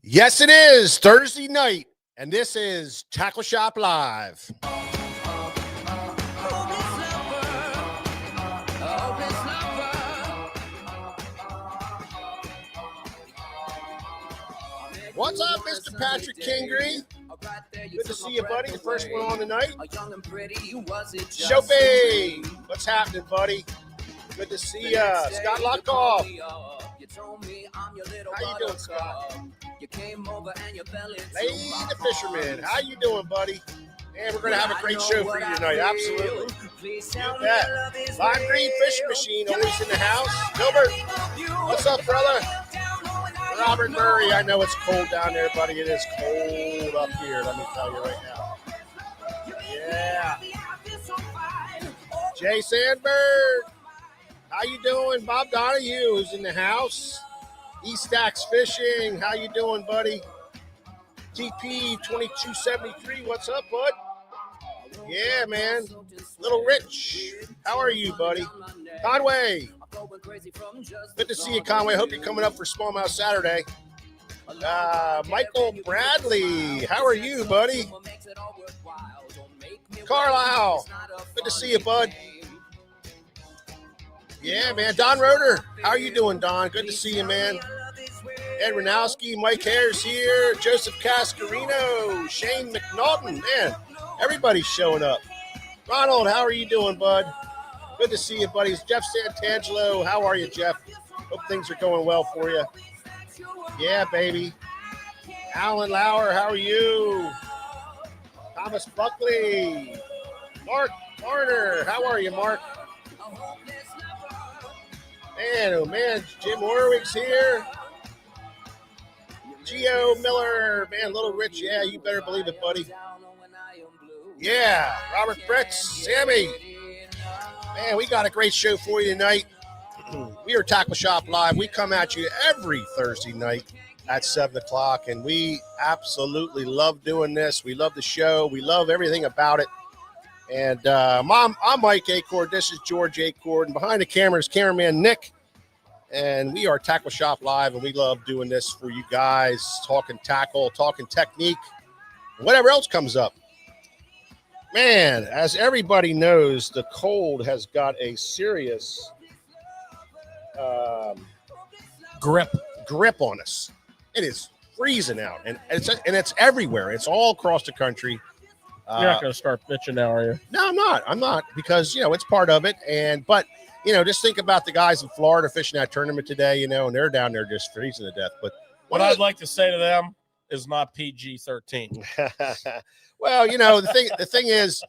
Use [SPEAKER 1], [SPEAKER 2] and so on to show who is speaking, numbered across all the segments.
[SPEAKER 1] Yes, it is Thursday night, and this is Tackle Shop Live. What's up, Mr. Patrick Kingery? Good to see you, buddy. The first one on tonight. Sophie, what's happening, buddy? Good to see you. Scott Lockoff. How you doing, Scott? Lady the Fisherman, how you doing, buddy? And we're going to have a great show for you tonight. Absolutely. You bet. Lime Green Fishing Machine always in the house. Gilbert, what's up, brother? Robert Murray, I know it's cold down there, buddy. It is cold up here, let me tell you right now. Yeah. Jay Sandberg, how you doing? Bob Donahue, who's in the house. East Stacks Fishing, how you doing, buddy? TP 2273, what's up, bud? Yeah, man. Little Rich, how are you, buddy? Conway, good to see you, Conway. Hope you're coming up for Smallmouth Saturday. Michael Bradley, how are you, buddy? Carlisle, good to see you, bud. Yeah, man. Don Roeder, how are you doing, Don? Good to see you, man. Ed Ranowski, Mike Harris here, Joseph Cascarino, Shane McNaughton. Man, everybody's showing up. Ronald, how are you doing, bud? Good to see you, buddies. Jeff Santangelo, how are you, Jeff? Hope things are going well for you. Yeah, baby. Alan Lauer, how are you? Thomas Buckley. Mark Garner, how are you, Mark? Man, oh man, Jim Warwick's here. Gio Miller, man, Little Rich, yeah, you better believe it, buddy. Yeah, Robert Fritz, Sammy. Man, we got a great show for you tonight. We are Tackle Shop Live. We come at you every Thursday night at 7 o'clock, and we absolutely love doing this. We love the show. We love everything about it. And I'm Mike Acord. This is George Acord. And behind the camera is cameraman Nick. And we are Tackle Shop Live, and we love doing this for you guys, talking tackle, talking technique, whatever else comes up. Man, as everybody knows, the cold has got a serious grip on us. It is freezing out, and it's everywhere. It's all across the country.
[SPEAKER 2] You're not going to start bitching now, are you?
[SPEAKER 1] No, I'm not, because, it's part of it. But, just think about the guys in Florida fishing that tournament today, and they're down there just freezing to death. But
[SPEAKER 2] what I'd like to say to them is not PG-13.
[SPEAKER 1] Well, the thing is,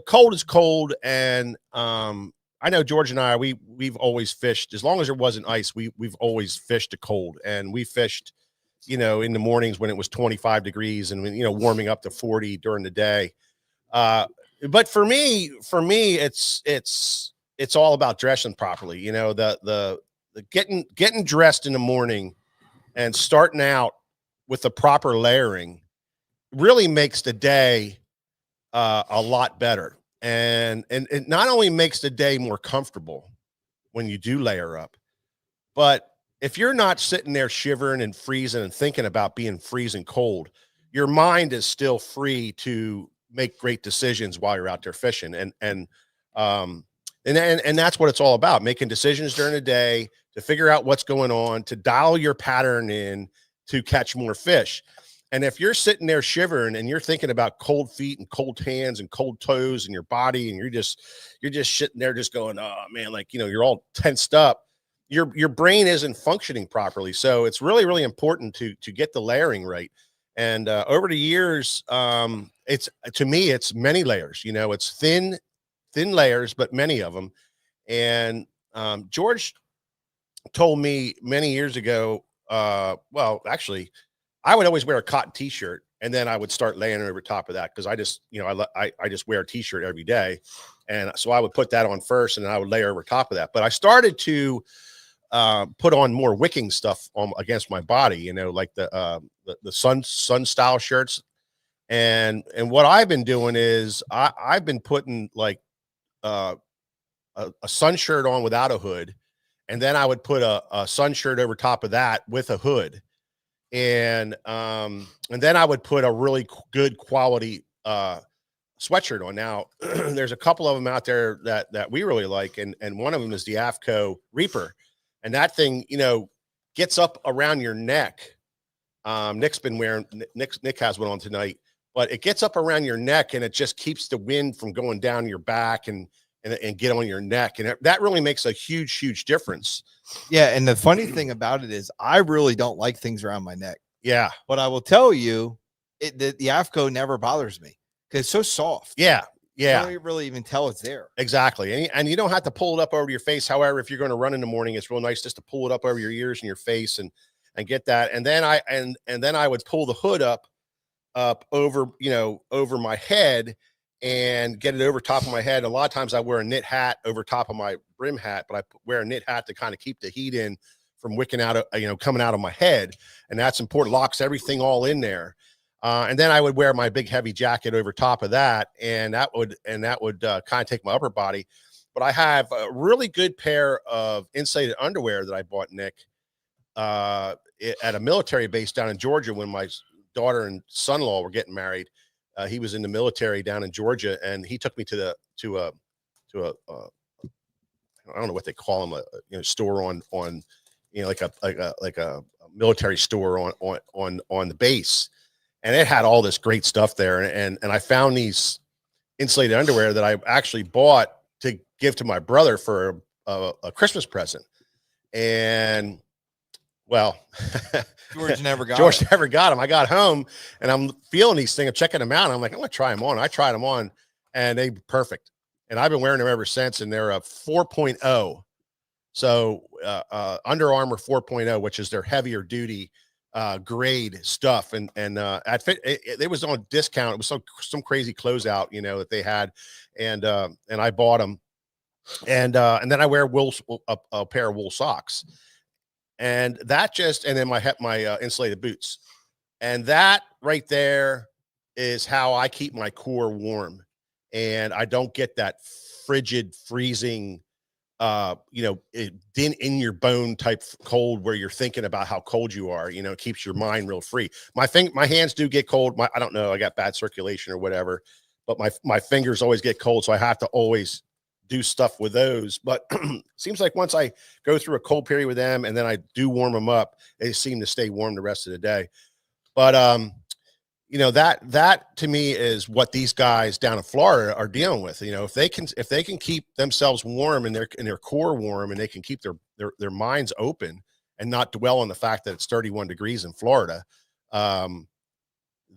[SPEAKER 1] cold is cold. And I know George and I, we've always fished, as long as there wasn't ice, we've always fished the cold. And we fished, in the mornings when it was 25 degrees and, warming up to 40 during the day. But for me, it's all about dressing properly. The getting dressed in the morning and starting out with the proper layering really makes the day a lot better. And it not only makes the day more comfortable when you do layer up, but if you're not sitting there shivering and freezing and thinking about being freezing cold, your mind is still free to make great decisions while you're out there fishing. And that's what it's all about, making decisions during the day to figure out what's going on, to dial your pattern in to catch more fish. And if you're sitting there shivering and you're thinking about cold feet and cold hands and cold toes in your body, and you're just sitting there just going, oh man, you're all tensed up, your brain isn't functioning properly. So it's really, really important to get the layering right. And over the years, to me, it's many layers. It's thin layers, but many of them. And George told me many years ago, well, actually, I would always wear a cotton t-shirt, and then I would start laying over top of that, because I just, I just wear a t-shirt every day. And so I would put that on first, and then I would layer over top of that. But I started to put on more wicking stuff against my body, like the sun style shirts. And what I've been doing is I've been putting like a sun shirt on without a hood, and then I would put a sun shirt over top of that with a hood. and then I would put a really good quality sweatshirt on. Now there's a couple of them out there that we really like, and one of them is the AFCO Reaper, and that thing, you know, gets up around your neck. Nick has one on tonight, but it gets up around your neck and it just keeps the wind from going down your back and get on your neck, and that really makes a huge difference.
[SPEAKER 3] Yeah, and the funny thing about it is I really don't like things around my neck.
[SPEAKER 1] Yeah,
[SPEAKER 3] but I will tell you, the AFCO never bothers me because it's so soft.
[SPEAKER 1] Yeah.
[SPEAKER 3] You don't really even tell it's there.
[SPEAKER 1] Exactly. And you don't have to pull it up over your face. However, if you're going to run in the morning, it's real nice just to pull it up over your ears and your face and get that. And then I would pull the hood up over, you know, over my head and get it over top of my head. A lot of times I wear a knit hat over top of my brim hat, but I wear a knit hat to kind of keep the heat in from wicking out of, you know, coming out of my head. And that's important. Locks everything all in there. And then I would wear my big heavy jacket over top of that, and that would kind of take my upper body. But I have a really good pair of insulated underwear that I bought, Nick, at a military base down in Georgia when my daughter and son-in-law were getting married. He was in the military down in Georgia, and he took me to a I don't know what they call them, a store on you know, like a military store on the base. And it had all this great stuff there. And I found these insulated underwear that I actually bought to give to my brother for a Christmas present. And well,
[SPEAKER 3] George never got
[SPEAKER 1] them. I got home and I'm feeling these things, I'm checking them out. And I'm like, I'm going to try them on. I tried them on and they perfect. And I've been wearing them ever since. And they're a 4.0. So Under Armour 4.0, which is their heavier duty grade stuff, and at fit it was on discount. It was some crazy closeout, you know, that they had, and I bought them, and then I wear a pair of wool socks, and then my insulated boots, and that right there is how I keep my core warm, and I don't get that frigid, freezing, in your bone type cold where you're thinking about how cold you are. You know, it keeps your mind real free. My hands do get cold. I don't know, I got bad circulation or whatever, but my fingers always get cold, so I have to always do stuff with those. But seems like once I go through a cold period with them and then I do warm them up, they seem to stay warm the rest of the day. But you know, that to me is what these guys down in Florida are dealing with. You know, if they can keep themselves warm and their core warm, and they can keep their minds open and not dwell on the fact that it's 31 degrees in Florida,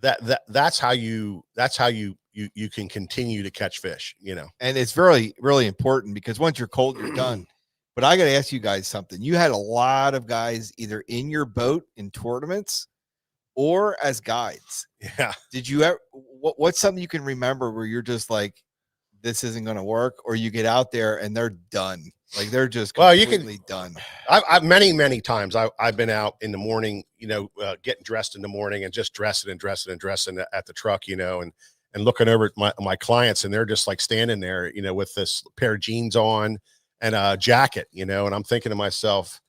[SPEAKER 1] that's how you can continue to catch fish, you know.
[SPEAKER 3] And it's really, really important because once you're cold, you're done. But I got to ask you guys something. You had a lot of guys either in your boat in tournaments or as guides.
[SPEAKER 1] Yeah.
[SPEAKER 3] Did you ever, what's something you can remember where you're just like, this isn't going to work, or you get out there and they're done? Like they're just completely done.
[SPEAKER 1] I've many times I've been out in the morning, you know, getting dressed in the morning and just dressing at the truck, you know, and looking over at my clients, and they're just like standing there, you know, with this pair of jeans on and a jacket, you know, and I'm thinking to myself,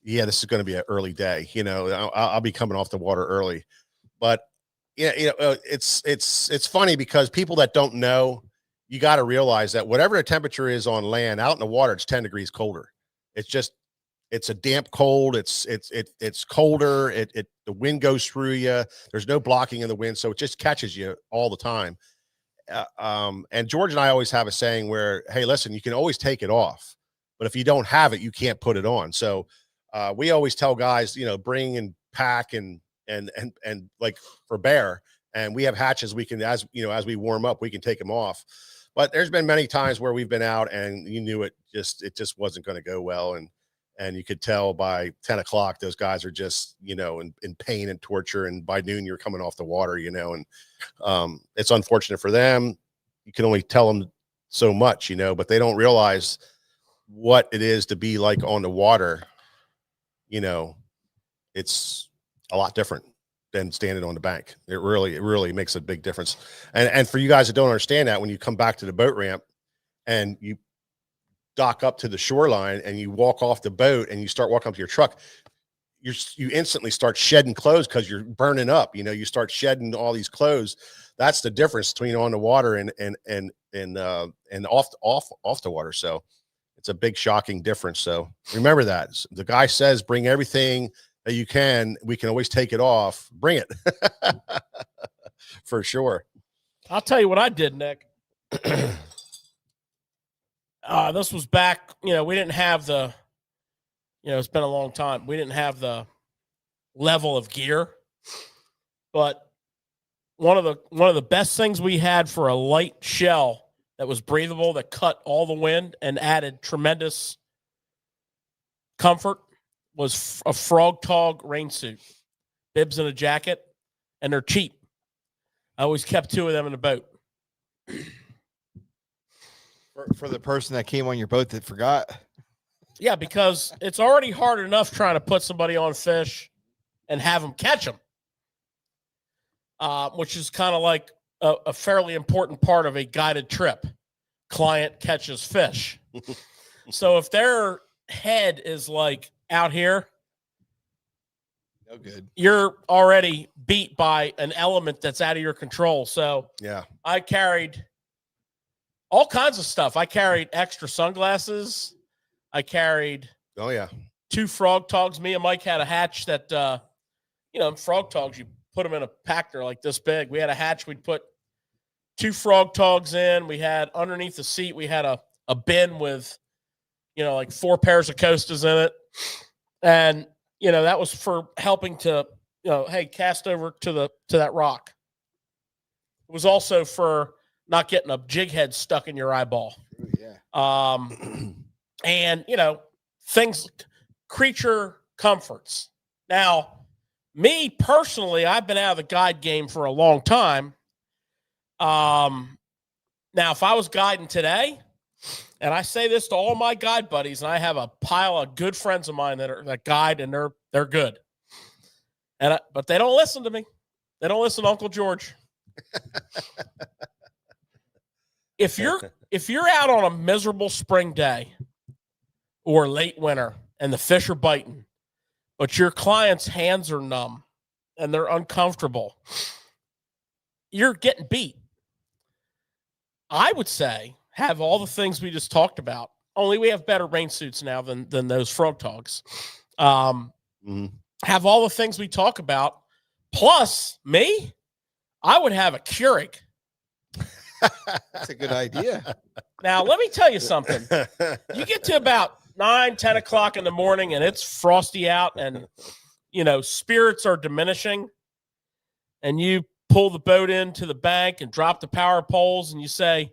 [SPEAKER 1] yeah, this is going to be an early day. You know, I'll be coming off the water early. But yeah, you know, it's funny because people that don't know, you got to realize that whatever the temperature is on land, out in the water, it's 10 degrees colder. It's a damp cold. It's colder. The wind goes through you. There's no blocking in the wind, so it just catches you all the time. And George and I always have a saying where, hey, listen, you can always take it off, but if you don't have it, you can't put it on. So we always tell guys, you know, bring and pack and like for bear, and we have hatches we can, as you know, as we warm up, we can take them off. But there's been many times where we've been out and you knew it just wasn't going to go well, and you could tell by 10 o'clock those guys are just, you know, in pain and torture, and by noon you're coming off the water, you know. And it's unfortunate for them. You can only tell them so much, you know, but they don't realize what it is to be like on the water. You know, it's a lot different than standing on the bank. It really makes a big difference. And for you guys that don't understand that, when you come back to the boat ramp and you dock up to the shoreline and you walk off the boat and you start walking up to your truck, you instantly start shedding clothes because you're burning up. You start shedding all these clothes. That's the difference between on the water and off the water. So it's a big shocking difference. So remember that. The guy says bring everything that you can. We can always take it off. Bring it. For sure.
[SPEAKER 2] I'll tell you what I did, Nick. This was back, we didn't have the, it's been a long time. We didn't have the level of gear, but one of the best things we had for a light shell that was breathable, that cut all the wind and added tremendous comfort, was a Frog Tog rain suit, bibs and a jacket, and they're cheap. I always kept 2 of them in the boat.
[SPEAKER 3] For the person that came on your boat that forgot.
[SPEAKER 2] Yeah, because it's already hard enough trying to put somebody on fish and have them catch them, which is kind of like a fairly important part of a guided trip. Client catches fish. So if their head is like out here,
[SPEAKER 3] no good.
[SPEAKER 2] You're already beat by an element that's out of your control. So
[SPEAKER 1] yeah,
[SPEAKER 2] I carried all kinds of stuff. I carried extra sunglasses. I carried 2 Frog Togs. Me and Mike had a hatch that, Frog Togs, you put them in a pack, they're like this big. We had a hatch. We'd put 2 Frog Togs in. We had underneath the seat, we had a bin with, like 4 pairs of coasters in it. And, that was for helping to, hey, cast over to that rock. It was also for not getting a jig head stuck in your eyeball.
[SPEAKER 3] Yeah.
[SPEAKER 2] And, things, creature comforts. Now, me personally, I've been out of the guide game for a long time. Now, if I was guiding today, and I say this to all my guide buddies, and I have a pile of good friends of mine that guide, and they're good. But they don't listen to me. They don't listen to Uncle George. If you're out on a miserable spring day or late winter and the fish are biting, but your client's hands are numb and they're uncomfortable, you're getting beat. I would say have all the things we just talked about, only we have better rain suits now than those Frog Togs. Have all the things we talk about, plus me, I would have a Keurig.
[SPEAKER 3] That's a good idea.
[SPEAKER 2] Now, let me tell you something. You get to about 9, 10 o'clock in the morning and it's frosty out and, spirits are diminishing, and you pull the boat into the bank and drop the power poles and you say,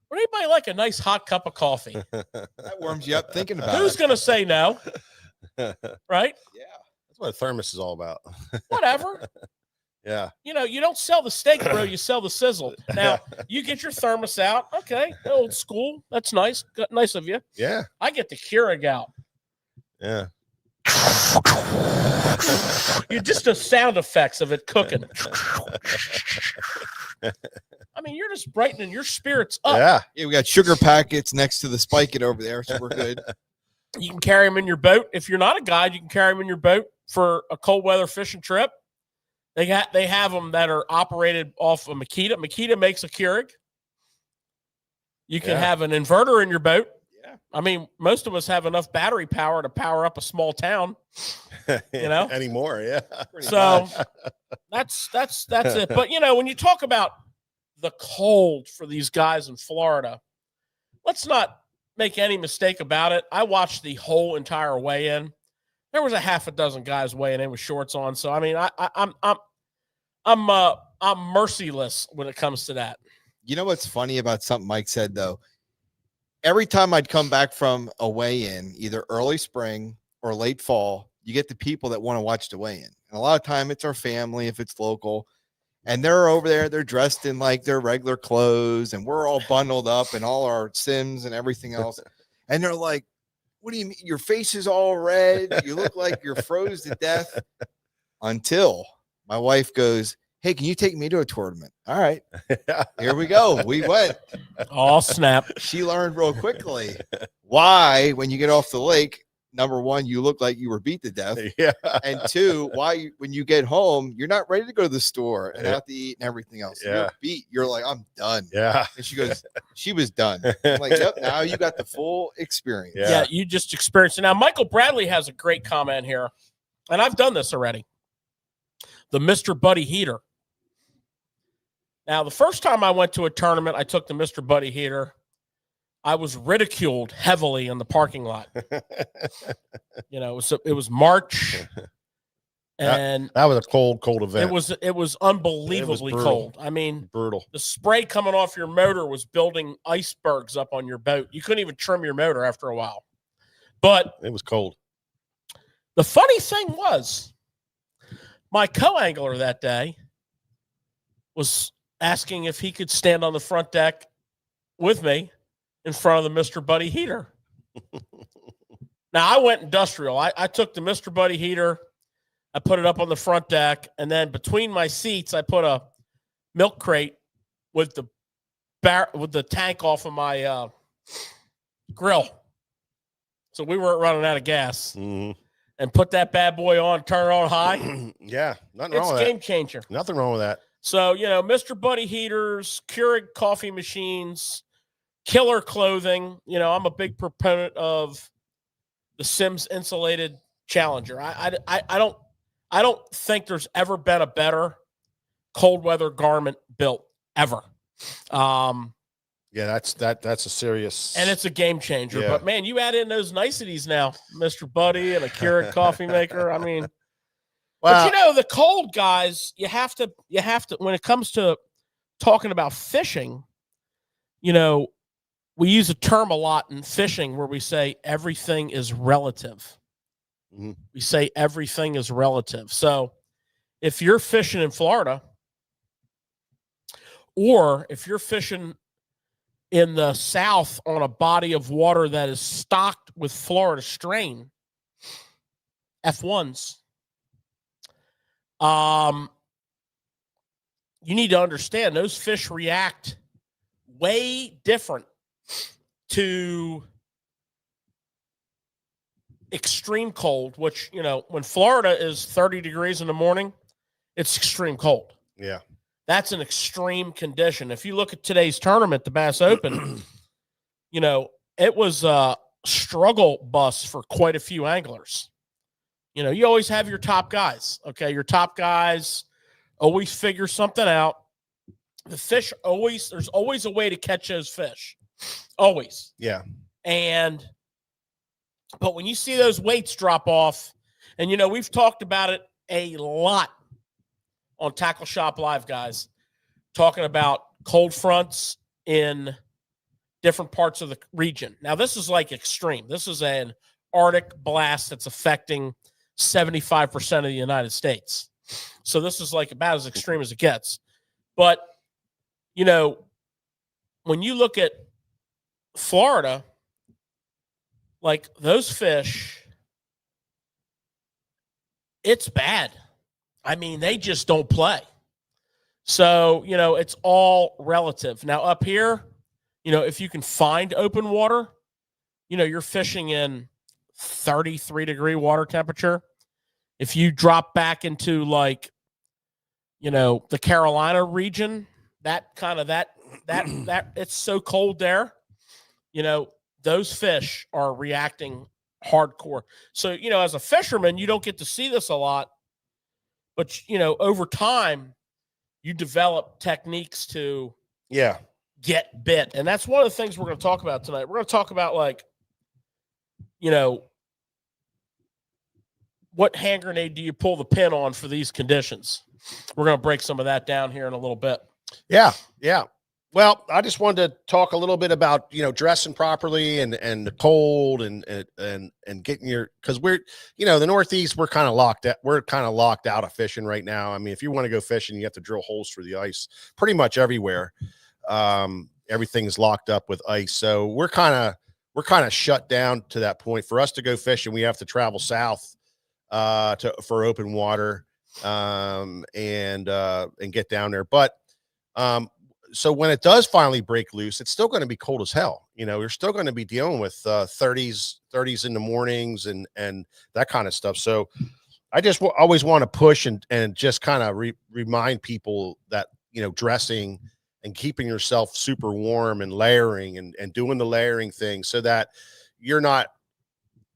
[SPEAKER 2] would anybody like a nice hot cup of coffee?
[SPEAKER 3] That warms you up thinking about
[SPEAKER 2] Who's
[SPEAKER 3] it.
[SPEAKER 2] going to say no? Right?
[SPEAKER 3] Yeah.
[SPEAKER 1] That's what a thermos is all about.
[SPEAKER 2] Whatever.
[SPEAKER 1] Yeah.
[SPEAKER 2] You don't sell the steak, bro. You sell the sizzle. Now, you get your thermos out. Okay. Old school. That's nice. Nice of you.
[SPEAKER 1] Yeah.
[SPEAKER 2] I get the Keurig out.
[SPEAKER 1] Yeah.
[SPEAKER 2] You just the sound effects of it cooking. I mean, you're just brightening your spirits up.
[SPEAKER 1] Yeah.
[SPEAKER 3] Yeah, we got sugar packets next to the spike it over there, so we're good.
[SPEAKER 2] You can carry them in your boat. If you're not a guide, you can carry them in your boat for a cold weather fishing trip. They have them that are operated off of Makita. Makita makes a Keurig. You can have an inverter in your boat.
[SPEAKER 3] Yeah.
[SPEAKER 2] I mean, most of us have enough battery power to power up a small town.
[SPEAKER 1] Anymore, yeah.
[SPEAKER 2] So that's it. But when you talk about the cold for these guys in Florida, let's not make any mistake about it. I watched the whole entire weigh-in. There was a half a dozen guys weighing in with shorts on. So I mean, I'm merciless when it comes to that.
[SPEAKER 3] You know what's funny about something Mike said though? Every time I'd come back from a weigh-in, either early spring or late fall, you get the people that want to watch the weigh-in. And a lot of time it's our family if it's local. And they're over there, they're dressed in like their regular clothes, and we're all bundled up in all our Sims and everything else. And they're like, what do you mean? Your face is all red. You look like you're froze to death. Until my wife goes, hey, can you take me to a tournament? All right, here we go. We went.
[SPEAKER 2] Oh, snap.
[SPEAKER 3] She learned real quickly why, when you get off the lake, number one, you look like you were beat to death.
[SPEAKER 1] Yeah.
[SPEAKER 3] And two, when you get home, you're not ready to go to the store and have to eat and everything else.
[SPEAKER 1] Yeah.
[SPEAKER 3] You're beat. You're like, I'm done.
[SPEAKER 1] Yeah.
[SPEAKER 3] And she goes, she was done. I'm like, yep, now you got the full experience.
[SPEAKER 2] Yeah, you just experienced it. Now, Michael Bradley has a great comment here, and I've done this already. The Mr. Buddy heater. Now, the first time I went to a tournament, I took the Mr. Buddy heater. I was ridiculed heavily in the parking lot. You know, it was March, and
[SPEAKER 1] that was a cold event.
[SPEAKER 2] It was unbelievably cold. I mean,
[SPEAKER 1] brutal.
[SPEAKER 2] The spray coming off your motor was building icebergs up on your boat. You couldn't even trim your motor after a while. But
[SPEAKER 1] it was cold.
[SPEAKER 2] The funny thing was, my co-angler that day was asking if he could stand on the front deck with me in front of the Mr. Buddy heater. Now, I went industrial. I took the Mr. Buddy heater, I put it up on the front deck, and then between my seats, I put a milk crate with the tank off of my grill. So we weren't running out of gas.
[SPEAKER 1] Mm-hmm.
[SPEAKER 2] And put that bad boy on, turn it on high.
[SPEAKER 1] Yeah, nothing wrong with that.
[SPEAKER 2] It's a game changer.
[SPEAKER 1] Nothing wrong with that.
[SPEAKER 2] So, you know, Mr. Buddy heaters, Keurig coffee machines, killer clothing. You know, I'm a big proponent of the Sims insulated Challenger. I don't think there's ever been a better cold weather garment built ever.
[SPEAKER 1] Yeah, that's a serious,
[SPEAKER 2] and it's a game changer.
[SPEAKER 1] Yeah.
[SPEAKER 2] But man, you add in those niceties now, Mr. Buddy and a Keurig coffee maker. I mean, but you know, the cold guys, you have to when it comes to talking about fishing, you know, we use a term a lot in fishing where we say everything is relative.
[SPEAKER 1] Mm-hmm.
[SPEAKER 2] We say everything is relative. So if you're fishing in Florida, or if you're fishing in the South on a body of water that is stocked with Florida strain, F1s, you need to understand those fish react way different to extreme cold, which, you know, when Florida is 30 degrees in the morning, it's extreme cold.
[SPEAKER 1] Yeah.
[SPEAKER 2] That's an extreme condition. If you look at today's tournament, the Bass Open, you know, it was a struggle bus for quite a few anglers. You know, you always have your top guys. Okay, your top guys always figure something out. The fish there's always a way to catch those fish. Always.
[SPEAKER 1] Yeah.
[SPEAKER 2] But when you see those weights drop off, and, you know, we've talked about it a lot on Tackle Shop Live, guys, talking about cold fronts in different parts of the region. Now, this is like extreme. This is an Arctic blast that's affecting 75% of the United States. So this is like about as extreme as it gets. But, you know, when you look at Florida, like those fish, it's bad. I mean, they just don't play. So, you know, it's all relative. Now, up here, you know, if you can find open water, you know, you're fishing in 33-degree water temperature. If you drop back into, like, you know, the Carolina region, that it's so cold there, you know, those fish are reacting hardcore. So, you know, as a fisherman, you don't get to see this a lot. But, you know, over time, you develop techniques to get bit. And that's one of the things we're going to talk about tonight. We're going to talk about, like, you know, what hand grenade do you pull the pin on for these conditions? We're going to break some of that down here in a little bit.
[SPEAKER 1] Yeah. Yeah. Well, I just wanted to talk a little bit about, you know, dressing properly and the cold and getting your, because we're, you know, the Northeast, we're kind of locked out of fishing right now. I mean, if you want to go fishing, you have to drill holes through the ice pretty much everywhere. Everything's locked up with ice. So we're kind of shut down to that point. For us to go fishing, we have to travel south for open water and get down there. But so when it does finally break loose, it's still going to be cold as hell. You're still going to be dealing with 30s in the mornings and that kind of stuff. So I just always want to push and just kind of remind people that, dressing and keeping yourself super warm and layering and doing the layering thing so that you're not,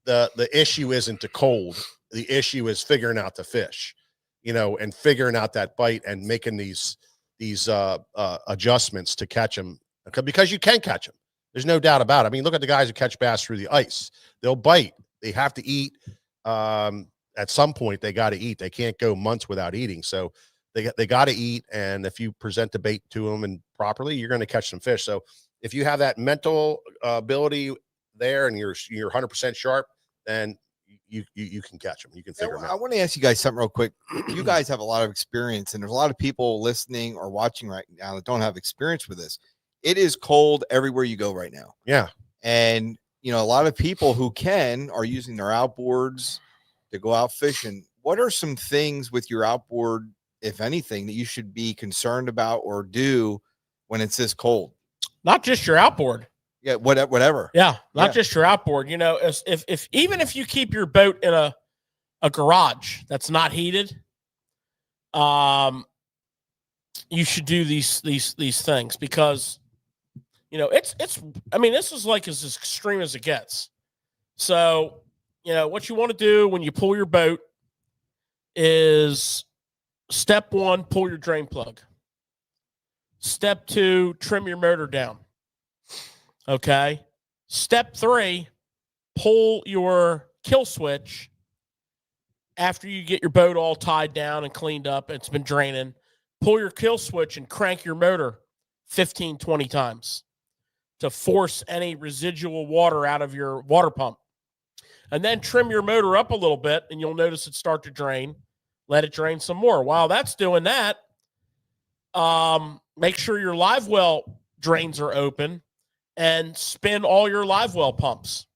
[SPEAKER 1] the issue isn't the cold. The issue is figuring out the fish, and figuring out that bite and making these adjustments to catch them, because you can catch them. There's no doubt about it. I mean, look at the guys who catch bass through the ice. They'll bite. They have to eat. At some point they got to eat. They can't go months without eating. So they got to eat. And if you present the bait to them and properly, you're going to catch some fish. So if you have that mental ability there and you're 100% sharp, then you can catch them. You can figure them out.
[SPEAKER 3] I want to ask you guys something real quick. You guys have a lot of experience, and there's a lot of people listening or watching right now that don't have experience with this. It is cold everywhere you go right now.
[SPEAKER 1] Yeah.
[SPEAKER 3] And, a lot of people who are using their outboards to go out fishing. What are some things with your outboard, if anything, that you should be concerned about or do when it's this cold?
[SPEAKER 2] Not just your outboard.
[SPEAKER 3] Yeah, whatever.
[SPEAKER 2] Yeah, not just your outboard. If even if you keep your boat in a garage that's not heated, you should do these things, because it's I mean, this is like as extreme as it gets. So what you want to do when you pull your boat is, step 1, pull your drain plug. Step 2, trim your motor down. Okay. Step 3, pull your kill switch after you get your boat all tied down and cleaned up. It's been draining. Pull your kill switch and crank your motor 15, 20 times to force any residual water out of your water pump. And then trim your motor up a little bit, and you'll notice it start to drain. Let it drain some more. While that's doing that, make sure your live well drains are open, and spin all your live well pumps,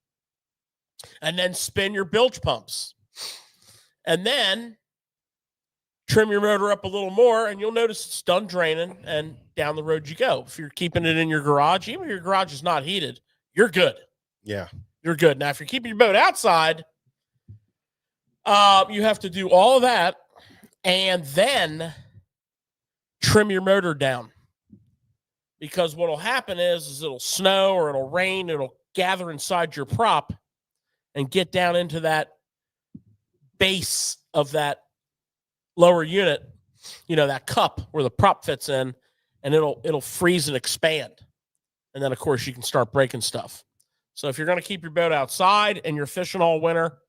[SPEAKER 2] and then spin your bilge pumps, and then trim your motor up a little more, and you'll notice it's done draining, and down the road you go. If you're keeping it in your garage, even if your garage is not heated, you're good.
[SPEAKER 1] Yeah,
[SPEAKER 2] you're good. Now, if you're keeping your boat outside, you have to do all of that and then trim your motor down. Because what will happen is it'll snow or it'll rain, it'll gather inside your prop and get down into that base of that lower unit, that cup where the prop fits in, and it'll freeze and expand. And then, of course, you can start breaking stuff. So if you're going to keep your boat outside and you're fishing all winter,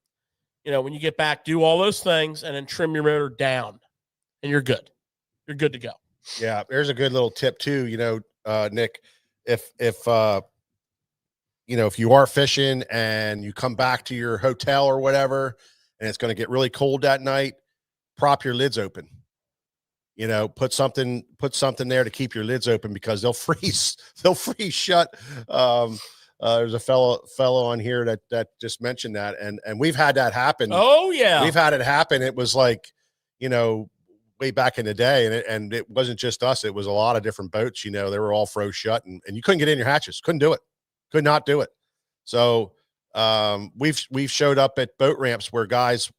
[SPEAKER 2] when you get back, do all those things and then trim your motor down, and you're good. You're good to go.
[SPEAKER 1] Yeah, there's a good little tip too, Nick. If you are fishing and you come back to your hotel or whatever, and it's going to get really cold that night, prop your lids open. Put something there to keep your lids open, because they'll freeze shut. There's a fellow on here that just mentioned that, and we've had that happen.
[SPEAKER 2] Oh yeah,
[SPEAKER 1] we've had it happen. It was like, way back in the day, and it wasn't just us. It was a lot of different boats. They were all froze shut, and you couldn't get in your hatches. Couldn't do it. Could not do it. So we've showed up at boat ramps where guys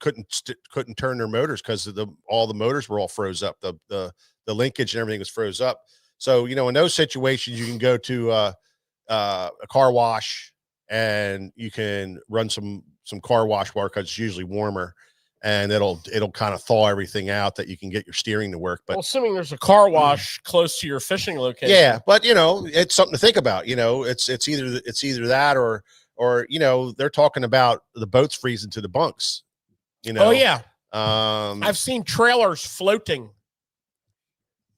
[SPEAKER 1] couldn't turn their motors because all the motors were all froze up. The linkage and everything was froze up. So in those situations, you can go to a car wash, and you can run some car wash water, because it's usually warmer, and it'll kind of thaw everything out that you can get your steering to work. But
[SPEAKER 2] assuming there's a car wash close to your fishing location.
[SPEAKER 1] Yeah, but it's something to think about. It's either that or they're talking about the boats freezing to the bunks.
[SPEAKER 2] Oh yeah. I've seen trailers floating.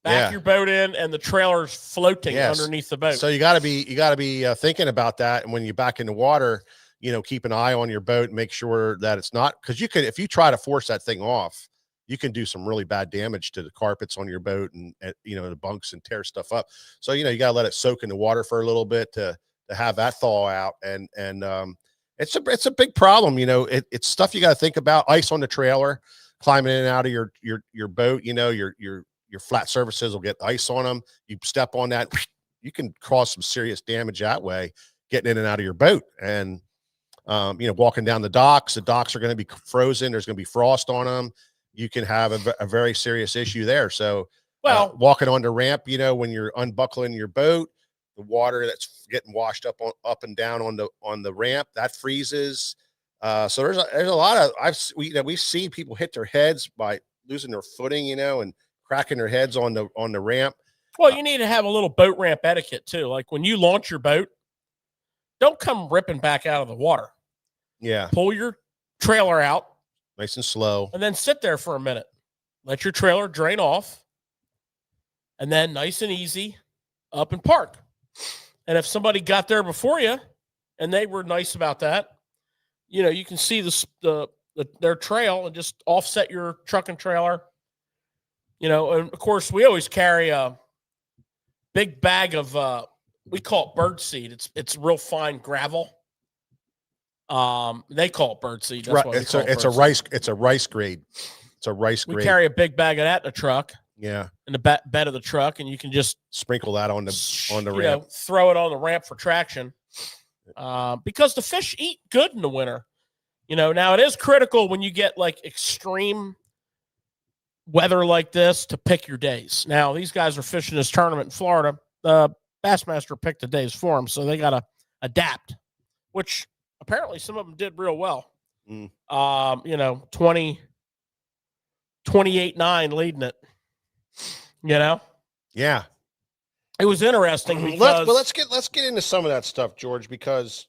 [SPEAKER 2] Back your boat in, and the trailer's floating underneath the boat.
[SPEAKER 1] So you got to be thinking about that, and when you're back in the water, keep an eye on your boat and make sure that it's not, because if you try to force that thing off, you can do some really bad damage to the carpets on your boat and the bunks, and tear stuff up. So you got to let it soak in the water for a little bit to have that thaw out, and it's a big problem. It's stuff you got to think about. Ice on the trailer, climbing in and out of your boat. Your your flat surfaces will get ice on them. You step on that, you can cause some serious damage that way, getting in and out of your boat. And walking down the docks are going to be frozen. There's going to be frost on them. You can have a very serious issue there. So, walking on the ramp, when you're unbuckling your boat, the water that's getting washed up and down on the ramp, that freezes. So there's a lot of we've seen people hit their heads by losing their footing, and cracking their heads on the ramp.
[SPEAKER 2] Well, you need to have a little boat ramp etiquette too. Like when you launch your boat, don't come ripping back out of the water.
[SPEAKER 1] Yeah.
[SPEAKER 2] Pull your trailer out.
[SPEAKER 1] Nice and slow.
[SPEAKER 2] And then sit there for a minute. Let your trailer drain off. And then nice and easy up and park. And if somebody got there before you and they were nice about that, you can see their trail and just offset your truck and trailer. And of course, we always carry a big bag of we call it bird seed. It's real fine gravel. They call it bird seed. That's what
[SPEAKER 1] it's a rice grade. It's a rice grade.
[SPEAKER 2] We carry a big bag of that in the truck.
[SPEAKER 1] Yeah.
[SPEAKER 2] In the bed of the truck, and you can just
[SPEAKER 1] sprinkle that on the ramp.
[SPEAKER 2] Throw it on the ramp for traction. Because the fish eat good in the winter. Now it is critical when you get like extreme weather like this to pick your days. Now these guys are fishing this tournament in Florida. The Bassmaster picked the days for them, so they got to adapt, which apparently some of them did real well. 28-9 leading it.
[SPEAKER 1] Yeah.
[SPEAKER 2] It was interesting because
[SPEAKER 1] let's get into some of that stuff, George, because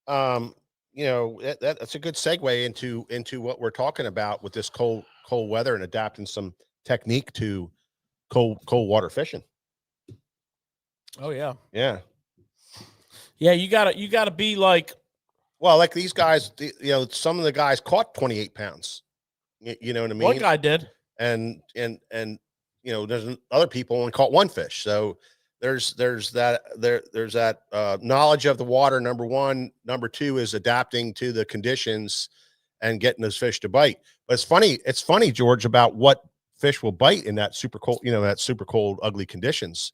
[SPEAKER 1] that's a good segue into what we're talking about with this cold weather and adapting some technique to cold water fishing.
[SPEAKER 2] Oh yeah.
[SPEAKER 1] Yeah.
[SPEAKER 2] Yeah, you gotta be like,
[SPEAKER 1] well, like these guys, some of the guys caught 28 pounds. You know what I mean?
[SPEAKER 2] One guy did.
[SPEAKER 1] And there's other people only caught one fish. So there's that knowledge of the water. Number one. Number two is adapting to the conditions and getting those fish to bite. But it's funny, George, about what fish will bite in that super cold, ugly conditions,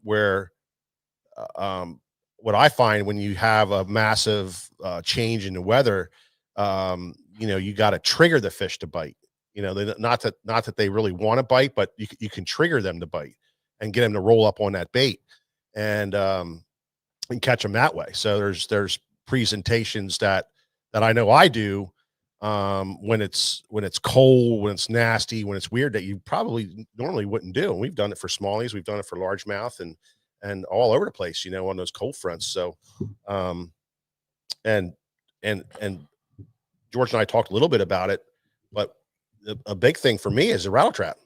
[SPEAKER 1] where what I find when you have a massive change in the weather, you got to trigger the fish to bite. Not that they really want to bite, but you can trigger them to bite and get them to roll up on that bait and catch them that way. So there's presentations that I know I do when it's cold, when it's nasty, when it's weird, that you probably normally wouldn't do. And we've done it for smallies, we've done it for largemouth and all over the place, on those cold fronts. So and George and I talked a little bit about it, but a big thing for me is a rattle trap.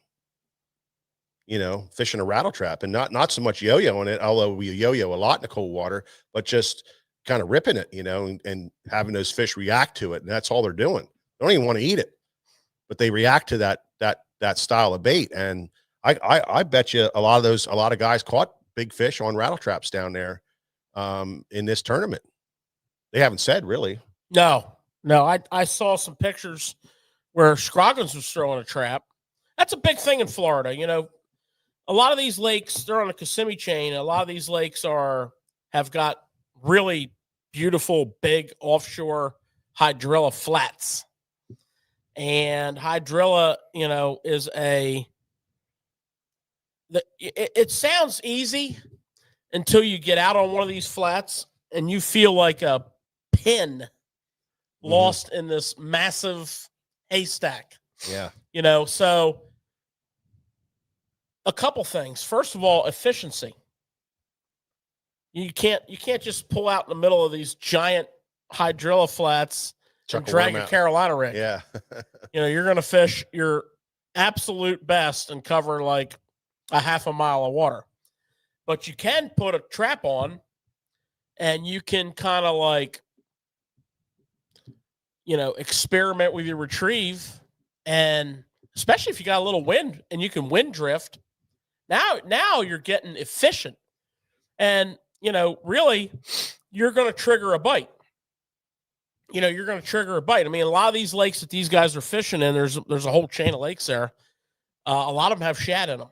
[SPEAKER 1] Fishing a rattle trap, and not so much yo-yo in it, although we yo-yo a lot in the cold water, but just kind of ripping it, and having those fish react to it. And that's all they're doing. They don't even want to eat it, but they react to that style of bait. And I bet you a lot of guys caught big fish on rattle traps down there in this tournament. They haven't said really.
[SPEAKER 2] No, I saw some pictures where Scroggins was throwing a trap. That's a big thing in Florida. A lot of these lakes, they're on the Kissimmee chain. A lot of these lakes have got really beautiful, big offshore hydrilla flats. And hydrilla, is it sounds easy until you get out on one of these flats and you feel like a pin lost in this massive haystack.
[SPEAKER 1] Yeah.
[SPEAKER 2] So a couple things. First of all, efficiency. You can't just pull out in the middle of these giant hydrilla flats and drag a Carolina rig.
[SPEAKER 1] Yeah.
[SPEAKER 2] You're going to fish your absolute best and cover like a half a mile of water. But you can put a trap on and you can kind of like, experiment with your retrieve. And especially if you got a little wind and you can wind drift, now you're getting efficient. And, really, you're going to trigger a bite. You're going to trigger a bite. I mean, a lot of these lakes that these guys are fishing in, there's a whole chain of lakes there. A lot of them have shad in them.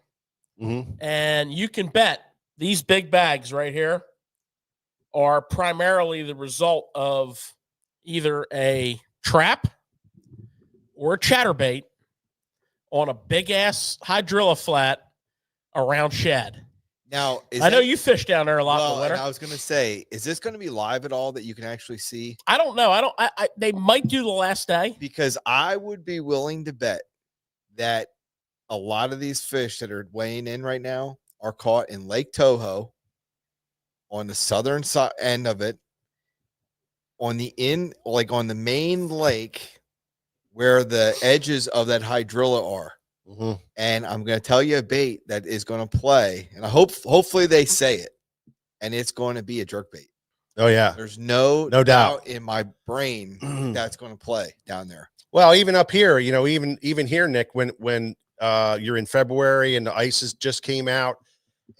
[SPEAKER 1] Mm-hmm.
[SPEAKER 2] And you can bet these big bags right here are primarily the result of either a trap or a chatterbait on a big-ass hydrilla flat around shad.
[SPEAKER 3] Now,
[SPEAKER 2] I know you fish down there a lot in the winter.
[SPEAKER 3] And I was going to say, is this going to be live at all that you can actually see?
[SPEAKER 2] I don't know. They might do the last day.
[SPEAKER 3] Because I would be willing to bet that a lot of these fish that are weighing in right now are caught in Lake Toho on the southern end of it, on the main lake where the edges of that hydrilla are.
[SPEAKER 1] Mm-hmm.
[SPEAKER 3] And I'm going to tell you a bait that is going to play, and hopefully they say it, and it's going to be a jerk bait.
[SPEAKER 1] Oh yeah,
[SPEAKER 3] there's no doubt in my brain that's going to play down there.
[SPEAKER 1] Well, even up here, even here, Nick, when you're in February and the ice just came out,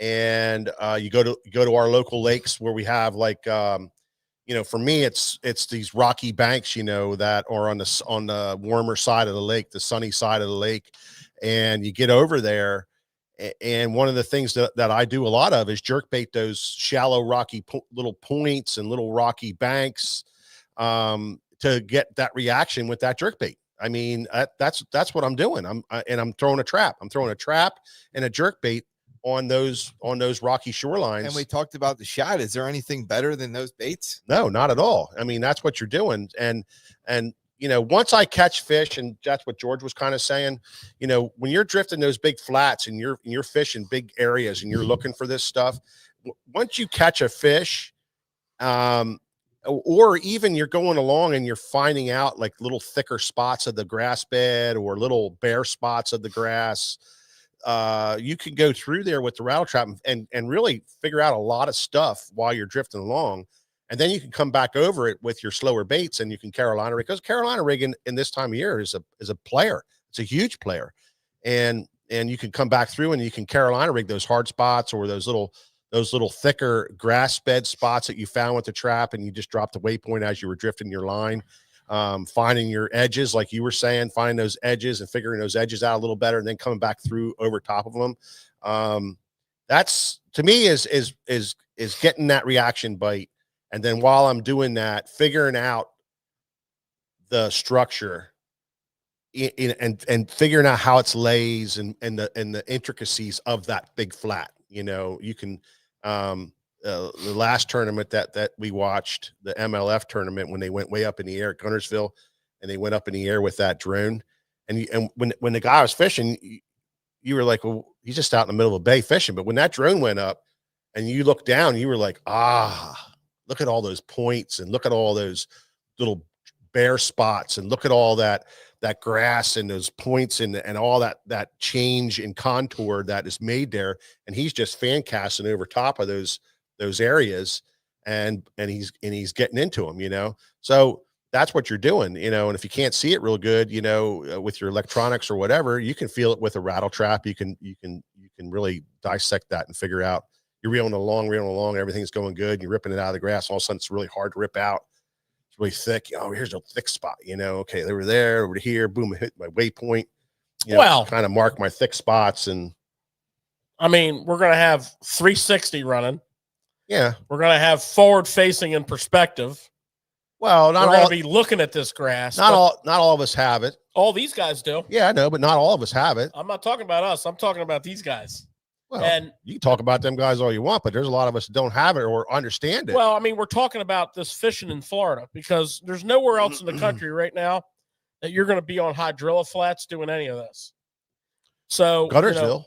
[SPEAKER 1] and you go to our local lakes where we have like for me it's these rocky banks that are on the warmer side of the lake, the sunny side of the lake, and you get over there, and one of the things that I do a lot of is jerk bait those shallow rocky little points and little rocky banks to get that reaction with that jerk bait. I mean, that's what I'm doing. I'm throwing a trap. I'm throwing a trap and a jerk bait on those rocky shorelines.
[SPEAKER 3] And we talked about the shad. Is there anything better than those baits?
[SPEAKER 1] No, not at all. I mean, that's what you're doing. And once I catch fish, and that's what George was kind of saying, when you're drifting those big flats and you're fishing big areas and you're looking for this stuff, once you catch a fish, or even you're going along and you're finding out like little thicker spots of the grass bed or little bare spots of the grass, you can go through there with the rattle trap and really figure out a lot of stuff while you're drifting along. And then you can come back over it with your slower baits, and you can Carolina rig, because Carolina rigging in this time of year is a player. It's a huge player. And you can come back through and you can Carolina rig those hard spots or those little thicker grass bed spots that you found with the trap, and you just dropped the waypoint as you were drifting your line, finding your edges, like you were saying, finding those edges and figuring those edges out a little better, and then coming back through over top of them. That's, to me, is getting that reaction bite. And then while I'm doing that, figuring out the structure and figuring out how it's lays and the intricacies of that big flat. You can the last tournament that we watched, the MLF tournament, when they went way up in the air at Guntersville, and they went up in the air with that drone, and when the guy was fishing, you were like, well, he's just out in the middle of a bay fishing. But when that drone went up and you looked down, you were like, look at all those points, and look at all those little bare spots, and look at all that grass and those points and all that change in contour that is made there. And he's just fan casting over top of those areas, and he's getting into them, So that's what you're doing, and if you can't see it real good, with your electronics or whatever, you can feel it with a rattle trap. You can really dissect that and figure out. You're reeling along, everything's going good. You're ripping it out of the grass. All of a sudden, it's really hard to rip out. It's really thick. Oh, here's a thick spot. Okay, they were there, over here. Boom, I hit my waypoint. Kind of mark my thick spots. And
[SPEAKER 2] I mean, we're gonna have 360 running.
[SPEAKER 1] Yeah,
[SPEAKER 2] we're gonna have forward facing and perspective.
[SPEAKER 1] Well,
[SPEAKER 2] we're gonna be looking at this grass.
[SPEAKER 1] Not all of us have it.
[SPEAKER 2] All these guys do.
[SPEAKER 1] Yeah, I know, but not all of us have it.
[SPEAKER 2] I'm not talking about us. I'm talking about these guys.
[SPEAKER 1] Well, and you can talk about them guys all you want, but there's a lot of us that don't have it or understand it.
[SPEAKER 2] Well, I mean, we're talking about this fishing in Florida, because there's nowhere else in the country right now that you're going to be on hydrilla flats doing any of this. So
[SPEAKER 1] Guntersville.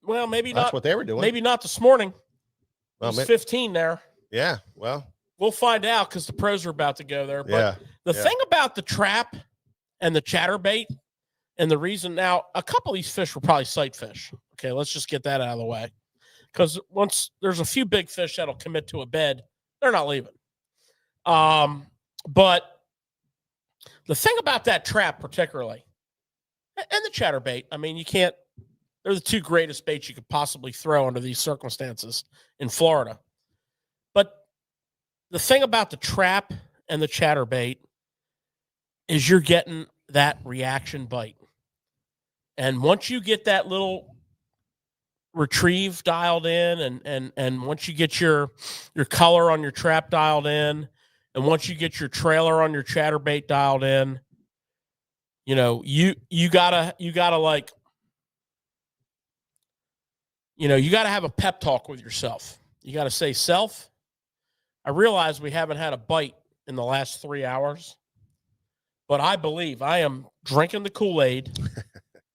[SPEAKER 2] Well, maybe
[SPEAKER 1] that's
[SPEAKER 2] not
[SPEAKER 1] what they were doing.
[SPEAKER 2] Maybe not this morning.
[SPEAKER 1] Well,
[SPEAKER 2] There's 15 there.
[SPEAKER 1] Yeah. Well,
[SPEAKER 2] we'll find out, because the pros are about to go there. But the thing about the trap and the chatterbait, and the reason, now, a couple of these fish were probably sight fish. Okay, let's just get that out of the way. Because once there's a few big fish that'll commit to a bed, they're not leaving. But the thing about that trap particularly, and the chatterbait, I mean, they're the two greatest baits you could possibly throw under these circumstances in Florida. But the thing about the trap and the chatterbait is you're getting that reaction bite. And once you get that little retrieve dialed in, and once you get your color on your trap dialed in, and once you get your trailer on your chatterbait dialed in, you know, you gotta like, you know, you gotta have a pep talk with yourself. You gotta say, self, I realize we haven't had a bite in the last 3 hours, but I believe I am drinking the Kool-Aid,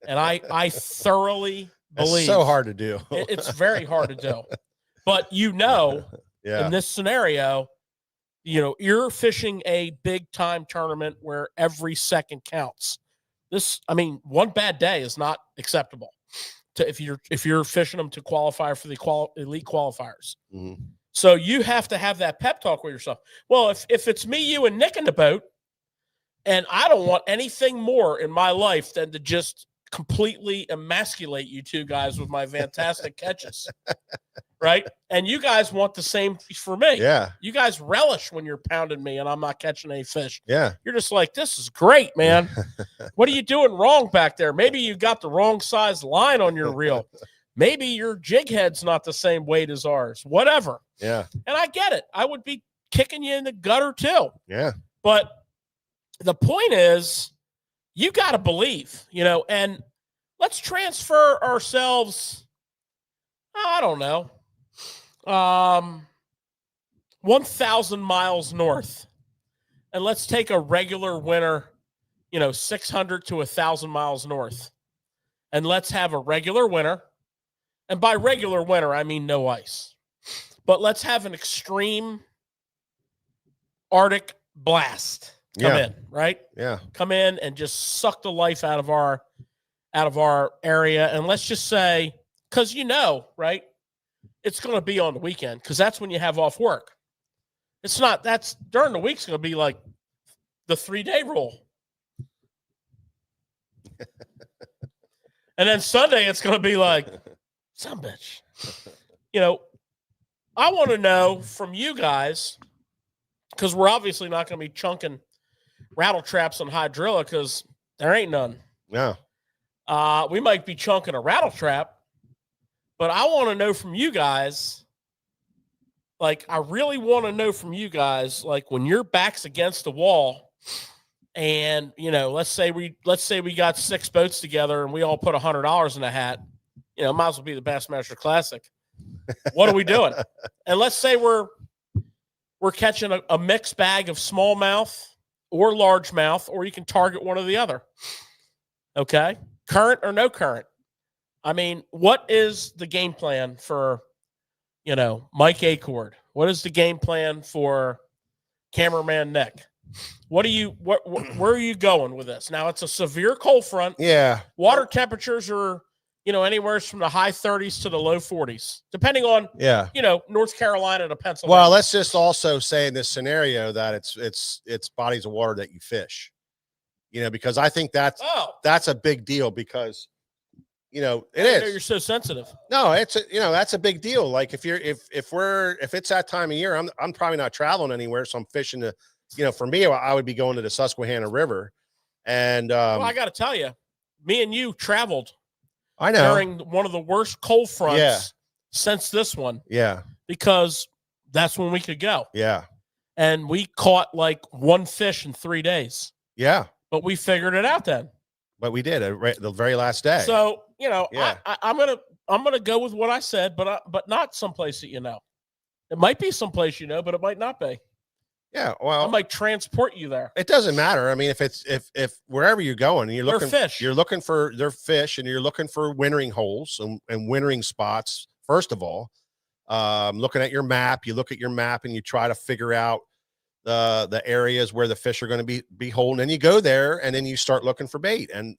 [SPEAKER 2] and I thoroughly believe.
[SPEAKER 1] It's so hard to do.
[SPEAKER 2] It's very hard to do. But you know,
[SPEAKER 1] yeah.
[SPEAKER 2] in this scenario, you know, you're fishing a big time tournament where every second counts. I mean, one bad day is not acceptable if you're fishing them to qualify for the elite qualifiers.
[SPEAKER 1] Mm-hmm.
[SPEAKER 2] So you have to have that pep talk with yourself. Well, if it's me, you, and Nick in the boat, and I don't want anything more in my life than to just completely emasculate you two guys with my fantastic catches, right? And you guys want the same for me.
[SPEAKER 1] Yeah.
[SPEAKER 2] You guys relish when you're pounding me and I'm not catching any fish.
[SPEAKER 1] Yeah.
[SPEAKER 2] You're just like, this is great, man. What are you doing wrong back there? Maybe you got the wrong size line on your reel. Maybe your jig head's not the same weight as ours. Whatever.
[SPEAKER 1] Yeah.
[SPEAKER 2] And I get it. I would be kicking you in the gutter too.
[SPEAKER 1] Yeah.
[SPEAKER 2] But the point is, you got to believe, you know, and let's transfer ourselves, I don't know, 1,000 miles north. And let's take a regular winter, you know, 600 to 1,000 miles north. And let's have a regular winter. And by regular winter, I mean no ice. But let's have an extreme Arctic blast come in, right?
[SPEAKER 1] Yeah.
[SPEAKER 2] Come in and just suck the life out of our area. And let's just say, because you know, right, it's going to be on the weekend because that's when you have off work. It's not, that's during the week's going to be like the 3-day rule. And then Sunday, it's going to be like, some bitch. You know, I want to know from you guys, because we're obviously not going to be chunking rattle traps on hydrilla because there ain't none.
[SPEAKER 1] No.
[SPEAKER 2] We might be chunking a rattle trap, but I want to know from you guys, like, I really want to know from you guys, like, when your back's against the wall and, you know, let's say we got 6 boats together and we all put $100 in a hat, you know, might as well be the Bassmaster Classic. What are we doing? And let's say we're catching a mixed bag of smallmouth or largemouth, or you can target one or the other. Okay? Current or no current. I mean, what is the game plan for, you know, Mike Acord? What is the game plan for cameraman Nick? Where are you going with this? Now, it's a severe cold front.
[SPEAKER 1] Yeah.
[SPEAKER 2] Water temperatures are, you know, anywhere from the high 30s to the low 40s, depending on, you know, North Carolina to Pennsylvania.
[SPEAKER 1] Well, let's just also say in this scenario that it's bodies of water that you fish, you know, because I think that's a big deal because, you know, it is.
[SPEAKER 2] You're so sensitive.
[SPEAKER 1] No, that's a big deal. Like if it's that time of year, I'm probably not traveling anywhere. So I'm fishing you know, for me, I would be going to the Susquehanna River. And,
[SPEAKER 2] well, I got to tell you, me and you traveled.
[SPEAKER 1] I know.
[SPEAKER 2] During one of the worst cold fronts since this one.
[SPEAKER 1] Yeah.
[SPEAKER 2] Because that's when we could go.
[SPEAKER 1] Yeah.
[SPEAKER 2] And we caught like 1 fish in 3 days.
[SPEAKER 1] Yeah.
[SPEAKER 2] But we figured it out then.
[SPEAKER 1] But we did the very last day.
[SPEAKER 2] So, you know, I'm gonna go with what I said, but not someplace that you know. It might be someplace you know, but it might not be.
[SPEAKER 1] Yeah, well,
[SPEAKER 2] I might transport you there.
[SPEAKER 1] It doesn't matter. I mean, if wherever you're going, and you're looking for their fish, and you're looking for wintering holes and wintering spots. First of all, looking at your map, you look at your map and you try to figure out the areas where the fish are going to be holding, and you go there, and then you start looking for bait, and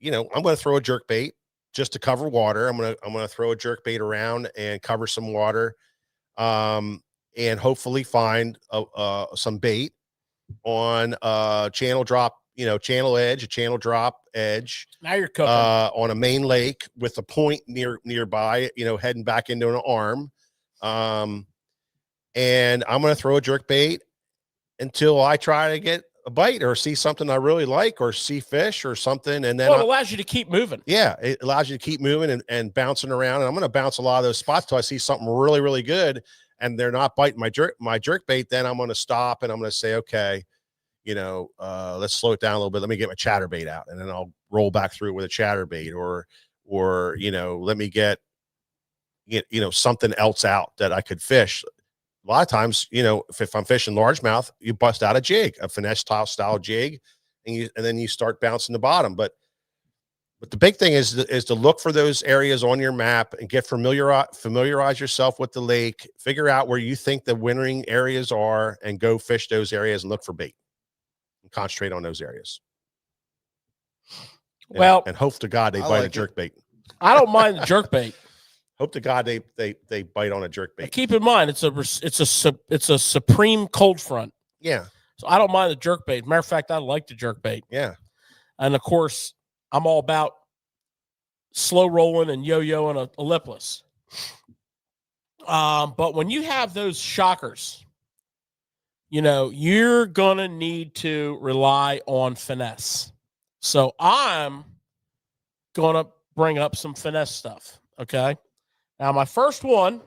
[SPEAKER 1] you know, I'm going to throw a jerk bait just to cover water. I'm going to throw a jerk bait around and cover some water. And hopefully find some bait on channel drop, you know, channel edge, a channel drop edge.
[SPEAKER 2] Now you're cooking.
[SPEAKER 1] On a main lake with a point nearby, you know, heading back into an arm. And I'm going to throw a jerk bait until I try to get a bite or see something I really like or see fish or something. And then
[SPEAKER 2] it allows you to keep moving.
[SPEAKER 1] Yeah, it allows you to keep moving and bouncing around. And I'm going to bounce a lot of those spots till I see something really, really good. And they're not biting my jerk bait. Then I'm going to stop and I'm going to say, okay, let's slow it down a little bit. Let me get my chatterbait out, and then I'll roll back through with a chatterbait, or let me get something else out that I could fish. A lot of times, if I'm fishing largemouth, you bust out a jig, a finesse style jig, and then you start bouncing the bottom. But the big thing is to look for those areas on your map and get familiarize yourself with the lake, figure out where you think the wintering areas are, and go fish those areas and look for bait and concentrate on those areas. And hope to God they bite a jerk bait.
[SPEAKER 2] I don't mind the jerk bait.
[SPEAKER 1] Hope to God they bite on a jerk bait.
[SPEAKER 2] But keep in mind, it's a supreme cold front.
[SPEAKER 1] Yeah.
[SPEAKER 2] So I don't mind the jerk bait. Matter of fact, I like the jerk bait.
[SPEAKER 1] Yeah.
[SPEAKER 2] And of course, I'm all about slow rolling and yo-yo and a lipless. But when you have those shockers, you're going to need to rely on finesse. So I'm going to bring up some finesse stuff. Okay. Now, my first one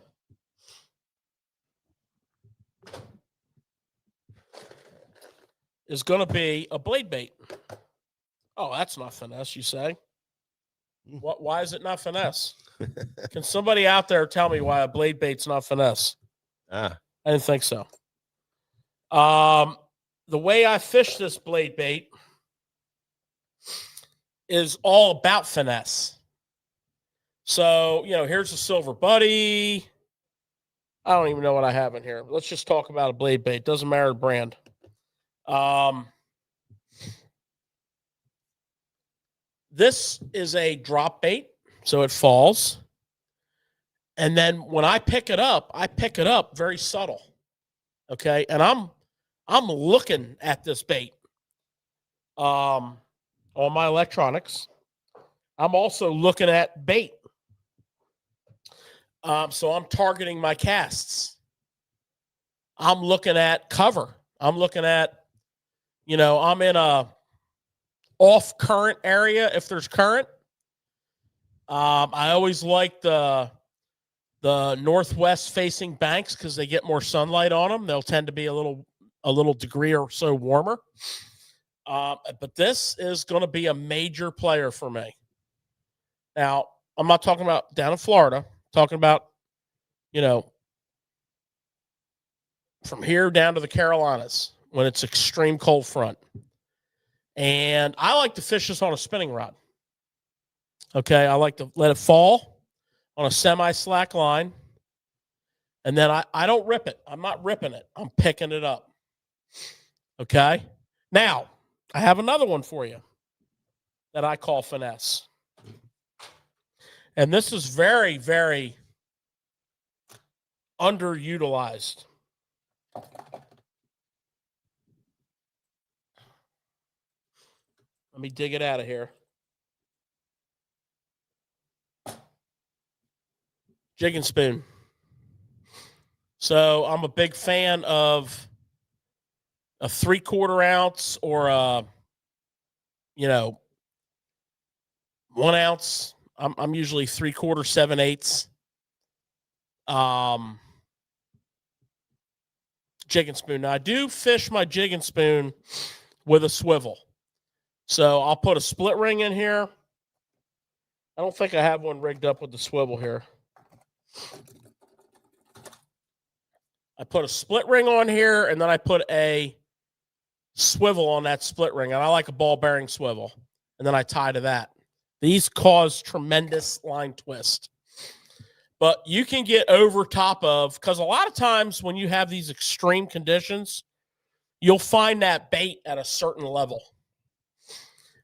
[SPEAKER 2] is going to be a blade bait. Oh, that's not finesse, you say? Why is it not finesse? Can somebody out there tell me why a blade bait's not finesse? I didn't think so. The way I fish this blade bait is all about finesse. So, here's a silver buddy. I don't even know what I have in here. Let's just talk about a blade bait. Doesn't matter the brand. This is a drop bait, so it falls. And then when I pick it up very subtle. Okay. And I'm looking at this bait on my electronics. I'm also looking at bait. So I'm targeting my casts. I'm looking at cover. I'm looking at, I'm in a off current area if there's current. I always like the northwest facing banks because they get more sunlight on them. They'll tend to be a little degree or so warmer. But this is going to be a major player for me. Now, I'm not talking about down in Florida. I'm talking about, from here down to the Carolinas when it's extreme cold front. And I like to fish this on a spinning rod. Okay, I like to let it fall on a semi-slack line. And then I don't rip it. I'm not ripping it. I'm picking it up. Okay? Now, I have another one for you that I call finesse. And this is very, very underutilized. Let me dig it out of here. Jig and spoon. So I'm a big fan of a 3/4 ounce or a, 1 ounce. I'm usually 3/4, 7/8. Jig and spoon. Now I do fish my jig and spoon with a swivel. So I'll put a split ring in here. I don't think I have one rigged up with the swivel here. I put a split ring on here, and then I put a swivel on that split ring. And I like a ball bearing swivel. And then I tie to that. These cause tremendous line twist. But you can get over top of, because a lot of times when you have these extreme conditions, you'll find that bait at a certain level.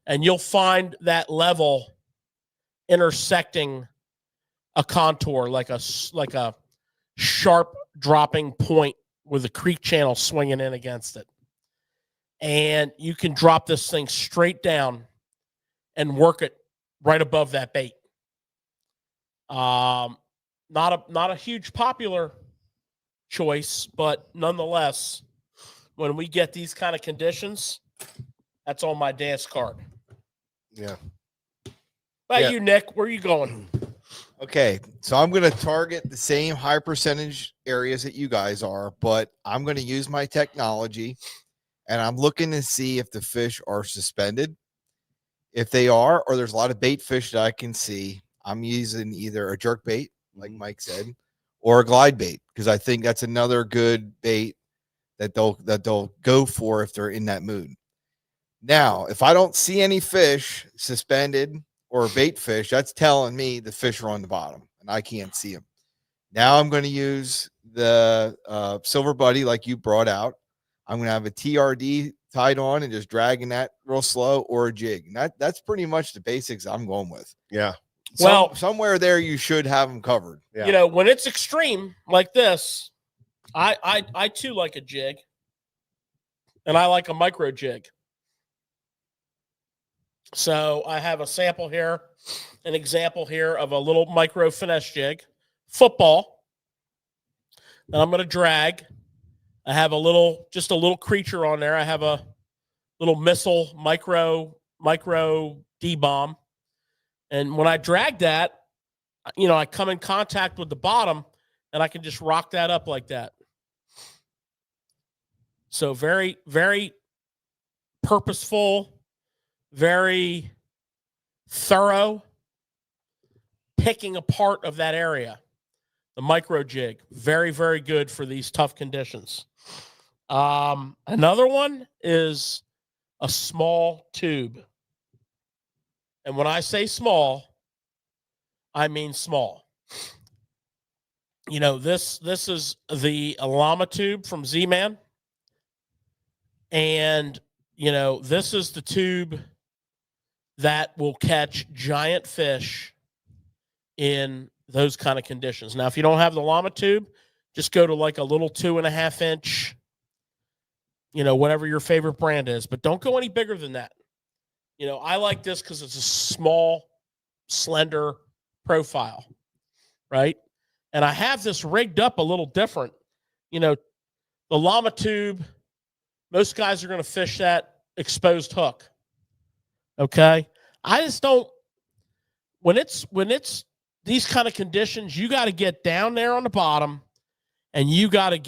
[SPEAKER 2] And you'll find that level intersecting a contour, like a sharp dropping point with a creek channel swinging in against it. And you can drop this thing straight down and work it right above that bait. Not a huge popular choice, but nonetheless, when we get these kind of conditions, That's on my dance card.
[SPEAKER 1] Yeah.
[SPEAKER 2] But you, Nick, where are you going?
[SPEAKER 3] Okay, so I'm going to target the same high percentage areas that you guys are, but I'm going to use my technology, and I'm looking to see if the fish are suspended. If they are, or there's a lot of bait fish that I can see, I'm using either a jerk bait, like Mike said, or a glide bait, because I think that's another good bait that they'll go for if they're in that mood. Now, if I don't see any fish suspended or bait fish, that's telling me the fish are on the bottom and I can't see them. Now I'm going to use the silver buddy like you brought out. I'm going to have a TRD tied on and just dragging that real slow, or a jig. And that's pretty much the basics I'm going with.
[SPEAKER 1] Yeah.
[SPEAKER 2] Well,
[SPEAKER 3] somewhere there you should have them covered.
[SPEAKER 1] Yeah.
[SPEAKER 2] You know, when it's extreme like this, I too like a jig, and I like a micro jig. So I have a sample here, an example here of a little micro finesse jig, football. And I'm going to drag. I have just a little creature on there. I have a little missile micro D-bomb. And when I drag that, you know, I come in contact with the bottom and I can just rock that up like that. So very, very purposeful, very thorough picking apart of that area. The micro jig, very, very good for these tough conditions. Another one is a small tube. And when I say small, I mean small. You know, this is the llama tube from Zman. And, you know, this is the tube that will catch giant fish in those kind of conditions. Now, if you don't have the llama tube, just go to like a little 2.5 inch, you know, whatever your favorite brand is, but don't go any bigger than that. You know, I like this because it's a small, slender profile, right? And I have this rigged up a little different. You know, the llama tube, most guys are going to fish that exposed hook. Okay. I just don't, when it's these kind of conditions, you got to get down there on the bottom and you got to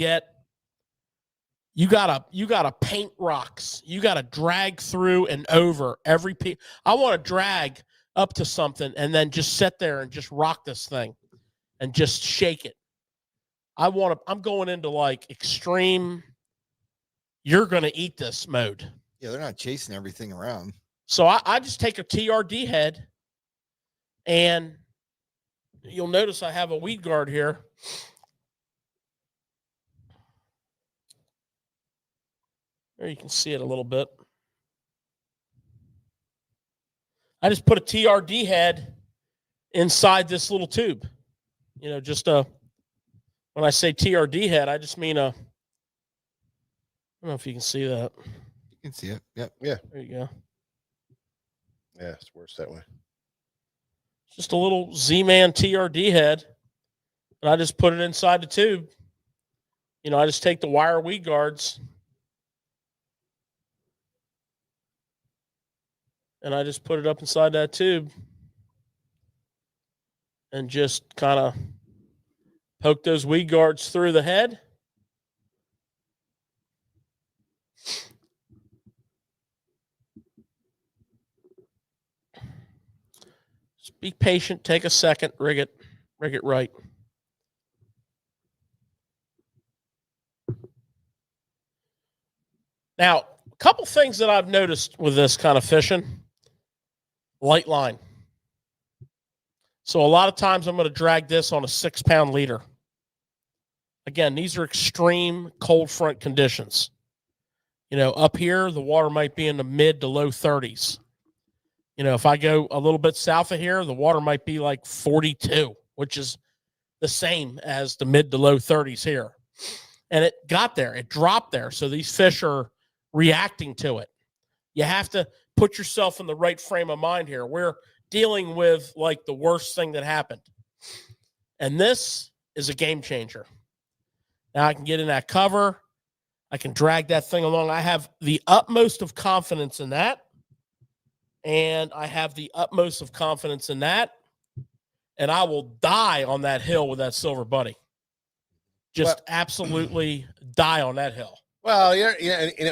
[SPEAKER 2] paint rocks. You got to drag through and over every piece. I want to drag up to something and then just sit there and just rock this thing and just shake it. I'm going into like extreme, you're going to eat this mode.
[SPEAKER 3] Yeah, they're not chasing everything around.
[SPEAKER 2] So I just take a TRD head, and you'll notice I have a weed guard here. There you can see it a little bit. I just put a TRD head inside this little tube. You know, just when I say TRD head, I just mean I don't know if you can see that.
[SPEAKER 3] You can see it. Yep.
[SPEAKER 1] Yeah.
[SPEAKER 2] There you go.
[SPEAKER 1] Yeah, it's worse that way.
[SPEAKER 2] Just a little Zman TRD head, and I just put it inside the tube. You know, I just take the wire weed guards, and I just put it up inside that tube, and just kind of poke those weed guards through the head. Just be patient. Take a second. Rig it right. Now, a couple things that I've noticed with this kind of fishing: light line. So a lot of times I'm going to drag this on a 6-pound leader. Again, these are extreme cold front conditions. You know, up here, the water might be in the mid to low 30s. You know, if I go a little bit south of here, the water might be like 42, which is the same as the mid to low 30s here. And it got there. It dropped there. So these fish are reacting to it. You have to put yourself in the right frame of mind here. We're dealing with like the worst thing that happened. And this is a game changer. Now I can get in that cover. I can drag that thing along. I have the utmost of confidence in that. And I have the utmost of confidence in that. And I will die on that hill with that silver buddy. Just absolutely die on that hill.
[SPEAKER 1] Well, yeah,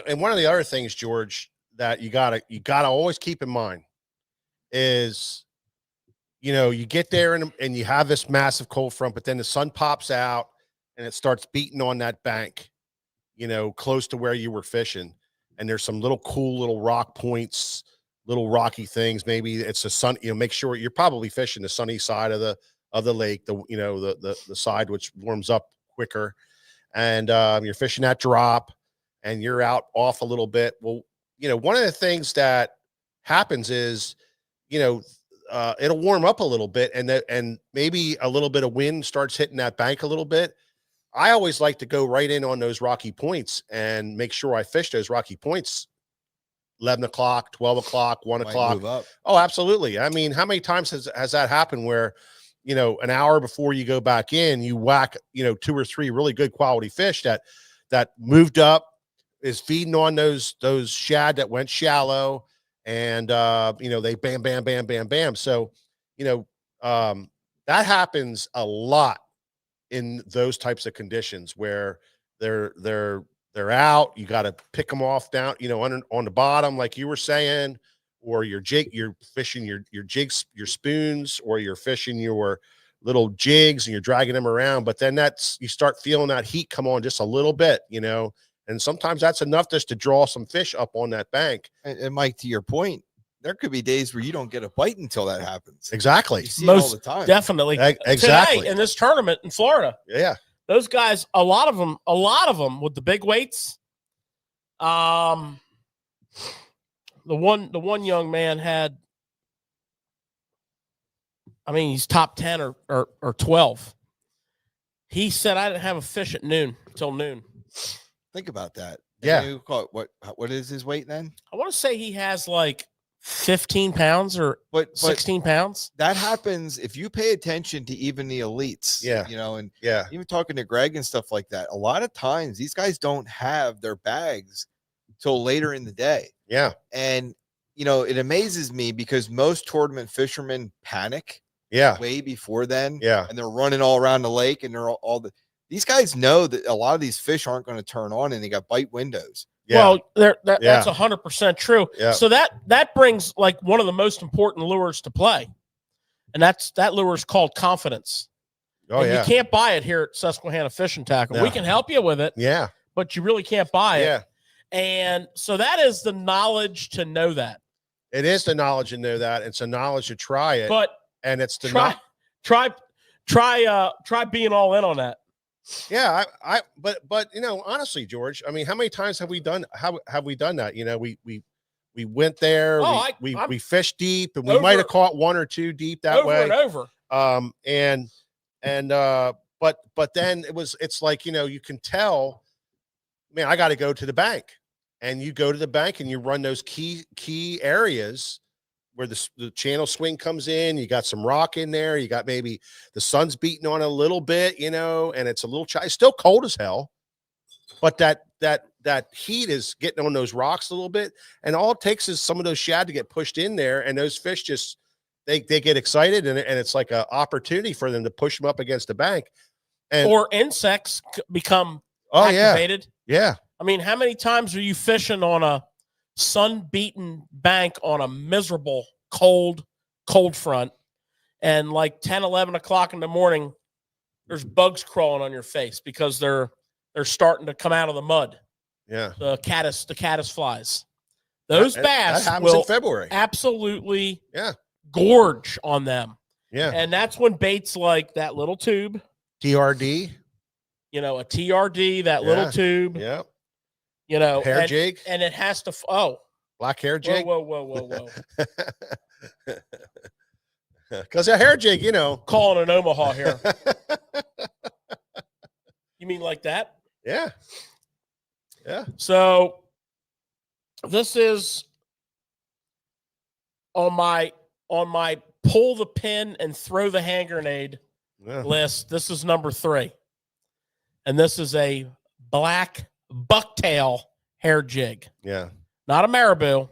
[SPEAKER 1] and one of the other things, George, that you gotta always keep in mind is, you get there and you have this massive cold front, but then the sun pops out and it starts beating on that bank, close to where you were fishing, and there's some little cool little rock points, little rocky things. Maybe it's the sun. Make sure you're probably fishing the sunny side of the lake, the side which warms up quicker, and you're fishing that drop, and you're out off a little bit. Well, one of the things that happens is, it'll warm up a little bit, and maybe a little bit of wind starts hitting that bank a little bit. I always like to go right in on those rocky points and make sure I fish those rocky points 11 o'clock, 12 o'clock, 1 o'clock. Oh, absolutely. I mean, how many times has that happened where, an hour before you go back in, you whack, 2 or 3 really good quality fish that moved up, is feeding on those shad that went shallow, and they bam, bam, bam, bam, bam. So, that happens a lot in those types of conditions where they're out. You got to pick them off down, on the bottom, like you were saying, or you're fishing your jigs, your spoons, or you're fishing your little jigs and you're dragging them around. But then you start feeling that heat come on just a little bit, and sometimes that's enough just to draw some fish up on that bank.
[SPEAKER 3] And Mike, to your point, there could be days where you don't get a bite until that happens.
[SPEAKER 1] Exactly.
[SPEAKER 3] You see it all the time.
[SPEAKER 2] Definitely.
[SPEAKER 1] Exactly.
[SPEAKER 2] Today in this tournament in Florida.
[SPEAKER 1] Yeah.
[SPEAKER 2] Those guys, a lot of them with the big weights. The one young man had, he's top 10 or 12. He said, I didn't have a fish at noon until noon.
[SPEAKER 3] Think about that.
[SPEAKER 1] Yeah.
[SPEAKER 3] What is his weight then?
[SPEAKER 2] I want to say he has like 15 pounds or 16 pounds.
[SPEAKER 3] That happens if you pay attention to even the elites.
[SPEAKER 1] Yeah.
[SPEAKER 3] And even talking to Greg and stuff like that, a lot of times these guys don't have their bags till later in the day.
[SPEAKER 1] Yeah.
[SPEAKER 3] And it amazes me because most tournament fishermen panic way before then.
[SPEAKER 1] Yeah.
[SPEAKER 3] And they're running all around the lake, and they're these guys know that a lot of these fish aren't going to turn on, and they got bite windows.
[SPEAKER 2] Yeah. Well, that's 100% true.
[SPEAKER 1] Yeah.
[SPEAKER 2] So that brings like one of the most important lures to play, and that lure is called confidence.
[SPEAKER 1] Oh,
[SPEAKER 2] and you can't buy it here at Susquehanna Fishing Tackle.
[SPEAKER 1] No.
[SPEAKER 2] We can help you with it.
[SPEAKER 1] Yeah.
[SPEAKER 2] But you really can't buy it.
[SPEAKER 1] Yeah.
[SPEAKER 2] And so that is the knowledge to know that.
[SPEAKER 1] It is the knowledge to know that. It's a knowledge to try it. And it's to
[SPEAKER 2] try being all in on that.
[SPEAKER 1] Yeah, but honestly, George, how many times have we done that? We went there, we fished deep, and we might have caught 1 or 2 deep that way.
[SPEAKER 2] Over and
[SPEAKER 1] over. But then it's like, you can tell, man, I got to go to the bank, and you go to the bank and you run those key areas where the channel swing comes in. You got some rock in there. You got maybe the sun's beating on a little bit, and it's a little it's still cold as hell, but that heat is getting on those rocks a little bit. And all it takes is some of those shad to get pushed in there, and those fish just, they get excited, and it's like an opportunity for them to push them up against the bank.
[SPEAKER 2] Or insects become activated.
[SPEAKER 1] Yeah.
[SPEAKER 2] How many times are you fishing on a sun-beaten bank on a miserable cold front, and like 10, 11 o'clock in the morning, there's bugs crawling on your face because they're starting to come out of the mud.
[SPEAKER 1] Yeah.
[SPEAKER 2] The caddis flies. Those bass
[SPEAKER 1] that happens
[SPEAKER 2] will
[SPEAKER 1] in February.
[SPEAKER 2] Absolutely gorge on them.
[SPEAKER 1] Yeah.
[SPEAKER 2] And that's when baits like that little tube.
[SPEAKER 1] TRD.
[SPEAKER 2] A TRD, that little tube.
[SPEAKER 1] Yeah.
[SPEAKER 2] Hair
[SPEAKER 1] jig.
[SPEAKER 2] And it has to,
[SPEAKER 1] black hair jig.
[SPEAKER 2] Whoa.
[SPEAKER 1] Because a hair jig,
[SPEAKER 2] Calling an Omaha here. You mean like that?
[SPEAKER 1] Yeah. Yeah.
[SPEAKER 2] So this is on my pull the pin and throw the hand grenade list. This is number 3. And this is a black bucktail hair jig.
[SPEAKER 1] Yeah.
[SPEAKER 2] Not a marabou,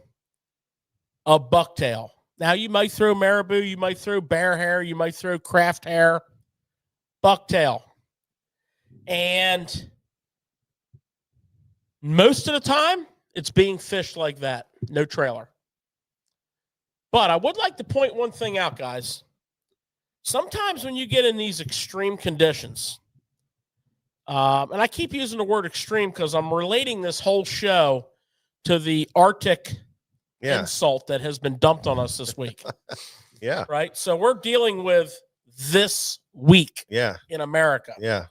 [SPEAKER 2] a bucktail. Now, you might throw marabou, you might throw bear hair, you might throw craft hair, bucktail. And most of the time, it's being fished like that. No trailer. But I would like to point one thing out, guys. Sometimes when you get in these extreme conditions, and I keep using the word extreme because I'm relating this whole show to the Arctic insult that has been dumped on us this week.
[SPEAKER 1] Yeah.
[SPEAKER 2] Right? So we're dealing with this week in America.
[SPEAKER 1] Yeah.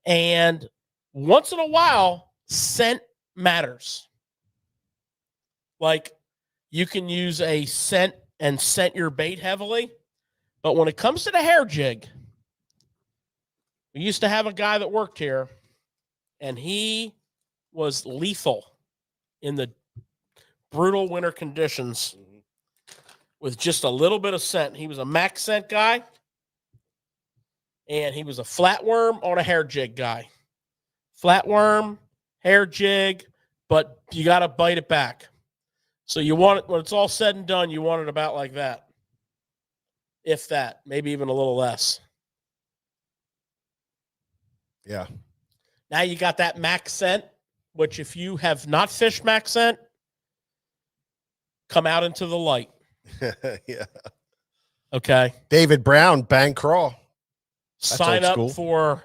[SPEAKER 2] And once in a while, scent matters. Like, you can use a scent and scent your bait heavily. But when it comes to the hair jig, we used to have a guy that worked here, and he was lethal in the brutal winter conditions with just a little bit of scent. He was a max scent guy, and he was a flatworm on a hair jig guy. Flatworm, hair jig, but you got to bite it back. So you want it, when it's all said and done, you want it about like that. If that, maybe even a little less.
[SPEAKER 1] Yeah.
[SPEAKER 2] Now you got that max scent, which if you have not fished max scent, come out into the light.
[SPEAKER 1] Yeah.
[SPEAKER 2] Okay.
[SPEAKER 1] David Brown, Bang Crawl. That's
[SPEAKER 2] Sign
[SPEAKER 1] old
[SPEAKER 2] up
[SPEAKER 1] school.
[SPEAKER 2] for,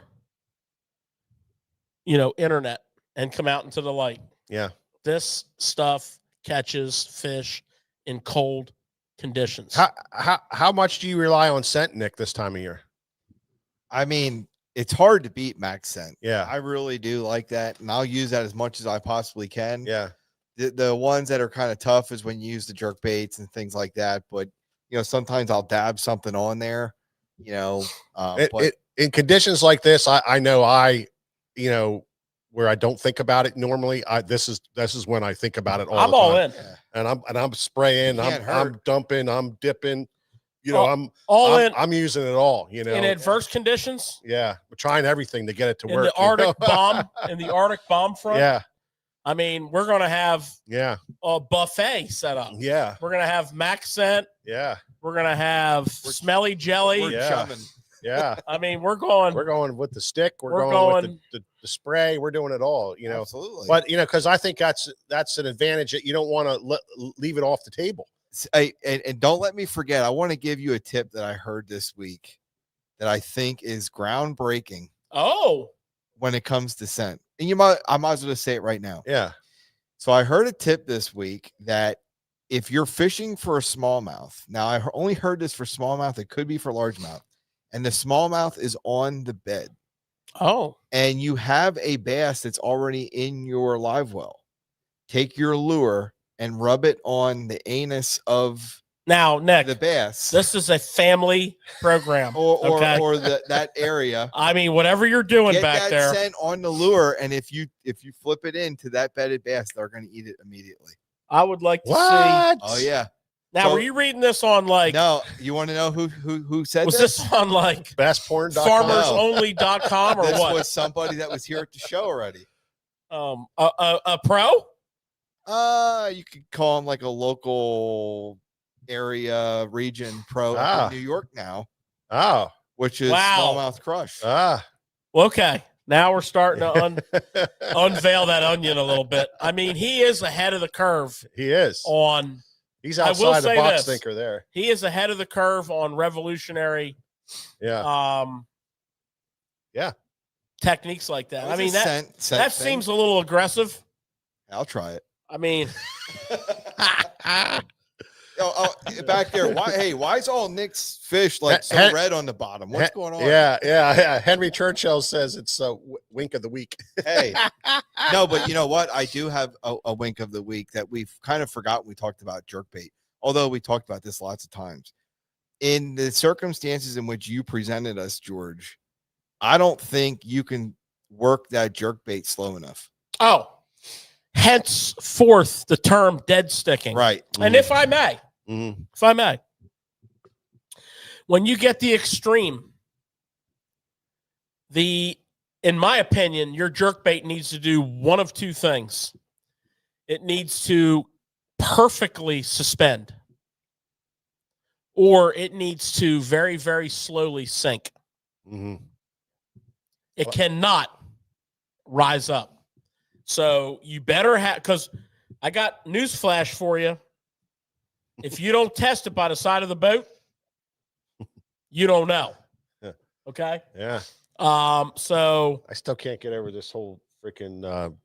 [SPEAKER 2] internet and come out into the light.
[SPEAKER 1] Yeah.
[SPEAKER 2] This stuff catches fish in cold conditions.
[SPEAKER 1] How much do you rely on scent, Nick, this time of year?
[SPEAKER 3] I mean, it's hard to beat max scent.
[SPEAKER 1] Yeah.
[SPEAKER 3] I really do like that, and I'll use that as much as I possibly can.
[SPEAKER 1] Yeah.
[SPEAKER 3] The ones that are kind of tough is when you use the jerk baits and things like that. But sometimes I'll dab something on there. But
[SPEAKER 1] in conditions like this, I know where I don't think about it normally. This is when I think about it all.
[SPEAKER 2] I'm
[SPEAKER 1] the
[SPEAKER 2] all
[SPEAKER 1] time.
[SPEAKER 2] in,
[SPEAKER 1] and I'm spraying, I'm dumping, I'm dipping. I'm using it all.
[SPEAKER 2] In adverse conditions.
[SPEAKER 1] Yeah, we're trying everything to get it to
[SPEAKER 2] in
[SPEAKER 1] work.
[SPEAKER 2] The Arctic bomb, in the Arctic bomb front.
[SPEAKER 1] Yeah.
[SPEAKER 2] I mean, we're gonna have a buffet set up.
[SPEAKER 1] Yeah.
[SPEAKER 2] We're gonna have max scent.
[SPEAKER 1] Yeah.
[SPEAKER 2] We're gonna have smelly jelly.
[SPEAKER 3] We're chumming.
[SPEAKER 1] Yeah.
[SPEAKER 2] I mean, we're going
[SPEAKER 1] with the stick. We're going with the spray. We're doing it all,
[SPEAKER 3] Absolutely.
[SPEAKER 1] But, because I think that's an advantage that you don't want to leave it off the table.
[SPEAKER 3] And don't let me forget, I want to give you a tip that I heard this week that I think is groundbreaking.
[SPEAKER 2] Oh.
[SPEAKER 3] When it comes to scent. And I might as well just say it right now.
[SPEAKER 1] Yeah.
[SPEAKER 3] So I heard a tip this week that if you're fishing for a smallmouth, now I only heard this for smallmouth, it could be for largemouth, and the smallmouth is on the bed.
[SPEAKER 2] Oh.
[SPEAKER 3] And you have a bass that's already in your live well. Take your lure and rub it on the anus of
[SPEAKER 2] now, Nick,
[SPEAKER 3] the bass.
[SPEAKER 2] This is a family program,
[SPEAKER 3] or that area.
[SPEAKER 2] I mean, whatever you're doing
[SPEAKER 3] Get
[SPEAKER 2] back
[SPEAKER 3] that
[SPEAKER 2] there,
[SPEAKER 3] scent on the lure, and if you flip it into that bedded bass, they're going to eat it immediately.
[SPEAKER 2] I would like to see.
[SPEAKER 3] Oh yeah.
[SPEAKER 2] Now, were you reading this on
[SPEAKER 3] No, you want to know who said
[SPEAKER 2] was this on
[SPEAKER 1] BassPorn.com?
[SPEAKER 2] FarmersOnly.com or
[SPEAKER 3] this
[SPEAKER 2] what?
[SPEAKER 3] This was somebody that was here at the show already.
[SPEAKER 2] A pro?
[SPEAKER 3] You could call him like a local area region pro in New York now.
[SPEAKER 1] Oh,
[SPEAKER 3] which is Smallmouth Crush.
[SPEAKER 2] Okay. Now we're starting to unveil that onion a little bit. I mean, he is ahead of the curve.
[SPEAKER 1] He is He's outside the box thinker there.
[SPEAKER 2] He is ahead of the curve on revolutionary. Techniques like that. I mean, that seems a little aggressive.
[SPEAKER 3] I'll try it.
[SPEAKER 2] I mean,
[SPEAKER 3] back there. Why is all Nick's fish so red on the bottom? What's going on?
[SPEAKER 1] Yeah. Henry Churchill says it's a wink of the week.
[SPEAKER 3] Hey, no, but you know what? I do have a wink of the week that we've kind of forgotten. We talked about jerkbait, although we talked about this lots of times. In the circumstances in which you presented us, George, I don't think you can work that jerkbait slow enough.
[SPEAKER 2] Oh, henceforth the term dead sticking.
[SPEAKER 3] Right.
[SPEAKER 2] And if I may, when you get the extreme, the in my opinion, your jerkbait needs to do one of two things. It needs to perfectly suspend, or it needs to very, very slowly sink.
[SPEAKER 1] Mm-hmm.
[SPEAKER 2] It cannot rise up. So you better have, because I got news flash for you. If you don't test it by the side of the boat, you don't know.
[SPEAKER 1] Yeah.
[SPEAKER 2] Okay.
[SPEAKER 1] Yeah.
[SPEAKER 2] So
[SPEAKER 1] I still can't get over this whole freaking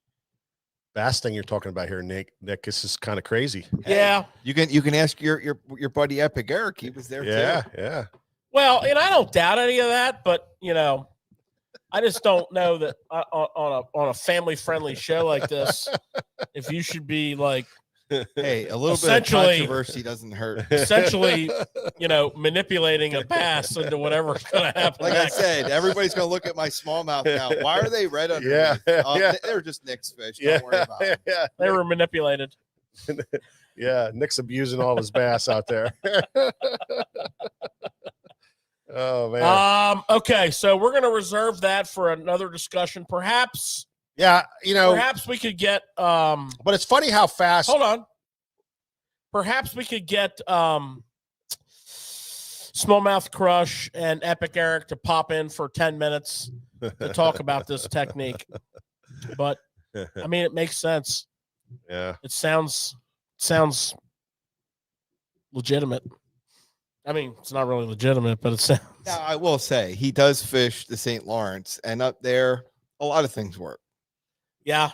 [SPEAKER 1] bass thing you're talking about here, Nick. This is kind of crazy.
[SPEAKER 2] Yeah.
[SPEAKER 3] You can ask your buddy Epic Eric. He was there too.
[SPEAKER 1] Yeah.
[SPEAKER 2] Well, and I don't doubt any of that, but I just don't know that on a family friendly show like this, if you should be like,
[SPEAKER 3] hey, a little bit of controversy doesn't hurt.
[SPEAKER 2] Essentially, manipulating a bass into whatever's going to happen.
[SPEAKER 3] Like
[SPEAKER 2] next.
[SPEAKER 3] I said, everybody's going to look at my smallmouth now. Why are they red underneath?
[SPEAKER 1] Yeah.
[SPEAKER 3] They're just Nick's fish. Don't worry about it.
[SPEAKER 1] Yeah.
[SPEAKER 2] They were manipulated.
[SPEAKER 1] Yeah, Nick's abusing all his bass out there. Oh man.
[SPEAKER 2] Okay, so we're going to reserve that for another discussion, perhaps.
[SPEAKER 1] Yeah,
[SPEAKER 2] perhaps we could get
[SPEAKER 1] but it's funny how fast.
[SPEAKER 2] Hold on. Perhaps we could get Smallmouth Crush and Epic Eric to pop in for 10 minutes to talk about this technique. But I mean, it makes sense.
[SPEAKER 1] Yeah.
[SPEAKER 2] It sounds legitimate. I mean, it's not really legitimate, but it sounds.
[SPEAKER 3] Now, I will say he does fish the St. Lawrence, and up there, a lot of things work.
[SPEAKER 2] Yeah.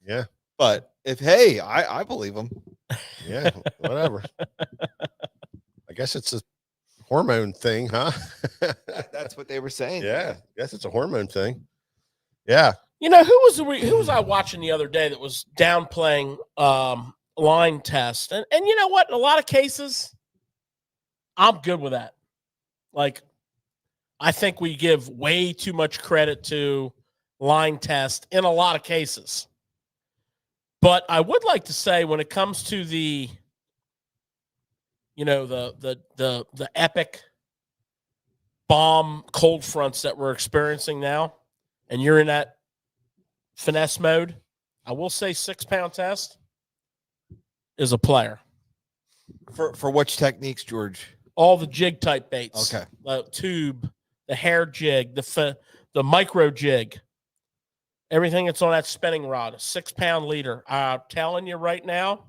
[SPEAKER 1] Yeah.
[SPEAKER 3] But I believe him.
[SPEAKER 1] Yeah, whatever. I guess it's a hormone thing, huh?
[SPEAKER 3] That's what they were saying.
[SPEAKER 1] Yeah, I guess it's a hormone thing. Yeah.
[SPEAKER 2] Who was I watching the other day that was downplaying line test? And you know what? In a lot of cases, I'm good with that. Like, I think we give way too much credit to line test in a lot of cases. But I would like to say, when it comes to the epic bomb cold fronts that we're experiencing now, and you're in that finesse mode, I will say 6-pound test is a player.
[SPEAKER 3] For which techniques, George?
[SPEAKER 2] All the jig type baits.
[SPEAKER 3] Okay.
[SPEAKER 2] The tube, the hair jig, the micro jig, everything that's on that spinning rod, a 6-pound leader. I'm telling you right now,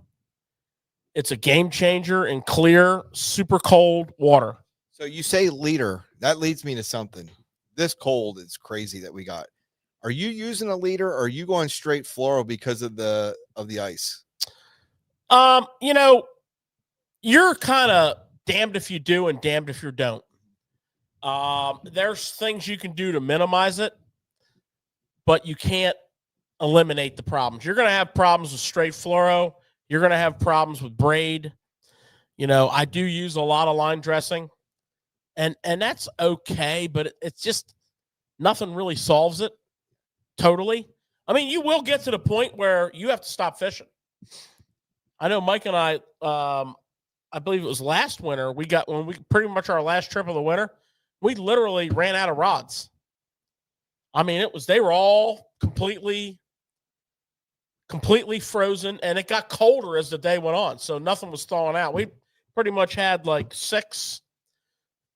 [SPEAKER 2] it's a game changer in clear, super cold water.
[SPEAKER 3] So you say leader. That leads me to something. This cold is crazy that we got. Are you using a leader, or are you going straight fluoro because of the ice?
[SPEAKER 2] You're kind of damned if you do and damned if you don't. There's things you can do to minimize it, but you can't eliminate the problems. You're going to have problems with straight fluoro. You're going to have problems with braid. I do use a lot of line dressing, and that's okay, but it's just nothing really solves it totally. I mean, you will get to the point where you have to stop fishing. I know Mike and I believe it was last winter, when we pretty much our last trip of the winter, we literally ran out of rods. I mean, they were all completely frozen, and it got colder as the day went on. So nothing was thawing out. We pretty much had like 6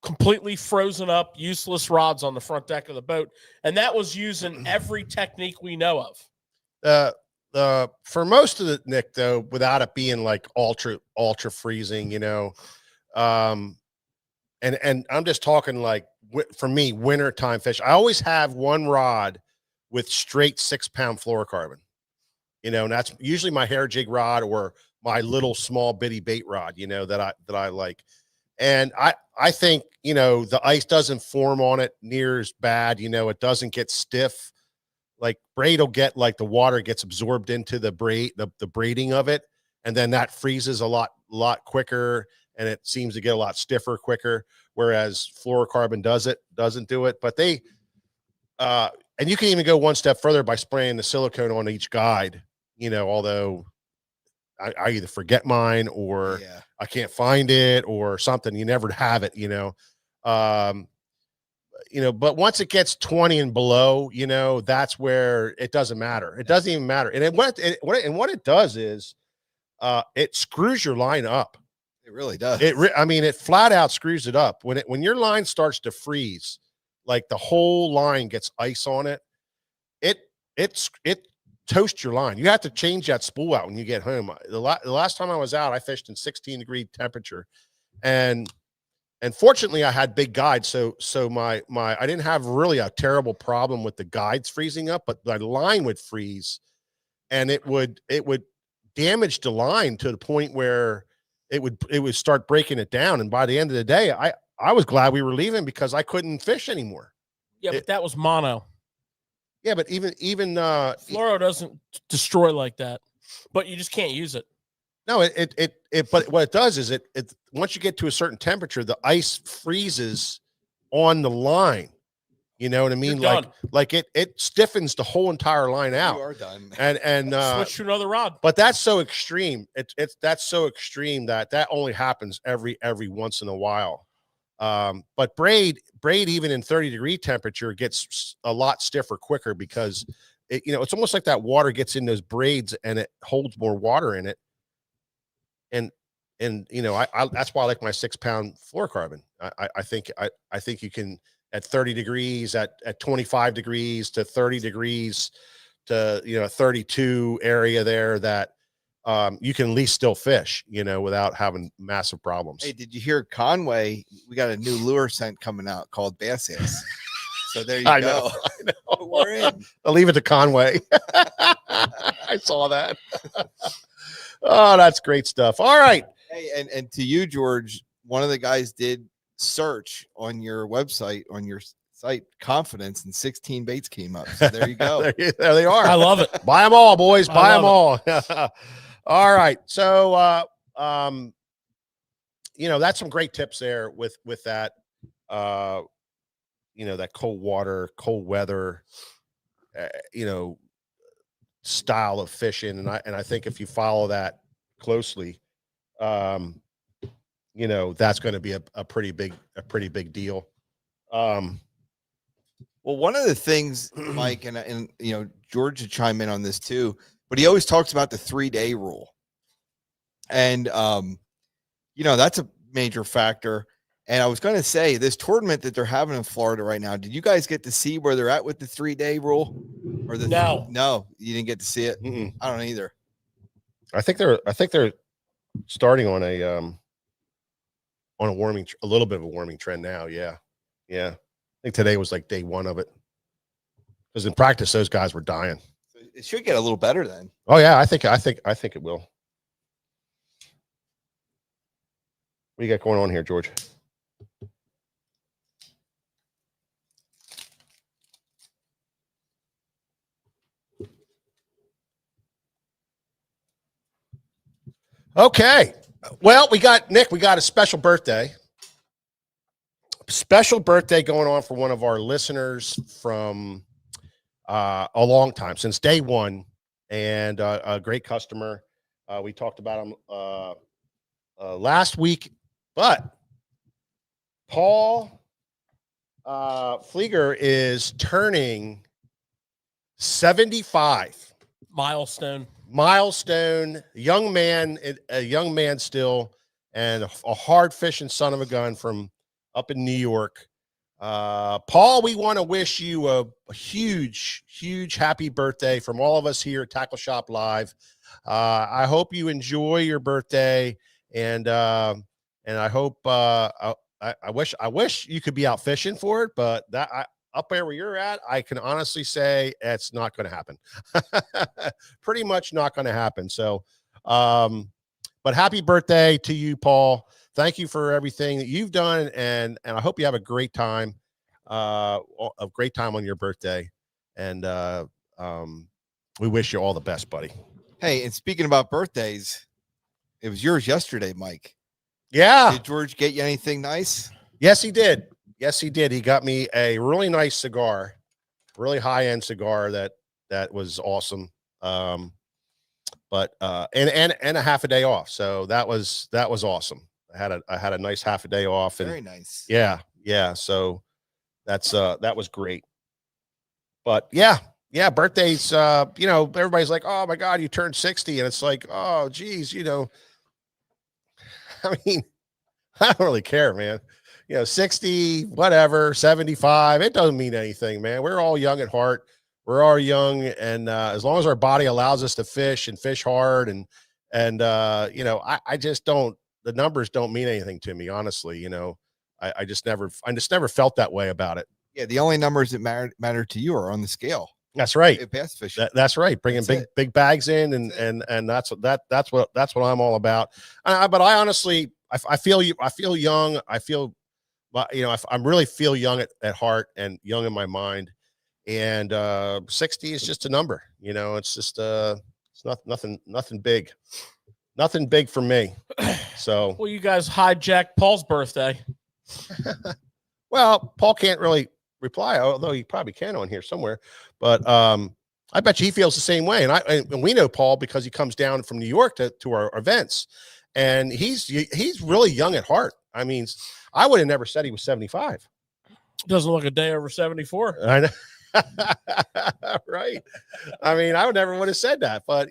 [SPEAKER 2] completely frozen up, useless rods on the front deck of the boat. And that was using every technique we know of.
[SPEAKER 1] For most of it, Nick, though, without it being like ultra freezing, and I'm just talking like, for me, wintertime fish, I always have one rod with straight 6-pound fluorocarbon, and that's usually my hair jig rod or my little small bitty bait rod, that I like. And I think, the ice doesn't form on it near as bad, it doesn't get stiff. Like braid will get, like, the water gets absorbed into the braid, the braiding of it, and then that freezes a lot quicker, and it seems to get a lot stiffer quicker. Whereas fluorocarbon doesn't do it. But they, and you can even go one step further by spraying the silicone on each guide. Although I either forget mine or I can't find it or something. You never have it. but once it gets 20 and below, that's where it doesn't matter. It doesn't even matter. And what it does is, it screws your line up.
[SPEAKER 3] It really does.
[SPEAKER 1] It flat out screws it up. When your line starts to freeze, like the whole line gets ice on it, it toasts your line. You have to change that spool out when you get home. The last time I was out, I fished in 16-degree temperature, and fortunately I had big guides. So my I didn't have really a terrible problem with the guides freezing up, but my line would freeze, and it would damage the line to the point where it would start breaking it down. And by the end of the day, I was glad we were leaving because I couldn't fish anymore.
[SPEAKER 2] Yeah, but that was mono.
[SPEAKER 1] Yeah, but even
[SPEAKER 2] fluoro doesn't destroy like that, but you just can't use it.
[SPEAKER 1] No, but what it does is it once you get to a certain temperature, the ice freezes on the line. You know what I mean? Like it stiffens the whole entire line out.
[SPEAKER 3] You are done.
[SPEAKER 1] And
[SPEAKER 2] switch to another rod.
[SPEAKER 1] But that's so extreme. That's so extreme that only happens every once in a while. But braid even in 30-degree temperature gets a lot stiffer quicker because it's almost like that water gets in those braids and it holds more water in it. And that's why I like my 6-pound fluorocarbon. I think you can, at 30 degrees, at 25 degrees to 30 degrees to 32 area there, that you can at least still fish, without having massive problems.
[SPEAKER 3] Hey, did you hear Conway? We got a new lure scent coming out called Bassmaster. So there you go.
[SPEAKER 1] I know.
[SPEAKER 3] We're in.
[SPEAKER 1] I'll leave it to Conway. I saw that. Oh, that's great stuff. All right.
[SPEAKER 3] Hey, and to you, George, one of the guys did search on your website, on your site, confidence, and 16 baits came up. So there you go.
[SPEAKER 1] there they are.
[SPEAKER 2] I love it.
[SPEAKER 1] Buy them all, boys. Buy them all. All right. So, that's some great tips there with that, that cold water, cold weather, style of fishing. And I think if you follow that closely, that's going to be a pretty big deal.
[SPEAKER 3] Well, one of the things, Mike, and George should chime in on this too, but he always talks about the 3-day rule. And, that's a major factor. And I was going to say, this tournament that they're having in Florida right now, did you guys get to see where they're at with the 3-day rule? Or no, you didn't get to see it.
[SPEAKER 1] Mm-mm.
[SPEAKER 3] I don't either.
[SPEAKER 1] I think they're starting on a little bit of a warming trend now. Yeah. I think today was like day 1 of it. Because in practice, those guys were dying.
[SPEAKER 3] It should get a little better then.
[SPEAKER 1] Oh yeah, I think it will. What you got going on here, George? Okay. Well, we got a special birthday. Special birthday going on for one of our listeners from a long time, since day 1, and a great customer. We talked about him last week, but Paul Flieger is turning 75. Milestone, young man still, and a hard fishing son of a gun from up in New York. Paul, we want to wish you a huge happy birthday from all of us here at Tackle Shop Live. I hope you enjoy your birthday, and I hope I wish you could be out fishing for it, but up there where you're at, I can honestly say it's not going to happen. Pretty much not going to happen. So, but happy birthday to you, Paul. Thank you for everything that you've done. And I hope you have a great time on your birthday. And we wish you all the best, buddy.
[SPEAKER 3] Hey, and speaking about birthdays, it was yours yesterday, Mike.
[SPEAKER 1] Yeah.
[SPEAKER 3] Did George get you anything nice?
[SPEAKER 1] Yes, he did. He got me a really nice cigar, really high-end cigar that was awesome. But and a half a day off. So that was awesome. I had a nice half a day off. And
[SPEAKER 3] very nice.
[SPEAKER 1] Yeah. So that was great. But yeah, birthdays, everybody's like, oh my God, you turned 60. And it's like, oh geez, I mean, I don't really care, man. 60, whatever, 75, it doesn't mean anything, man. We're all young at heart. We're all young. And as long as our body allows us to fish and fish hard I just don't, the numbers don't mean anything to me, honestly. I just never felt that way about it.
[SPEAKER 3] Yeah. The only numbers that matter to you are on the scale.
[SPEAKER 1] That's right.
[SPEAKER 3] Bass fishing.
[SPEAKER 1] That's right. Bringing big bags in and that's what I'm all about. But I honestly, I feel young. I feel, I really feel young at heart and young in my mind. And 60 is just a number. It's just it's nothing big. Nothing big for me. So
[SPEAKER 2] well, you guys hijacked Paul's birthday.
[SPEAKER 1] Well, Paul can't really reply, although he probably can on here somewhere. But I bet you he feels the same way. And we know Paul because he comes down from New York to our events, and he's really young at heart. I mean, I would have never said he was 75.
[SPEAKER 2] Doesn't look a day over 74.
[SPEAKER 1] I know. Right. I mean, I would never would have said that, but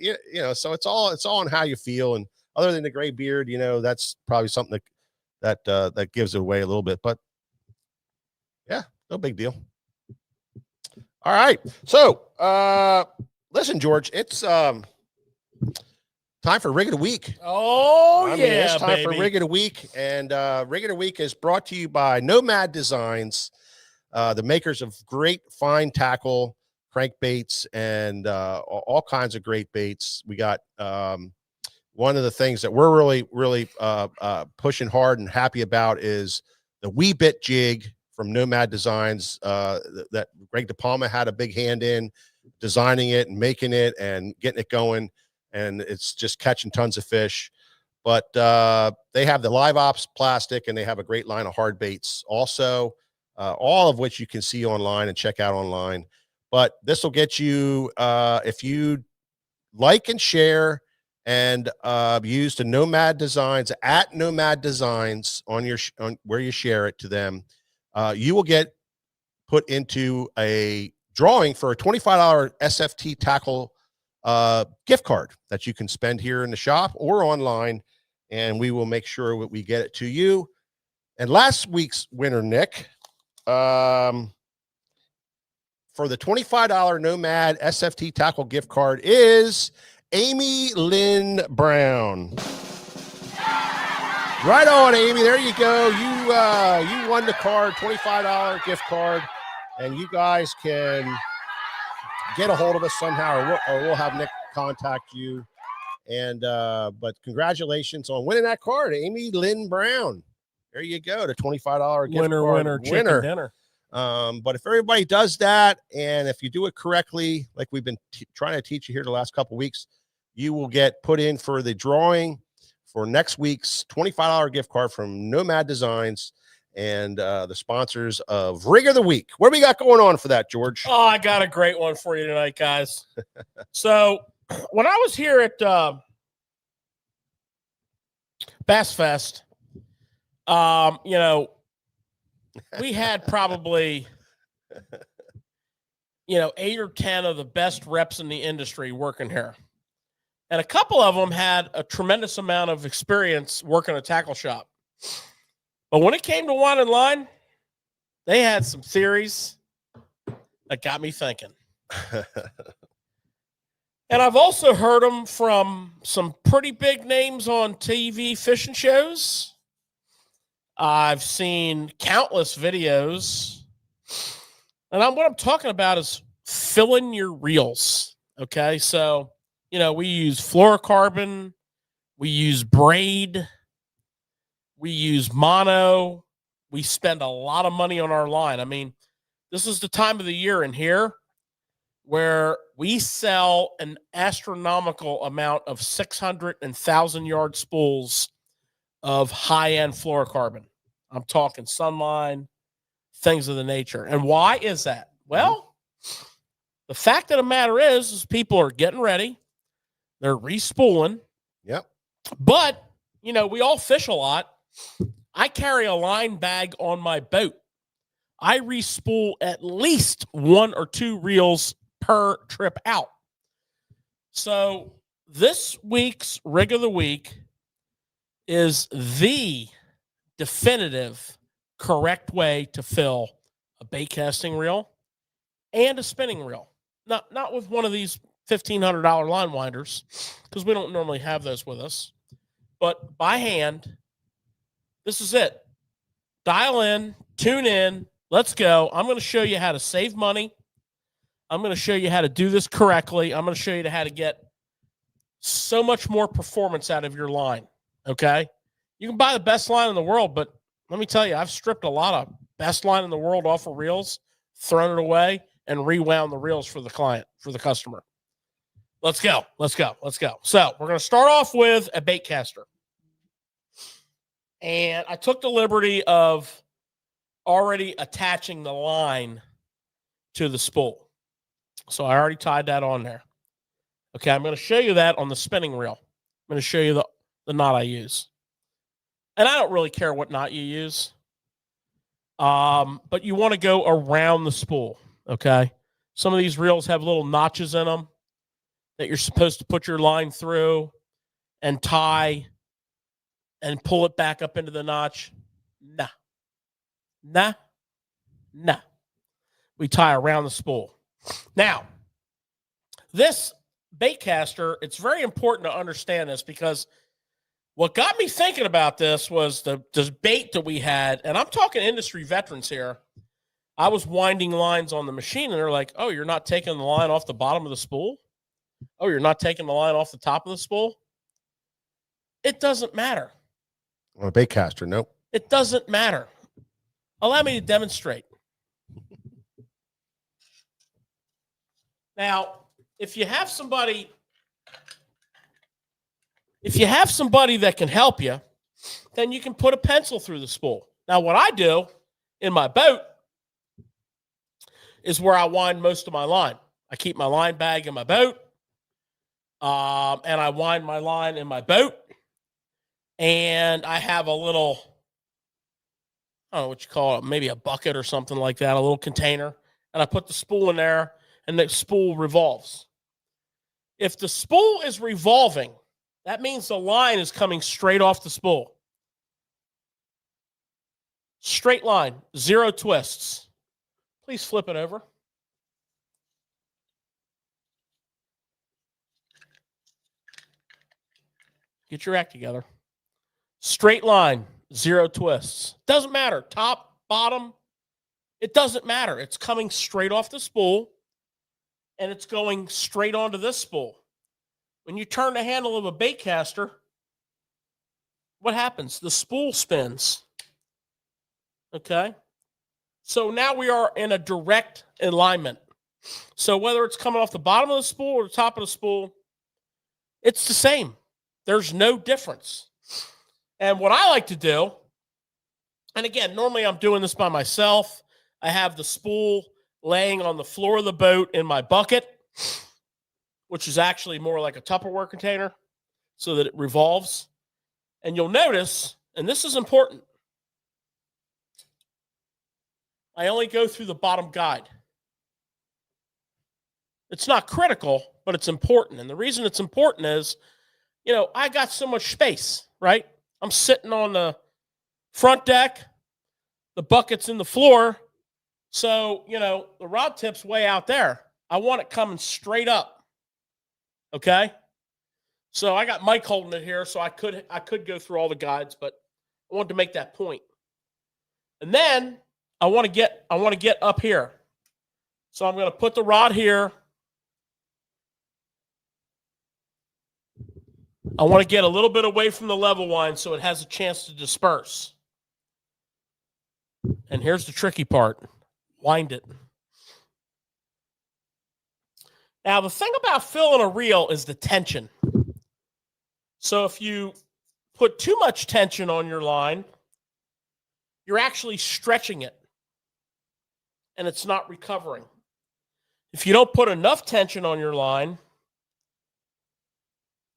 [SPEAKER 1] so it's all on how you feel. And other than the gray beard, that's probably something that gives it away a little bit, but yeah, no big deal. All right. So, listen, George, it's time for Rig of the Week.
[SPEAKER 2] Oh,
[SPEAKER 1] it's time for Rig of the Week. And Rig of the Week is brought to you by Nomad Designs, the makers of great fine tackle, crankbaits, and all kinds of great baits. We got one of the things that we're really pushing hard and happy about is the Wee Bit jig from Nomad Designs that Greg DePalma had a big hand in designing it and making it and getting it going. And it's just catching tons of fish. But they have the Live Ops plastic, and they have a great line of hard baits also, all of which you can see online and check out online. But this will get you, if you like and share and use the Nomad Designs at Nomad Designs on where you share it to them, you will get put into a drawing for a $25 SFT tackle gift card that you can spend here in the shop or online, and we will make sure that we get it to you. And last week's winner, Nick, for the $25 Nomad SFT tackle gift card is Amy Lynn Brown. Right on, Amy. There you go. You won the card, $25 gift card, and you guys can get a hold of us somehow, or we'll have Nick contact you. And but congratulations on winning that card, Amy Lynn Brown. There you go, the $25 gift card.
[SPEAKER 2] Winner, chicken dinner.
[SPEAKER 1] But if everybody does that, and if you do it correctly, like we've been trying to teach you here the last couple of weeks, you will get put in for the drawing for next week's $25 gift card from Nomad Designs and the sponsors of Rig of the Week. What do we got going on for that, George?
[SPEAKER 2] Oh, I got a great one for you tonight, guys. So when I was here at Bass Fest, we had probably 8 or 10 of the best reps in the industry working here. And a couple of them had a tremendous amount of experience working a tackle shop. But when it came to wine and line, they had some theories that got me thinking. And I've also heard them from some pretty big names on TV fishing shows. I've seen countless videos. And what I'm talking about is filling your reels. Okay, so we use fluorocarbon, we use braid, we use mono. We spend a lot of money on our line. I mean, this is the time of the year in here where we sell an astronomical amount of 600 and 1,000-yard spools of high-end fluorocarbon. I'm talking Sunline, things of the nature. And why is that? Well, the fact of the matter is people are getting ready. They're respooling.
[SPEAKER 1] Yep.
[SPEAKER 2] But, we all fish a lot. I carry a line bag on my boat. I respool at least 1 or 2 reels per trip out. So this week's rig of the week is the definitive correct way to fill a bait casting reel and a spinning reel. Not with one of these $1,500 line winders, because we don't normally have those with us, but by hand. This is it. Dial in, tune in, let's go. I'm going to show you how to save money. I'm going to show you how to do this correctly. I'm going to show you how to get so much more performance out of your line, okay? You can buy the best line in the world, but let me tell you, I've stripped a lot of best line in the world off of reels, thrown it away, and rewound the reels for the client, for the customer. Let's go. Let's go. Let's go. So we're going to start off with a Baitcaster. And I took the liberty of already attaching the line to the spool. So I already tied that on there. Okay, I'm going to show you that on the spinning reel. I'm going to show you the knot I use. And I don't really care what knot you use. But you want to go around the spool, okay? Some of these reels have little notches in them that you're supposed to put your line through and tie and pull it back up into the notch. Nah. We tie around the spool. Now, this Baitcaster, it's very important to understand this, because what got me thinking about this was the bait that we had, and I'm talking industry veterans here. I was winding lines on the machine, and they're like, oh, you're not taking the line off the bottom of the spool? Oh, you're not taking the line off the top of the spool? It doesn't matter.
[SPEAKER 1] On a Baitcaster, nope.
[SPEAKER 2] It doesn't matter. Allow me to demonstrate. Now, if you have somebody that can help you, then you can put a pencil through the spool. Now, what I do in my boat is where I wind most of my line. I keep my line bag in my boat, and I wind my line in my boat. And I have a little, I don't know what you call it, maybe a bucket or something like that, a little container. And I put the spool in there, and the spool revolves. If the spool is revolving, that means the line is coming straight off the spool. Straight line, 0 twists. Please flip it over. Get your act together. Straight line, 0 twists. Doesn't matter. Top, bottom, it doesn't matter. It's coming straight off the spool, and it's going straight onto this spool. When you turn the handle of a Baitcaster, what happens? The spool spins. Okay? So now we are in a direct alignment. So whether it's coming off the bottom of the spool or the top of the spool, it's the same. There's no difference. And what I like to do, and again, normally I'm doing this by myself. I have the spool laying on the floor of the boat in my bucket, which is actually more like a Tupperware container, so that it revolves. And you'll notice, and this is important, I only go through the bottom guide. It's not critical, but it's important. And the reason it's important is, I got so much space, right? I'm sitting on the front deck. The bucket's in the floor. So, the rod tip's way out there. I want it coming straight up. Okay? So I got Mike holding it here, so I could go through all the guides, but I wanted to make that point. And then I want to get up here. So I'm going to put the rod here. I want to get a little bit away from the level wind so it has a chance to disperse. And here's the tricky part. Wind it. Now, the thing about filling a reel is the tension. So if you put too much tension on your line, you're actually stretching it, and it's not recovering. If you don't put enough tension on your line,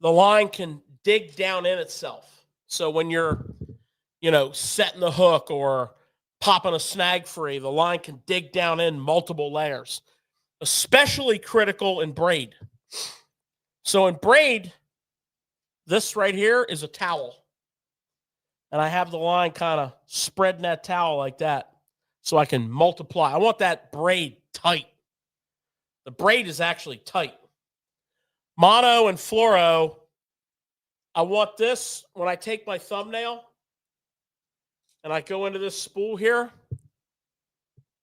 [SPEAKER 2] the line can dig down in itself. So when you're, setting the hook or popping a snag free. The line can dig down in multiple layers, especially critical in braid. So in braid, this right here is a towel. And I have the line kind of spreading that towel like that so I can multiply. I want that braid tight. The braid is actually tight. Mono and fluoro, I want this when I take my thumbnail and I go into this spool here,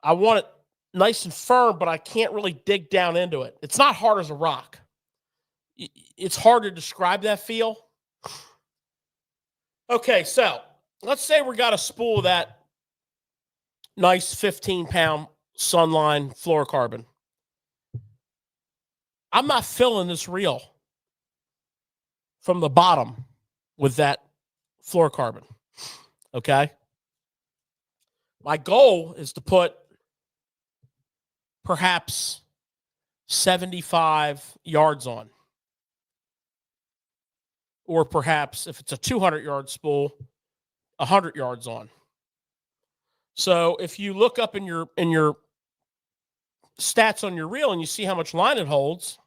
[SPEAKER 2] I want it nice and firm, but I can't really dig down into it. It's not hard as a rock. It's hard to describe that feel. Okay, so let's say we got a spool of that nice 15-pound Sunline fluorocarbon. I'm not filling this reel from the bottom with that fluorocarbon, okay? My goal is to put perhaps 75 yards on. Or perhaps if it's a 200-yard spool, 100 yards on. So if you look up in your stats on your reel and you see how much line it holds,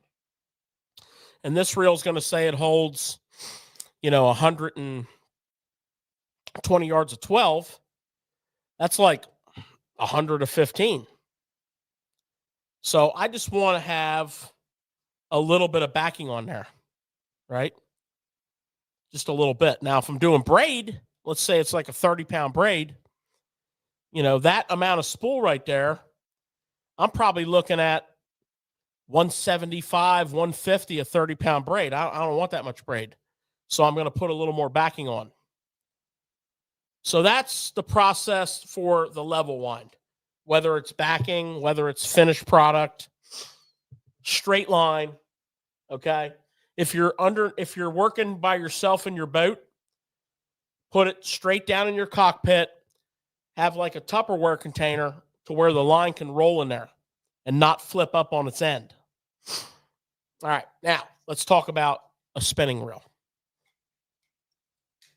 [SPEAKER 2] and this reel is going to say it holds, 120 yards of 12, that's like 100 of 15. So I just want to have a little bit of backing on there, right? Just a little bit. Now, if I'm doing braid, let's say it's like a 30-pound braid, that amount of spool right there, I'm probably looking at 175, 150, a 30-pound braid. I don't want that much braid. So I'm going to put a little more backing on. So that's the process for the level wind, whether it's backing, whether it's finished product, straight line, okay? If you're working by yourself in your boat, put it straight down in your cockpit, have like a Tupperware container to where the line can roll in there and not flip up on its end. All right, now let's talk about a spinning reel.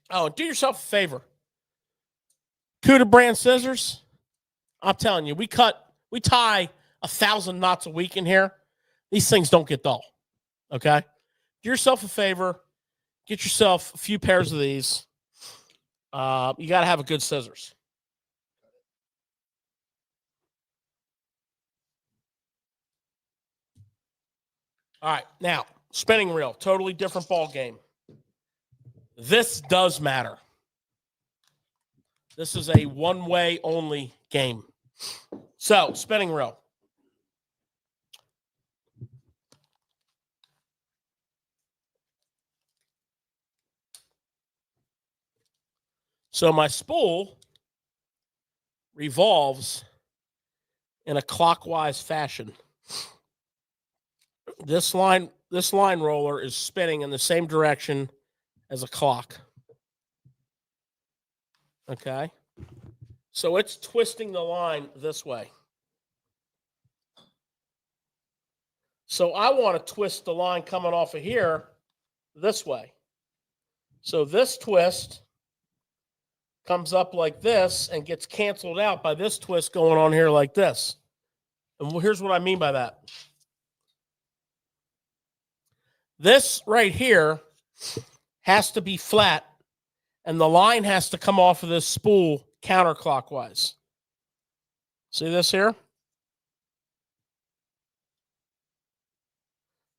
[SPEAKER 2] Oh, and do yourself a favor. Cuda brand scissors, I'm telling you, we tie 1,000 knots a week in here. These things don't get dull, okay? Do yourself a favor. Get yourself a few pairs of these. You got to have a good scissors. All right, now, spinning reel, totally different ball game. This does matter. This is a one-way only game. So, spinning reel. So my spool revolves in a clockwise fashion. This line roller is spinning in the same direction as a clock. Okay? So it's twisting the line this way. So I want to twist the line coming off of here this way. So this twist comes up like this and gets canceled out by this twist going on here like this. And here's what I mean by that. This right here has to be flat, and the line has to come off of this spool counterclockwise. See this here?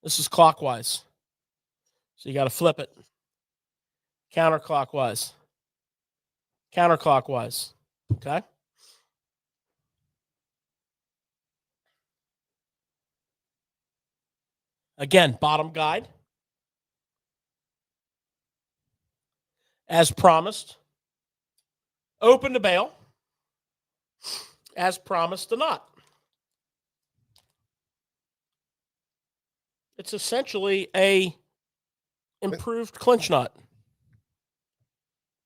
[SPEAKER 2] This is clockwise. So you got to flip it. Counterclockwise. Counterclockwise. Okay? Again, bottom guide. As promised. Open the bail. As promised, the knot. It's essentially a improved clinch knot.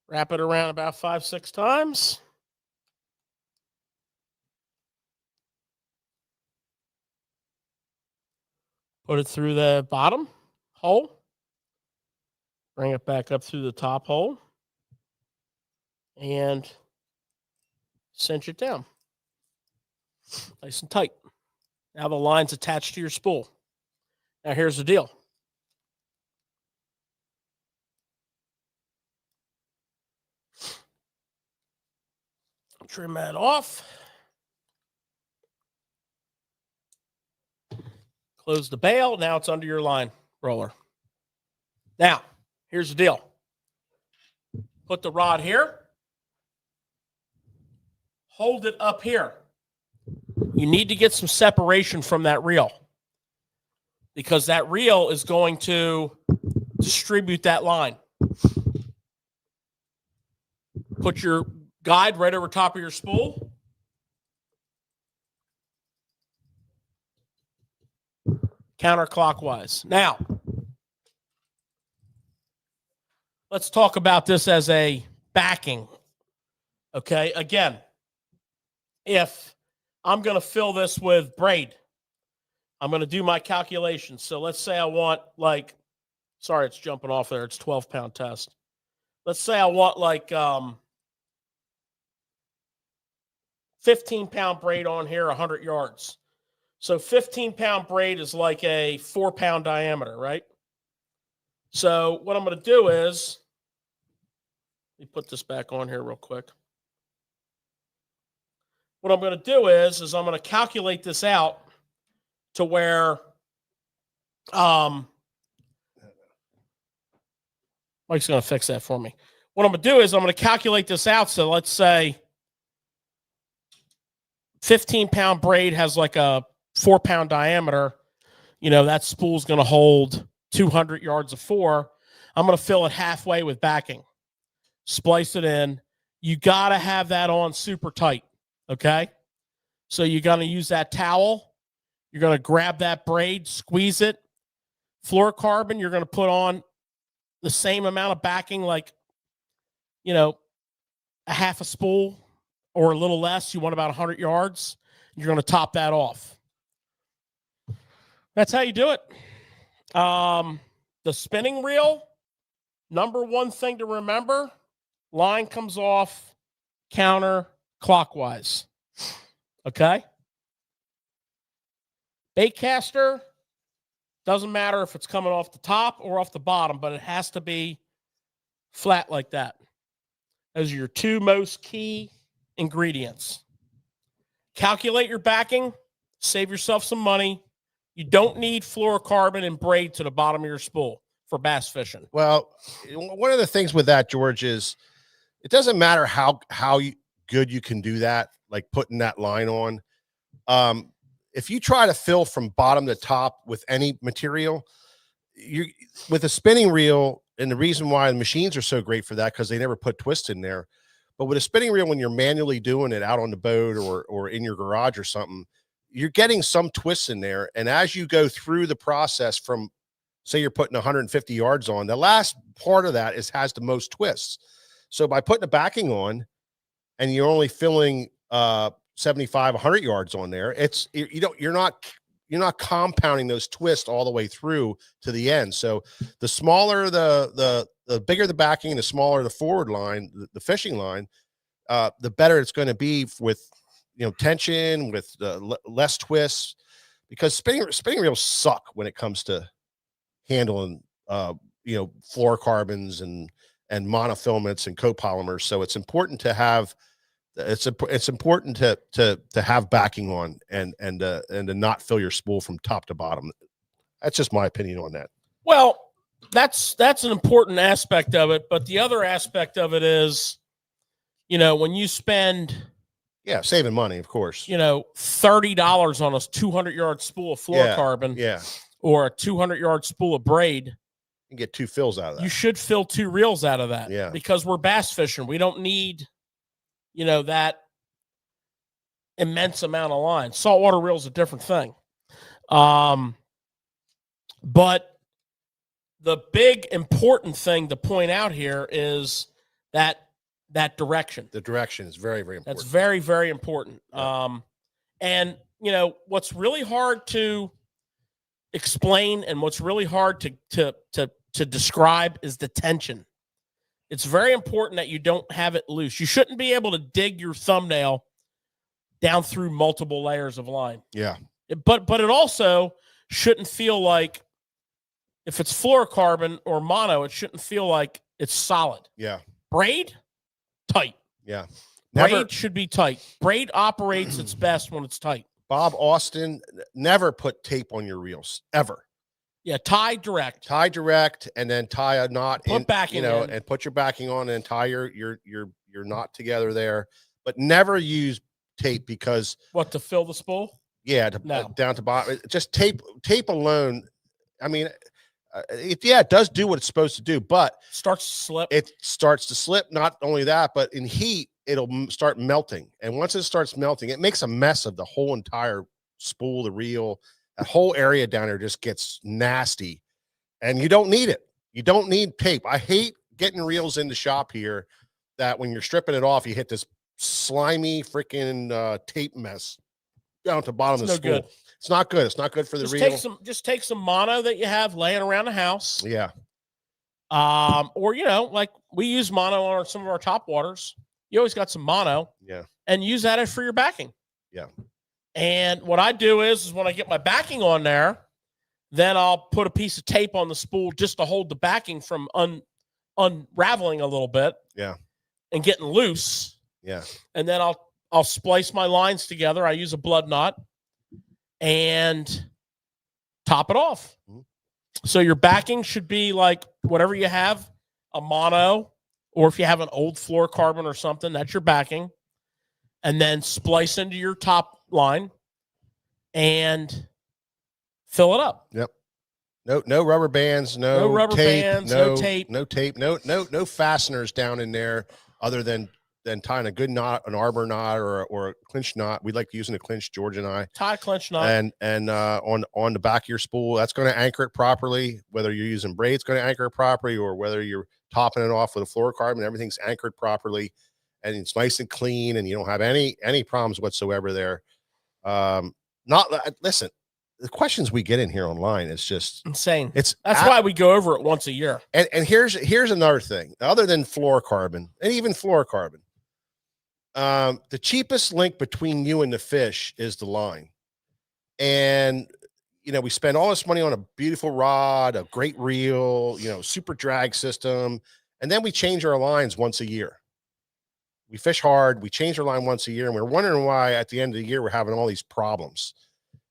[SPEAKER 2] Wrap it around about 5-6 times. Put it through the bottom hole. Bring it back up through the top hole. And cinch it down. Nice and tight. Now the line's attached to your spool. Now here's the deal. Trim that off. Close the bail. Now it's under your line roller. Now, here's the deal. Put the rod here. Hold it up here. You need to get some separation from that reel because that reel is going to distribute that line. Put your guide right over top of your spool. Counterclockwise. Now, let's talk about this as a backing. Okay, again, if I'm going to fill this with braid, I'm going to do my calculations. So let's say I want like, sorry, it's jumping off there. It's 12-pound test. Let's say I want like 15-pound braid on here, 100 yards. So 15-pound braid is like a 4-pound diameter, right? So what I'm going to do is, let me put this back on here real quick. What I'm going to do is I'm going to calculate this out to where Mike's going to fix that for me. What I'm going to do is I'm going to calculate this out. So let's say 15-pound braid has like a 4-pound diameter. You know, that spool's going to hold 200 yards of 4. I'm going to fill it halfway with backing. Splice it in. You got to have that on super tight. Okay? So you're going to use that towel. You're going to grab that braid, squeeze it. Fluorocarbon, you're going to put on the same amount of backing, like, you know, a half a spool or a little less. You want about 100 yards. You're going to top that off. That's how you do it. The spinning reel, number one thing to remember, line comes off counterclockwise. Okay? Baitcaster, doesn't matter if it's coming off the top or off the bottom, but it has to be flat like that. Those are your two most key ingredients. Calculate your backing, save yourself some money. You don't need fluorocarbon and braid to the bottom of your spool for bass fishing.
[SPEAKER 1] Well, one of the things with that, George, is it doesn't matter how good you can do that, like putting that line on. If you try to fill from bottom to top with any material, with a spinning reel, and the reason why the machines are so great for that, because they never put twists in there. But with a spinning reel, when you're manually doing it out on the boat or in your garage or something, you're getting some twists in there. And as you go through the process from, say you're putting 150 yards on, the last part of that has the most twists. So by putting the backing on and you're only filling 75, 100 yards on there, you're not compounding those twists all the way through to the end. So the smaller the bigger the backing, the smaller the forward line, the fishing line, the better it's going to be with, you know, tension, with less twists, because spinning reels suck when it comes to handling you know, fluorocarbons and monofilaments and copolymers. So it's important to have it's important to have backing on and to not fill your spool from top to bottom. That's just my opinion on that.
[SPEAKER 2] Well, that's an important aspect of it, but the other aspect of it is, you know, when you spend,
[SPEAKER 1] saving money, of course,
[SPEAKER 2] you know, $30 on a 200-yard spool of fluorocarbon, or a 200-yard spool of braid,
[SPEAKER 1] you get 2 fills out of that.
[SPEAKER 2] You should fill 2 reels out of that, because we're bass fishing. We don't need, you know, that immense amount of line. Saltwater reel is a different thing. But the big important thing to point out here is that direction.
[SPEAKER 1] The direction is very, very important.
[SPEAKER 2] That's very, very important.
[SPEAKER 1] Yeah.
[SPEAKER 2] And, you know, what's really hard to explain and what's really hard to describe is the tension. It's very important that you don't have it loose. You shouldn't be able to dig your thumbnail down through multiple layers of line.
[SPEAKER 1] Yeah.
[SPEAKER 2] But it also shouldn't feel like, if it's fluorocarbon or mono, it shouldn't feel like it's solid.
[SPEAKER 1] Yeah.
[SPEAKER 2] Braid, tight.
[SPEAKER 1] Yeah.
[SPEAKER 2] Braid should be tight. Braid operates its best when it's tight.
[SPEAKER 1] Bob Austin, never put tape on your reels, ever.
[SPEAKER 2] Yeah, tie direct.
[SPEAKER 1] Tie direct, and then tie a knot
[SPEAKER 2] Put backing in.
[SPEAKER 1] and put your backing on and tie your knot together there. But never use tape because
[SPEAKER 2] what, to fill the spool?
[SPEAKER 1] Yeah, down to bottom. Just tape alone. I mean, it does do what it's supposed to do, but
[SPEAKER 2] starts to slip.
[SPEAKER 1] It starts to slip. Not only that, but in heat, it'll start melting. And once it starts melting, it makes a mess of the whole entire spool, the reel. That whole area down there just gets nasty, and you don't need it. You don't need tape. I hate getting reels in the shop here that when you're stripping it off, you hit this slimy freaking tape mess down to the bottom of the spool. Good. It's not good. It's not good for the reel.
[SPEAKER 2] Just take some mono that you have laying around the house.
[SPEAKER 1] Yeah.
[SPEAKER 2] Or like we use mono on some of our top waters. You always got some mono.
[SPEAKER 1] Yeah.
[SPEAKER 2] And use that for your backing.
[SPEAKER 1] Yeah.
[SPEAKER 2] And what I do is when I get my backing on there, then I'll put a piece of tape on the spool just to hold the backing from unraveling a little bit.
[SPEAKER 1] Yeah.
[SPEAKER 2] And getting loose.
[SPEAKER 1] Yeah.
[SPEAKER 2] And then I'll splice my lines together. I use a blood knot and top it off. Mm-hmm. So your backing should be like whatever you have, a mono, or if you have an old fluorocarbon or something, that's your backing. And then splice into your top line and fill it up.
[SPEAKER 1] Yep. No rubber bands, no
[SPEAKER 2] rubber
[SPEAKER 1] tape,
[SPEAKER 2] bands,
[SPEAKER 1] no
[SPEAKER 2] tape,
[SPEAKER 1] no fasteners down in there other than tying a good knot, an arbor knot or a clinch knot. We like using a clinch, George and I.
[SPEAKER 2] Tie a clinch knot.
[SPEAKER 1] And on the back of your spool, that's going to anchor it properly. Whether you're using braid, it's going to anchor it properly, or whether you're topping it off with a fluorocarbon, everything's anchored properly, and it's nice and clean, and you don't have any problems whatsoever there. Listen, the questions we get in here online is just
[SPEAKER 2] insane. That's why we go over it once a year.
[SPEAKER 1] And here's another thing, other than fluorocarbon and even fluorocarbon. The cheapest link between you and the fish is the line. And, we spend all this money on a beautiful rod, a great reel, super drag system. And then we change our lines once a year. We fish hard. We change our line once a year. And we're wondering why at the end of the year, we're having all these problems.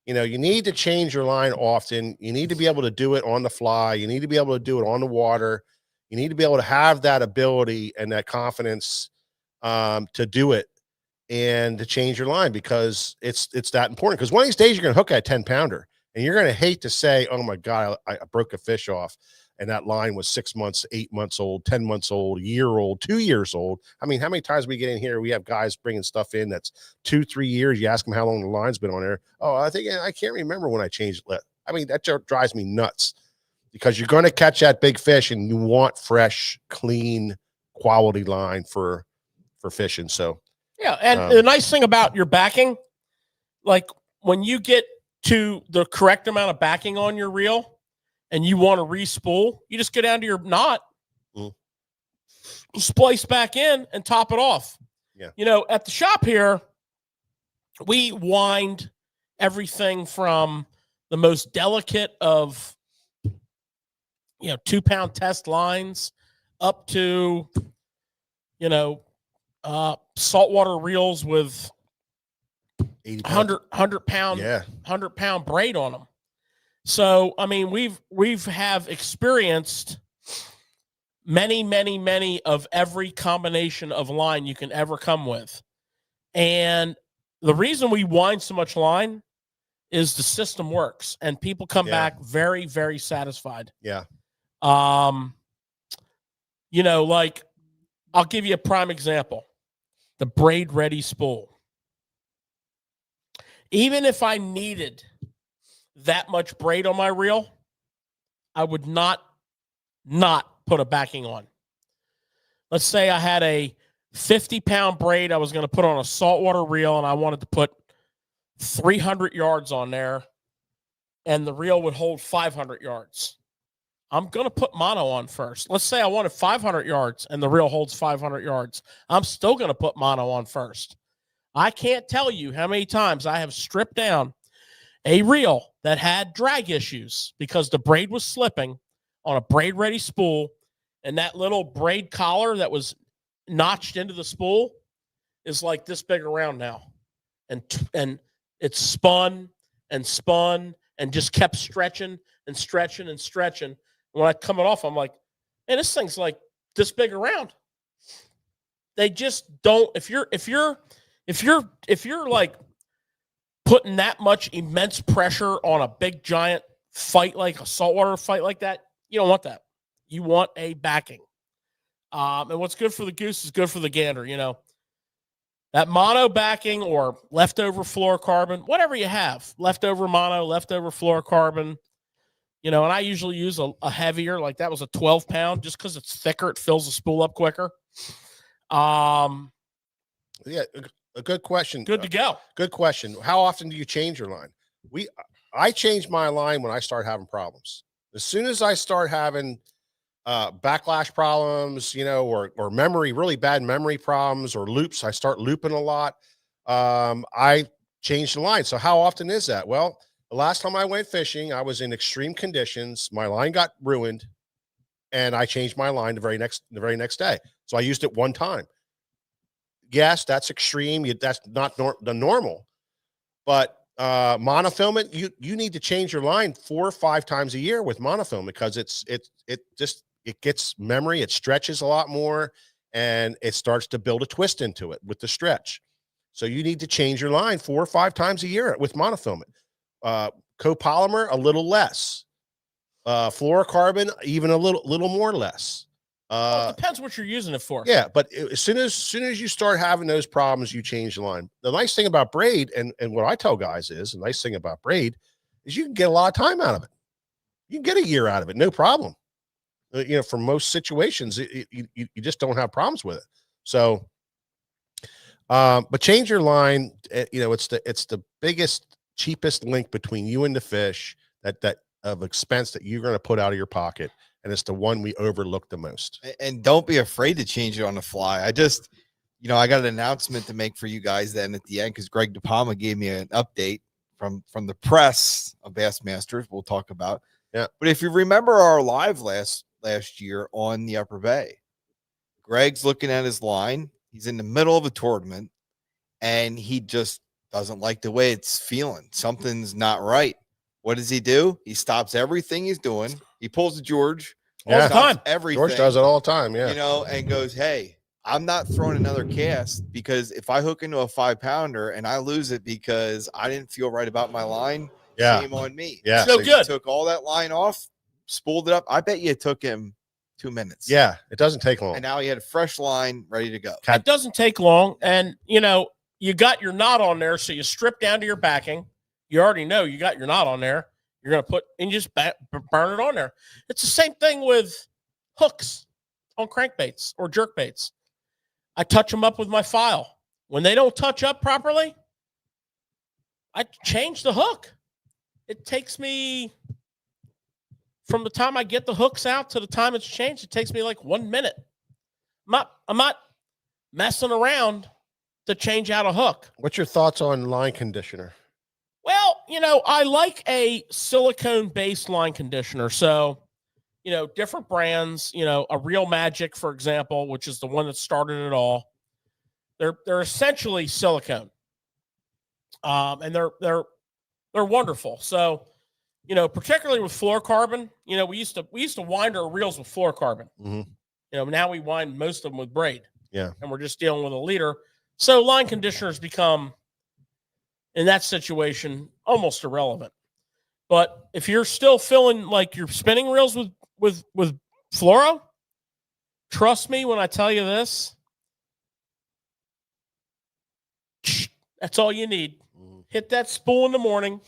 [SPEAKER 1] You need to change your line often. You need to be able to do it on the fly. You need to be able to do it on the water. You need to be able to have that ability and that confidence to do it and to change your line, because it's that important. Because one of these days you're going to hook a 10-pounder and you're going to hate to say, oh my God, I broke a fish off. And that line was 6 months, 8 months old, 10 months old, a year old, 2 years old. I mean, how many times we get in here, we have guys bringing stuff in that's 2-3 years. You ask them how long the line's been on there. Oh, I can't remember when I changed it. I mean, that drives me nuts, because you're going to catch that big fish and you want fresh, clean, quality line for fishing. So,
[SPEAKER 2] yeah. And the nice thing about your backing, like when you get to the correct amount of backing on your reel, and you want to re-spool, you just go down to your knot, splice back in, and top it off.
[SPEAKER 1] Yeah.
[SPEAKER 2] At the shop here, we wind everything from the most delicate of, 2-pound test lines up to, saltwater reels with 100 pound braid on them. So, I mean, we've experienced many of every combination of line you can ever come with. And the reason we wind so much line is the system works, and people come back very, very satisfied.
[SPEAKER 1] Yeah.
[SPEAKER 2] Like I'll give you a prime example, the braid ready spool. Even if I needed that much braid on my reel, I would not put a backing on. Let's say I had a 50-pound braid I was going to put on a saltwater reel, and I wanted to put 300 yards on there, and the reel would hold 500 yards. I'm going to put mono on first. Let's say I wanted 500 yards, and the reel holds 500 yards. I'm still going to put mono on first. I can't tell you how many times I have stripped down a reel that had drag issues because the braid was slipping on a braid ready spool, and that little braid collar that was notched into the spool is like this big around now. And it spun and just kept stretching and stretching and stretching. And when I come it off, I'm like, man, this thing's like this big around. They just don't. If you're like putting that much immense pressure on a big giant fight, like a saltwater fight like that, you don't want that. You want a backing. And what's good for the goose is good for the gander. That mono backing or leftover fluorocarbon, whatever you have, leftover mono, leftover fluorocarbon, and I usually use a heavier, like that was a 12-pound, just because it's thicker, it fills the spool up quicker.
[SPEAKER 1] Yeah, a good question.
[SPEAKER 2] Good to go.
[SPEAKER 1] Good question. How often do you change your line? I change my line when I start having problems. As soon as I start having backlash problems, or memory, really bad memory problems, or loops, I start looping a lot. I change the line. So how often is that? Well, the last time I went fishing, I was in extreme conditions. My line got ruined, and I changed my line the very next day. So I used it one time. Yes, that's extreme. That's not the normal, but monofilament, you need to change your line 4 or 5 times a year with monofilament because it gets memory, it stretches a lot more, and it starts to build a twist into it with the stretch. So you need to change your line 4 or 5 times a year with monofilament. Copolymer, a little less. Fluorocarbon, even a little more less.
[SPEAKER 2] It depends what you're using it for.
[SPEAKER 1] Yeah, but as soon as you start having those problems, you change the line. The nice thing about braid, and what I tell guys is, the nice thing about braid is you can get a lot of time out of it. You can get a year out of it, no problem. For most situations, you just don't have problems with it. So, but change your line. It's the biggest, cheapest link between you and the fish that of expense that you're going to put out of your pocket. And it's the one we overlook the most.
[SPEAKER 3] And don't be afraid to change it on the fly. I just, I got an announcement to make for you guys then at the end, because Greg DePalma gave me an update from the press of Bassmasters we'll talk about.
[SPEAKER 1] Yeah.
[SPEAKER 3] But if you remember our live last year on the Upper Bay, Greg's looking at his line. He's in the middle of a tournament, and he just doesn't like the way it's feeling. Something's not right. What does he do? He stops everything he's doing. He pulls a George.
[SPEAKER 2] All the time.
[SPEAKER 3] Everything.
[SPEAKER 1] George does it all the time. Yeah.
[SPEAKER 3] And goes, hey, I'm not throwing another cast, because if I hook into a 5-pounder and I lose it because I didn't feel right about my line, shame on me.
[SPEAKER 1] Yeah.
[SPEAKER 2] So good.
[SPEAKER 3] He took all that line off, spooled it up. I bet you it took him 2 minutes.
[SPEAKER 1] Yeah. It doesn't take long.
[SPEAKER 3] And now he had a fresh line ready to go.
[SPEAKER 2] It doesn't take long. And, you got your knot on there, so you strip down to your backing. You already know you got your knot on there. You're going to put and just burn it on there. It's the same thing with hooks on crankbaits or jerkbaits. I touch them up with my file. When they don't touch up properly, I change the hook. It takes me, from the time I get the hooks out to the time it's changed, it takes me like 1 minute. I'm not messing around to change out a hook.
[SPEAKER 1] What's your thoughts on line conditioner?
[SPEAKER 2] Well, I like a silicone-based line conditioner. So, different brands, a Real Magic, for example, which is the one that started it all. They're essentially silicone. And they're wonderful. So, particularly with fluorocarbon, we used to wind our reels with fluorocarbon.
[SPEAKER 1] Mm-hmm.
[SPEAKER 2] Now we wind most of them with braid.
[SPEAKER 1] Yeah.
[SPEAKER 2] And we're just dealing with a leader. So line conditioners become, in that situation, almost irrelevant. But if you're still filling like your spinning reels with fluoro, trust me when I tell you this, that's all you need. Hit that spool in the morning.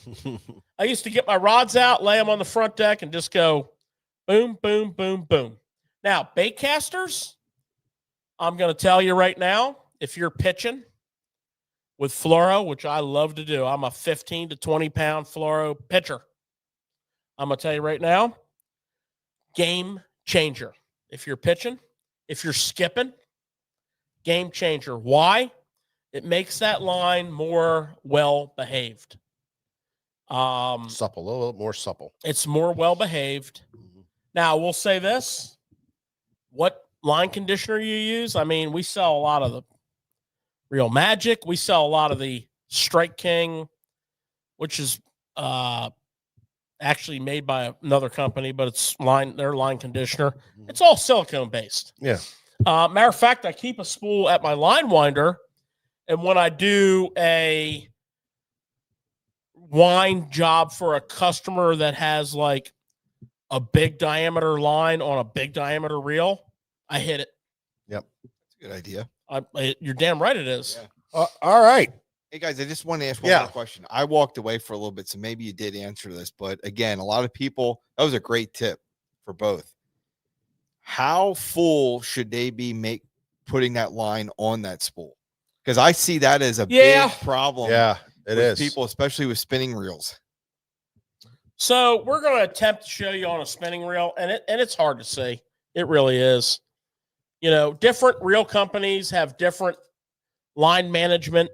[SPEAKER 2] I used to get my rods out, lay them on the front deck, and just go boom, boom, boom, boom. Now, baitcasters, I'm going to tell you right now, if you're pitching with fluoro, which I love to do, I'm a 15 to 20-pound fluoro pitcher. I'm going to tell you right now, game changer. If you're pitching, if you're skipping, game changer. Why? It makes that line more well-behaved.
[SPEAKER 1] Supple, a little more supple.
[SPEAKER 2] It's more well-behaved. Now, we'll say this. What line conditioner you use? I mean, we sell a lot of the Real Magic. We sell a lot of the Strike King, which is actually made by another company, but it's their line conditioner. It's all silicone-based.
[SPEAKER 1] Yeah.
[SPEAKER 2] Matter of fact, I keep a spool at my line winder, and when I do a wind job for a customer that has like a big diameter line on a big diameter reel, I hit it.
[SPEAKER 1] Yep.
[SPEAKER 3] That's a good idea.
[SPEAKER 2] You're damn right it is.
[SPEAKER 1] Yeah. All right.
[SPEAKER 3] Hey guys, I just want to ask one more question. I walked away for a little bit, so maybe you did answer this, but again, a lot of people, that was a great tip for both. How full should they be putting that line on that spool? Because I see that as a big problem.
[SPEAKER 1] Yeah, it is.
[SPEAKER 3] People, especially with spinning reels.
[SPEAKER 2] So we're going to attempt to show you on a spinning reel, and it's hard to see. It really is. You know, different reel companies have different line management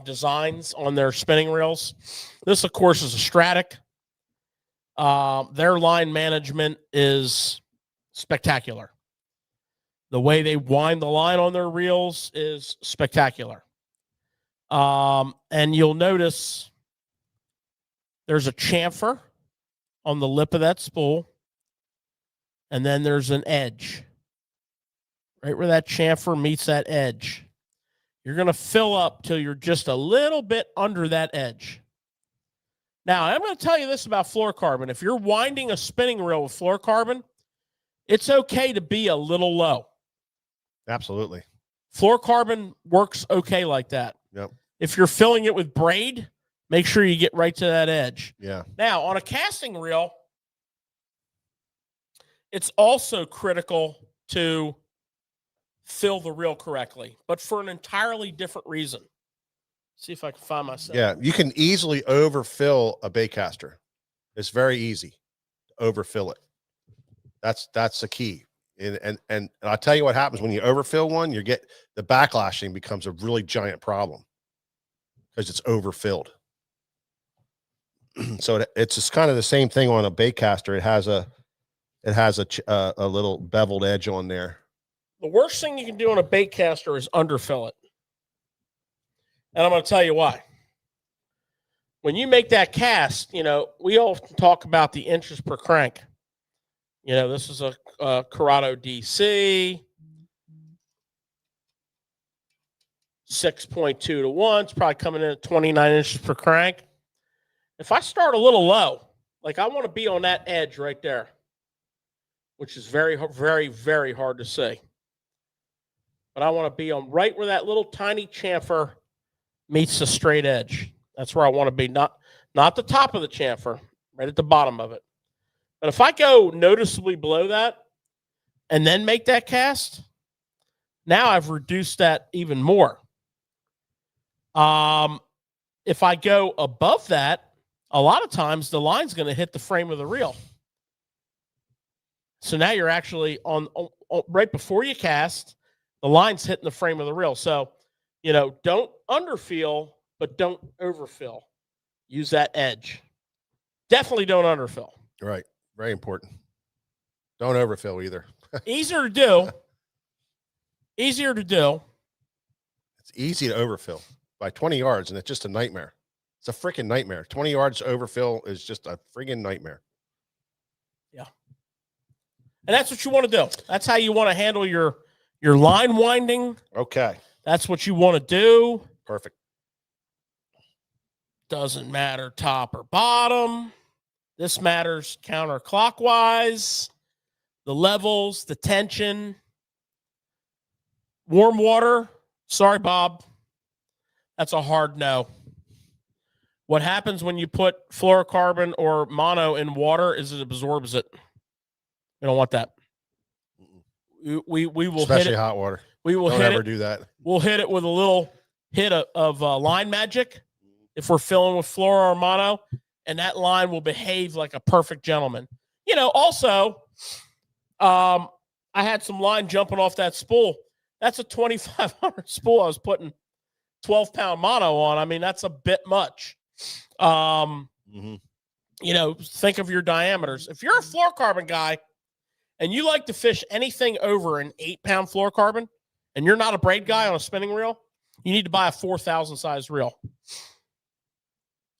[SPEAKER 2] designs on their spinning reels. This, of course, is a Stratic. Their line management is spectacular. The way they wind the line on their reels is spectacular. And you'll notice there's a chamfer on the lip of that spool, and then there's an edge. Right where that chamfer meets that edge. You're going to fill up till you're just a little bit under that edge. Now, I'm going to tell you this about fluorocarbon. If you're winding a spinning reel with fluorocarbon, it's okay to be a little low.
[SPEAKER 1] Absolutely.
[SPEAKER 2] Fluorocarbon works okay like that.
[SPEAKER 1] Yep.
[SPEAKER 2] If you're filling it with braid, make sure you get right to that edge.
[SPEAKER 1] Yeah.
[SPEAKER 2] Now, on a casting reel, it's also critical to fill the reel correctly, but for an entirely different reason. See if I can find myself.
[SPEAKER 1] Yeah, you can easily overfill a baitcaster. It's very easy to overfill it. That's the key. And I'll tell you what happens when you overfill one. You get the backlashing becomes a really giant problem because it's overfilled. So it's just kind of the same thing on a baitcaster. It has a little beveled edge on there.
[SPEAKER 2] The worst thing you can do on a baitcaster is underfill it. And I'm going to tell you why. When you make that cast, you know, we often talk about the inches per crank. You know, this is a Corrado DC, 6.2 to 1. It's probably coming in at 29 inches per crank. If I start a little low, like I want to be on that edge right there, which is very, very, very hard to see. But I want to be on right where that little tiny chamfer meets the straight edge. That's where I want to be, not the top of the chamfer, right at the bottom of it. But if I go noticeably below that and then make that cast, now I've reduced that even more. If I go above that, a lot of times the line's going to hit the frame of the reel. So now you're actually on right before you cast, the line's hitting the frame of the reel. So, you know, don't underfill, but don't overfill. Use that edge. Definitely don't underfill.
[SPEAKER 1] Right. Very important. Don't overfill either.
[SPEAKER 2] Easier to do. Easier to do.
[SPEAKER 1] It's easy to overfill by 20 yards, and it's just a nightmare. It's a freaking nightmare. 20 yards overfill is just a friggin' nightmare.
[SPEAKER 2] Yeah. And that's what you want to do. That's how you want to handle your line winding.
[SPEAKER 1] Okay.
[SPEAKER 2] That's what you want to do.
[SPEAKER 1] Perfect.
[SPEAKER 2] Doesn't matter top or bottom. This matters counterclockwise. The levels, the tension. Warm water. Sorry, Bob. That's a hard no. What happens when you put fluorocarbon or mono in water is it absorbs it. We don't want that. We will
[SPEAKER 1] especially
[SPEAKER 2] hit it.
[SPEAKER 1] Hot water.
[SPEAKER 2] We will
[SPEAKER 1] don't
[SPEAKER 2] hit
[SPEAKER 1] ever
[SPEAKER 2] it.
[SPEAKER 1] do that.
[SPEAKER 2] We'll hit it with a little hit of line magic if we're filling with fluoro or mono, and that line will behave like a perfect gentleman. You know, also, I had some line jumping off that spool. That's a 2,500 spool I was putting 12-pound mono on, I mean, that's a bit much. You know, think of your diameters. If you're a fluorocarbon guy and you like to fish anything over an 8-pound fluorocarbon and you're not a braid guy on a spinning reel, you need to buy a 4,000 size reel.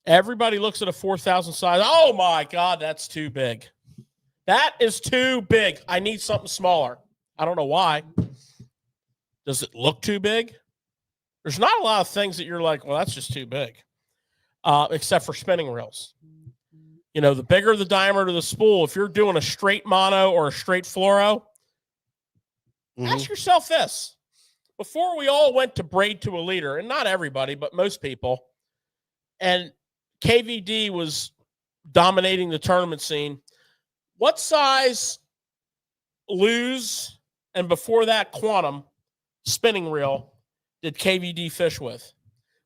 [SPEAKER 2] Everybody looks at a 4,000 size. Oh my God, that's too big. That is too big. I need something smaller. I don't know why. Does it look too big? There's not a lot of things that you're like, well, that's just too big, except for spinning reels. You know, the bigger the diameter of the spool, if you're doing a straight mono or a straight fluoro, ask yourself this. Before we all went to braid to a leader, and not everybody, but most people, and KVD was dominating the tournament scene, what size Lose and before that Quantum spinning reel did KVD fish with?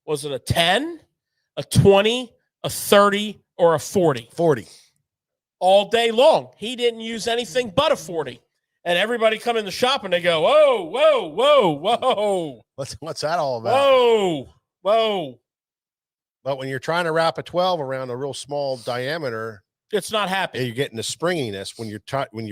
[SPEAKER 2] Was it a 10, a 20, a 30, or a 40?
[SPEAKER 1] 40.
[SPEAKER 2] All day long. He didn't use anything but a 40. And everybody come in the shop and they go, whoa, whoa, whoa, whoa.
[SPEAKER 1] What's that all about?
[SPEAKER 2] Whoa, whoa.
[SPEAKER 1] But when you're trying to wrap a 12 around a real small diameter,
[SPEAKER 2] it's not happy.
[SPEAKER 1] You're getting the springiness. When you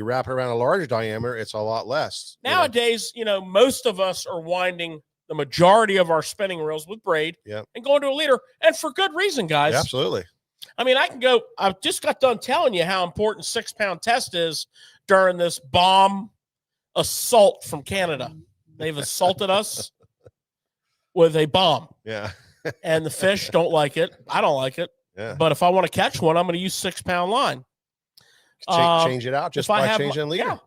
[SPEAKER 1] wrap it around a larger diameter, it's a lot less.
[SPEAKER 2] Nowadays, you know, most of us are winding the majority of our spinning reels with braid and going to a leader, and for good reason, guys.
[SPEAKER 1] Yeah, absolutely.
[SPEAKER 2] I mean, I just got done telling you how important 6-pound test is during this bomb assault from Canada. They've assaulted us with a bomb.
[SPEAKER 1] Yeah.
[SPEAKER 2] And the fish don't like it. I don't like it.
[SPEAKER 1] Yeah.
[SPEAKER 2] But if I want to catch one, I'm going to use 6-pound line.
[SPEAKER 1] Change it out just by changing leader.
[SPEAKER 2] Yeah.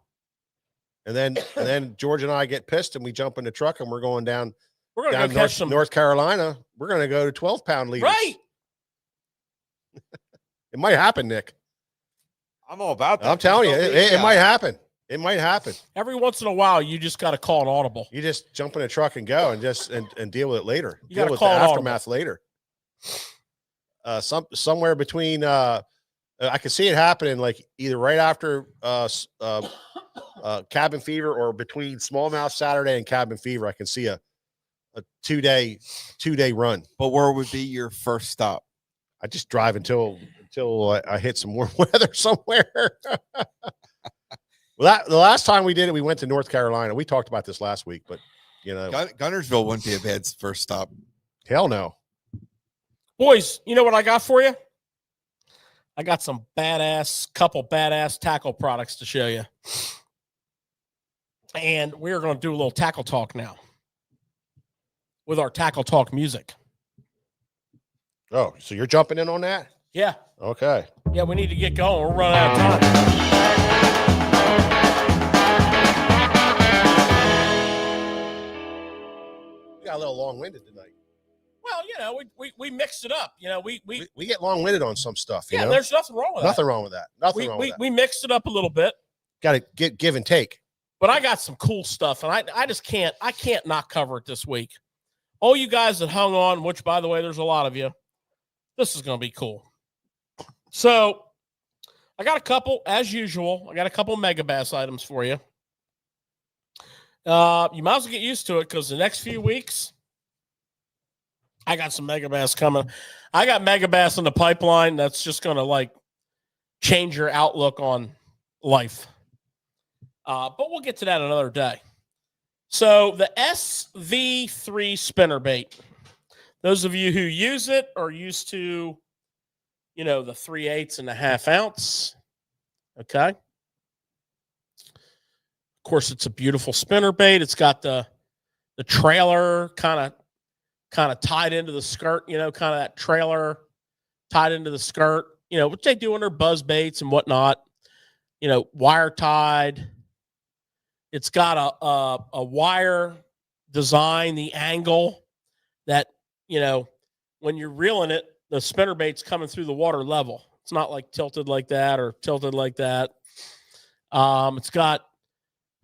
[SPEAKER 1] And then George and I get pissed and we jump in the truck and we're going down.
[SPEAKER 2] We're going to go catch some
[SPEAKER 1] North Carolina. We're going to go to 12-pound leaders.
[SPEAKER 2] Right.
[SPEAKER 1] It might happen, Nick.
[SPEAKER 3] I'm all about that.
[SPEAKER 1] I'm telling you, it might happen. It might happen.
[SPEAKER 2] Every once in a while, you just got to call it audible.
[SPEAKER 1] You just jump in a truck and go and just and deal with it later.
[SPEAKER 2] You
[SPEAKER 1] deal with the aftermath later. Somewhere between I can see it happening, like either right after Cabin Fever or between Smallmouth Saturday and Cabin Fever. I can see a 2-day run.
[SPEAKER 3] But where would be your first stop?
[SPEAKER 1] I just drive until I hit some warm weather somewhere. Well, the last time we did it, we went to North Carolina. We talked about this last week, but you know,
[SPEAKER 3] Gunnersville wouldn't be a bad first stop.
[SPEAKER 1] Hell no.
[SPEAKER 2] Boys, you know what I got for you? I got some couple badass tackle products to show you. And we're going to do a little tackle talk now with our tackle talk music.
[SPEAKER 1] Oh, so you're jumping in on that?
[SPEAKER 2] Yeah.
[SPEAKER 1] Okay.
[SPEAKER 2] Yeah, we need to get going. We're running out of time.
[SPEAKER 1] We got a little long-winded tonight.
[SPEAKER 2] Well, you know, we mixed it up. You know, we
[SPEAKER 1] get long-winded on some stuff. You know?
[SPEAKER 2] There's nothing wrong with that.
[SPEAKER 1] Nothing wrong with that. Nothing wrong with that.
[SPEAKER 2] We mixed it up a little bit.
[SPEAKER 1] Got to give and take.
[SPEAKER 2] But I got some cool stuff, and I can't not cover it this week. All you guys that hung on, which, by the way, there's a lot of you, this is going to be cool. So I got a couple, as usual, Mega Bass items for you. You might as well get used to it because the next few weeks, I got some Mega Bass coming. I got Mega Bass in the pipeline that's just going to, like, change your outlook on life. But we'll get to that another day. So the SV3 spinnerbait. Those of you who use it are used to, you know, the 3/8 and a half ounce. Okay. Of course, it's a beautiful spinnerbait. It's got the trailer kind of tied into the skirt, you know, kind of that trailer tied into the skirt, you know, which they do in their buzz baits and whatnot, you know, wire tied. It's got a wire design, the angle that, you know, when you're reeling it, the spinnerbait's coming through the water level. It's not like tilted like that or tilted like that. It's got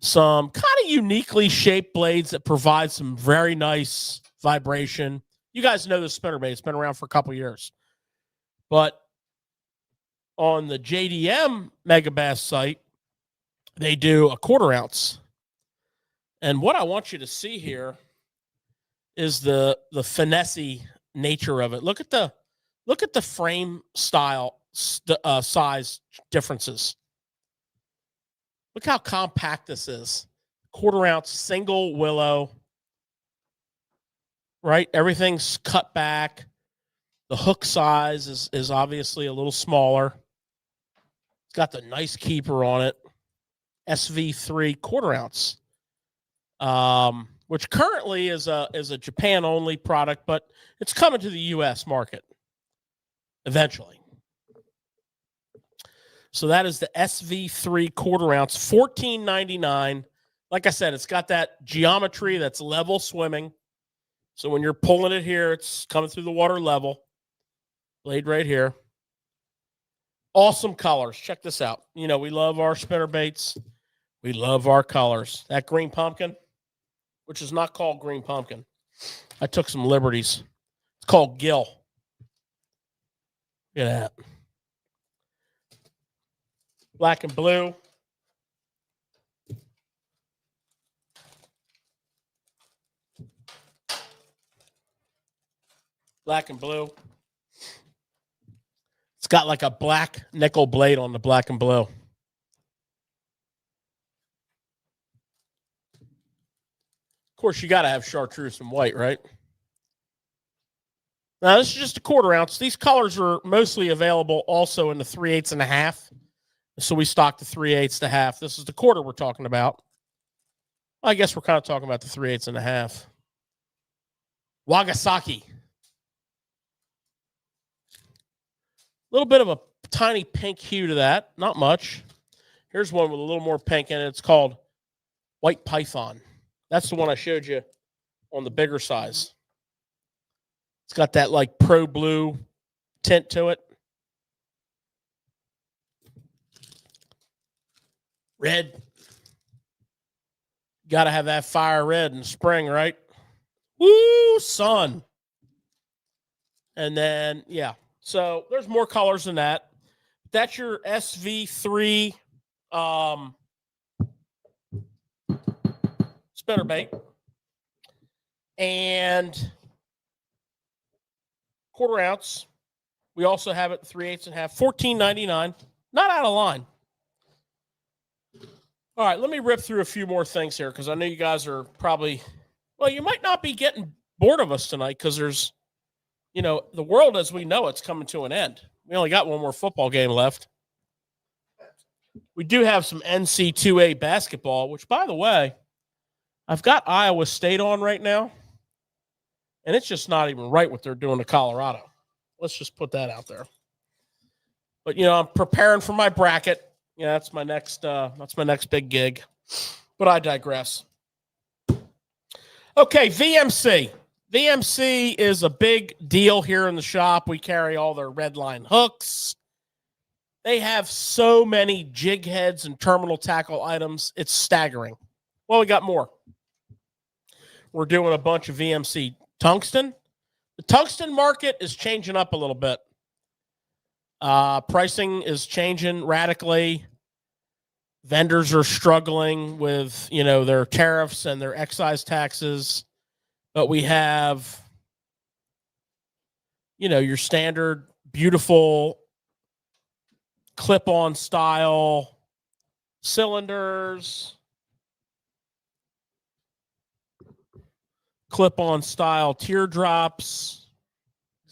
[SPEAKER 2] some kind of uniquely shaped blades that provide some very nice vibration. You guys know this spinnerbait. It's been around for a couple years. But on the JDM Megabass site, they do a 1/4 ounce. And what I want you to see here is the finessey nature of it. Look at the frame style size differences. Look how compact this is. 1/4 ounce single willow, right? Everything's cut back. The hook size is obviously a little smaller. It's got the nice keeper on it. SV3 1/4 ounce, which currently is a Japan only product, but it's coming to the U.S. market eventually. So that is the SV3 1/4 ounce, $14.99. Like I said, it's got that geometry that's level swimming. So when you're pulling it here, it's coming through the water level. Blade right here. Awesome colors. Check this out. You know, we love our spinner baits. We love our colors. That green pumpkin, which is not called green pumpkin. I took some liberties. It's called Gill. Look at that. Black and blue. Black and blue. It's got like a black nickel blade on the black and blue. Of course, you got to have chartreuse and white, right? Now, this is just a 1/4 ounce. These colors are mostly available also in the 3/8 and a half. So we stocked the 3/8 to half. This is the 1/4 we're talking about. I guess we're kind of talking about the 3/8 and a half. Wagasaki. A little bit of a tiny pink hue to that. Not much. Here's one with a little more pink in it. It's called White Python. That's the one I showed you on the bigger size. It's got that like pro blue tint to it. Red. Got to have that fire red in spring, right? Woo, sun. And then, yeah. So there's more colors than that. That's your SV3 spinnerbait. And 1/4 ounce. We also have it 3/8 and a half. $14.99. Not out of line. All right, let me rip through a few more things here because I know you guys are probably, well, you might not be getting bored of us tonight because there's, you know, the world as we know it's coming to an end. We only got one more football game left. We do have some NC2A basketball, which, by the way, I've got Iowa State on right now, and it's just not even right what they're doing to Colorado. Let's just put that out there. But, you know, I'm preparing for my bracket. Yeah, that's my next big gig. But I digress. Okay, VMC. VMC is a big deal here in the shop. We carry all their red line hooks. They have so many jig heads and terminal tackle items. It's staggering. Well, we got more. We're doing a bunch of VMC tungsten. The tungsten market is changing up a little bit. Pricing is changing radically. Vendors are struggling with, you know, their tariffs and their excise taxes. But we have, you know, your standard beautiful clip-on style cylinders, clip-on style teardrops.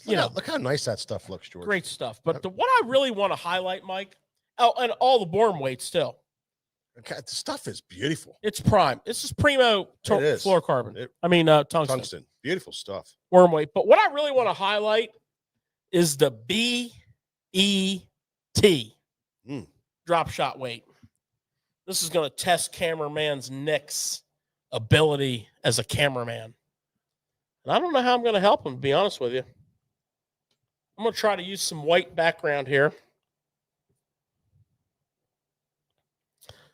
[SPEAKER 1] Look how nice that stuff looks, George.
[SPEAKER 2] Great stuff. But what I really want to highlight, Mike, and all the worm weights still.
[SPEAKER 1] Okay, the stuff is beautiful.
[SPEAKER 2] It's prime. This is primo fluorocarbon. Tungsten.
[SPEAKER 1] Beautiful stuff.
[SPEAKER 2] Worm weight. But what I really want to highlight is the BET drop shot weight. This is going to test cameraman's Nick's ability as a cameraman. And I don't know how I'm going to help him, to be honest with you. I'm going to try to use some white background here.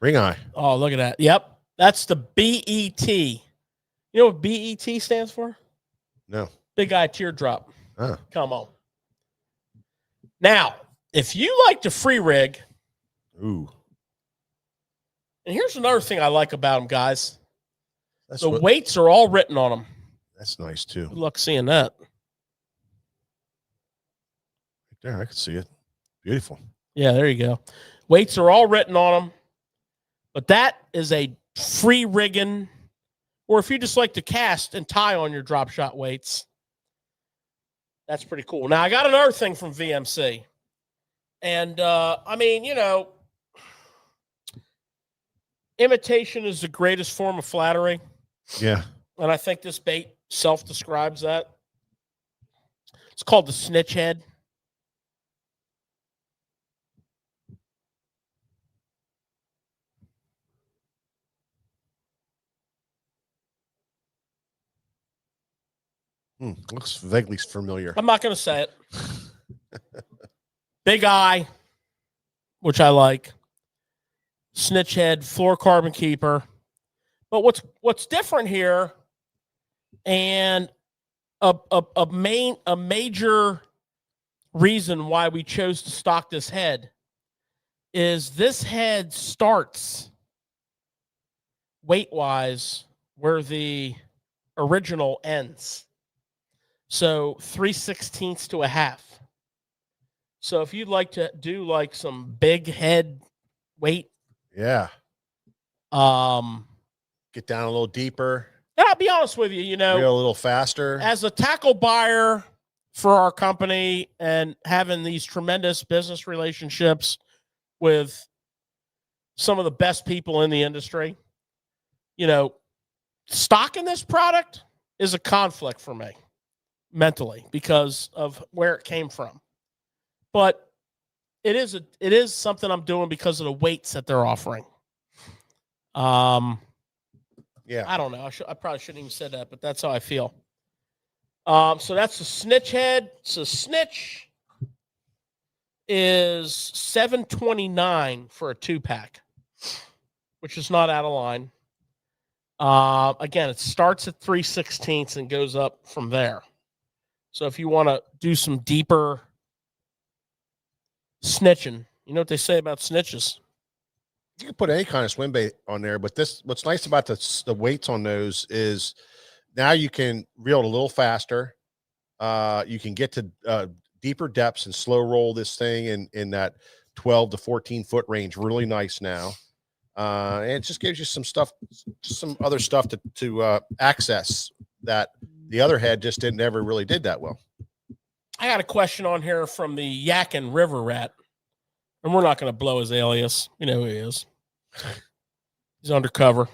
[SPEAKER 1] Ring eye.
[SPEAKER 2] Oh, look at that. Yep. That's the BET. You know what BET stands for?
[SPEAKER 1] No.
[SPEAKER 2] Big eye teardrop.
[SPEAKER 1] Ah.
[SPEAKER 2] Come on. Now, if you like to free rig.
[SPEAKER 1] Ooh.
[SPEAKER 2] And here's another thing I like about them, guys. The weights are all written on them.
[SPEAKER 1] That's nice too.
[SPEAKER 2] Good luck seeing that.
[SPEAKER 1] Right there, I can see it. Beautiful.
[SPEAKER 2] Yeah, there you go. Weights are all written on them, but that is a free rigging, or if you just like to cast and tie on your drop shot weights, that's pretty cool. Now, I got another thing from VMC, and I mean, you know, imitation is the greatest form of flattery.
[SPEAKER 1] Yeah.
[SPEAKER 2] And I think this bait self-describes that. It's called the snitch head.
[SPEAKER 1] Looks vaguely familiar.
[SPEAKER 2] I'm not going to say it. Big eye, which I like. Snitch head, fluorocarbon keeper. But what's different here, and a major reason why we chose to stock this head is this head starts weight-wise where the original ends. So 3/16 to a half. So if you'd like to do like some big head weight,
[SPEAKER 1] yeah, get down a little deeper.
[SPEAKER 2] I'll be honest with you, you know,
[SPEAKER 1] reel a little faster.
[SPEAKER 2] As a tackle buyer for our company and having these tremendous business relationships with some of the best people in the industry, you know, stocking this product is a conflict for me mentally because of where it came from. But it is something I'm doing because of the weights that they're offering.
[SPEAKER 1] Yeah,
[SPEAKER 2] I don't know. I probably shouldn't even said that, but that's how I feel. So that's the snitch head. So snitch is $729 for a 2-pack, which is not out of line. Again, it starts at 3/16 and goes up from there. So if you want to do some deeper snitching, you know what they say about snitches.
[SPEAKER 1] You can put any kind of swim bait on there, but what's nice about the weights on those is now you can reel it a little faster. You can get to deeper depths and slow roll this thing in that 12 to 14 foot range. Really nice now. And it just gives you some stuff, just some other stuff to access that the other head just never really did that well.
[SPEAKER 2] I got a question on here from the Yakin River Rat, and we're not going to blow his alias. You know who he is. He's undercover.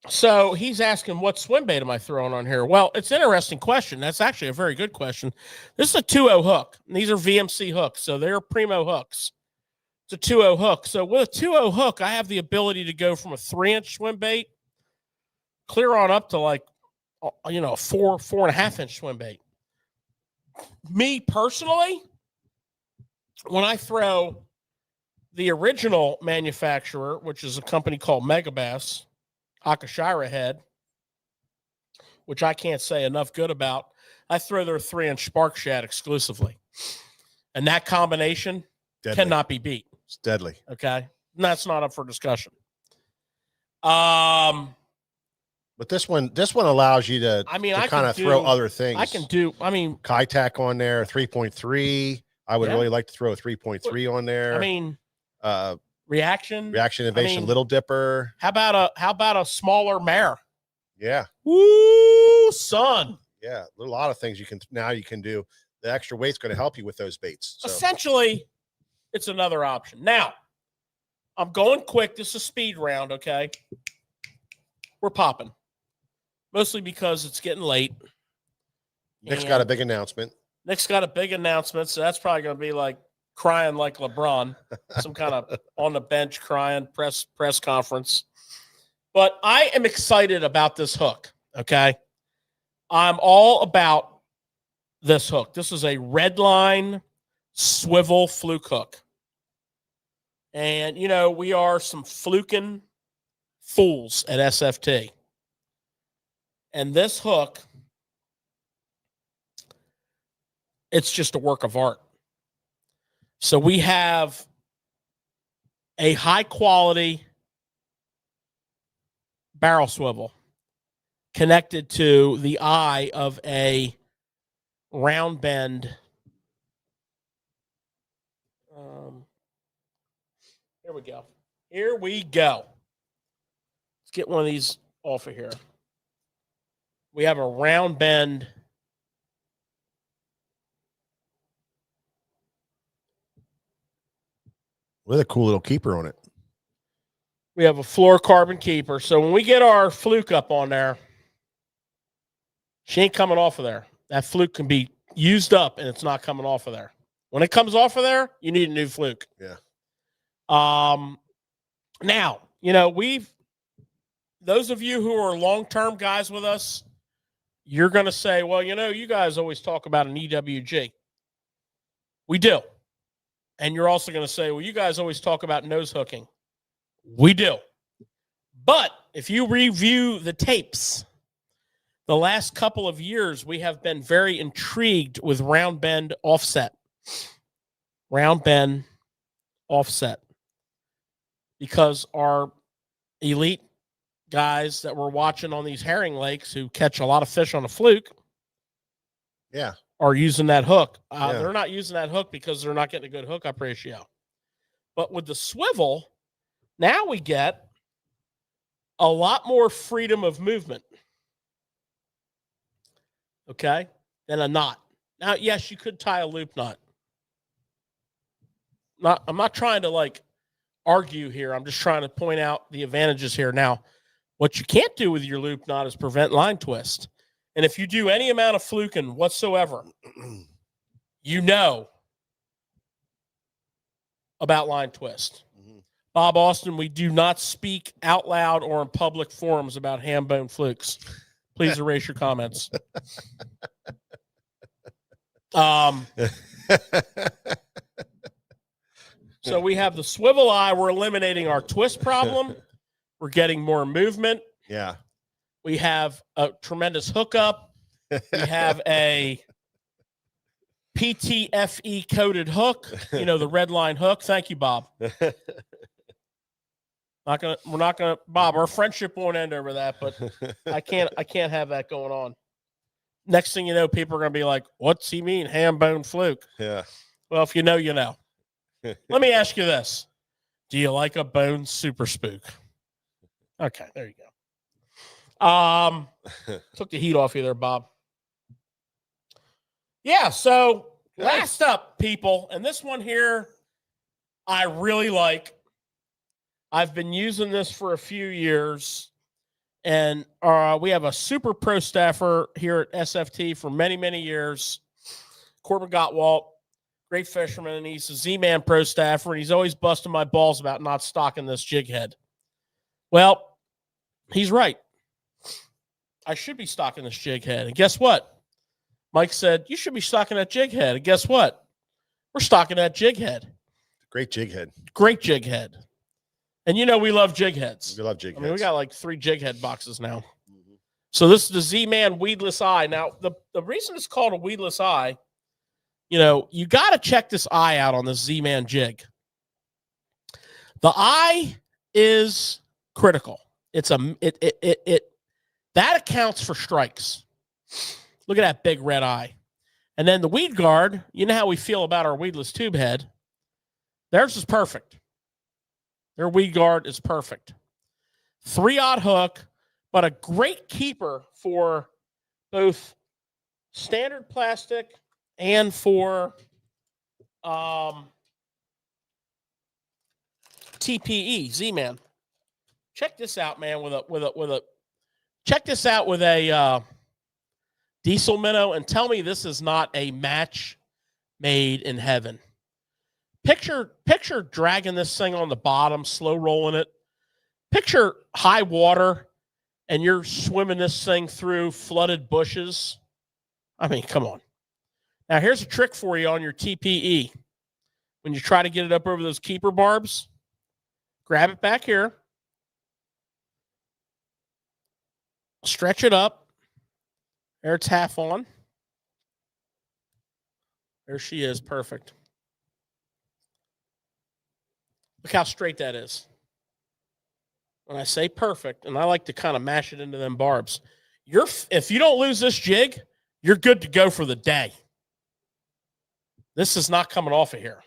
[SPEAKER 2] So he's asking, what swim bait am I throwing on here? Well, it's an interesting question. That's actually a very good question. This is a 2.0 hook. These are VMC hooks, so they're primo hooks. It's a 2.0 hook. So with a 2.0 hook, I have the ability to go from a 3-inch swim bait clear on up to like, you know, a 4.5-inch swim bait. Me personally, when I throw the original manufacturer, which is a company called Megabass, Akashira head, which I can't say enough good about, I throw their 3-inch Spark Shad exclusively. And that combination cannot be beat.
[SPEAKER 1] It's deadly.
[SPEAKER 2] Okay. And that's not up for discussion.
[SPEAKER 1] But this one allows you to,
[SPEAKER 2] I
[SPEAKER 1] kind of throw other things.
[SPEAKER 2] I can do,
[SPEAKER 1] Kai tack on there, 3.3. I would really like to throw a 3.3 on there.
[SPEAKER 2] Reaction
[SPEAKER 1] innovation, little dipper.
[SPEAKER 2] How about a smaller mare?
[SPEAKER 1] Yeah.
[SPEAKER 2] Woo, son.
[SPEAKER 1] Yeah, a lot of things you can do. The extra weight's going to help you with those baits. So.
[SPEAKER 2] Essentially, it's another option. Now, I'm going quick. This is a speed round, okay? We're popping. Mostly because it's getting late.
[SPEAKER 1] Nick's got a big announcement.
[SPEAKER 2] So that's probably going to be like crying like LeBron, some kind of on the bench crying press conference. But I am excited about this hook, okay? I'm all about this hook. This is a Redline swivel fluke hook. And, you know, we are some fluking fools at SFT. And this hook, it's just a work of art. So we have a high quality barrel swivel. connected to the eye of a round bend. Here we go. Here we go. Let's get one of these off of here. We have a round bend.
[SPEAKER 1] With a cool little keeper on it.
[SPEAKER 2] We have a fluorocarbon keeper. So when we get our fluke up on there, she ain't coming off of there. That fluke can be used up and it's not coming off of there. When it comes off of there, you need a new fluke.
[SPEAKER 1] Yeah.
[SPEAKER 2] Now, those of you who are long-term guys with us, you're going to say, well, you guys always talk about an EWG. We do. And you're also going to say, well, you guys always talk about nose hooking. We do. But if you review the tapes, the last couple of years, we have been very intrigued with round bend offset. Round bend offset. Because our elite guys that we're watching on these herring lakes who catch a lot of fish on a fluke are using that hook. They're not using that hook because they're not getting a good hookup ratio. But with the swivel, now we get a lot more freedom of movement, okay, than a knot. Now, yes, you could tie a loop knot. I'm not trying to, argue here. I'm just trying to point out the advantages here. Now, what you can't do with your loop knot is prevent line twist. And if you do any amount of fluking whatsoever, you know about line twist. Mm-hmm. Bob Austin, we do not speak out loud or in public forums about ham bone flukes. Please erase your comments. So we have the swivel eye. We're eliminating our twist problem. We're getting more movement.
[SPEAKER 1] Yeah.
[SPEAKER 2] We have a tremendous hookup. We have a PTFE coated hook, the red line hook. Thank you, Bob. We're not gonna, Bob, our friendship won't end over that, but I can't have that going on. Next thing you know, people are gonna be like, what's he mean? Ham bone fluke.
[SPEAKER 1] Yeah.
[SPEAKER 2] Well, if you know, you know. Let me ask you this. Do you like a bone super spook? Okay, there you go. Took the heat off you there, Bob. Yeah, so last up, people, and this one here I really like. I've been using this for a few years, and we have a super pro staffer here at SFT for many, many years, Corbin Gottwalt. Great fisherman, and he's a Z-Man pro staffer, and he's always busting my balls about not stocking this jig head. Well, he's right. I should be stocking this jig head. And guess what? Mike said, you should be stocking that jig head. And guess what? We're stocking that jig head.
[SPEAKER 1] Great jig head.
[SPEAKER 2] Great jig head. And we love jig heads.
[SPEAKER 1] We love jig heads.
[SPEAKER 2] I mean, we got 3 jig head boxes now. Mm-hmm. So this is the Z-Man weedless eye. Now, the reason it's called a weedless eye, you got to check this eye out on this Z-Man jig. The eye is critical. That accounts for strikes. Look at that big red eye. And then the weed guard, you know how we feel about our weedless tube head. Theirs is perfect. Their weed guard is perfect. 3-aught hook, but a great keeper for both standard plastic and for TPE, Z-Man. Check this out, man, check this out with a diesel minnow, and tell me this is not a match made in heaven. Picture dragging this thing on the bottom, slow rolling it. Picture high water, and you're swimming this thing through flooded bushes. I mean, come on. Now, here's a trick for you on your TPE. When you try to get it up over those keeper barbs, grab it back here. Stretch it up. There it's half on. There she is. Perfect. Look how straight that is. When I say perfect, and I like to kind of mash it into them barbs, if you don't lose this jig, you're good to go for the day. This is not coming off of here.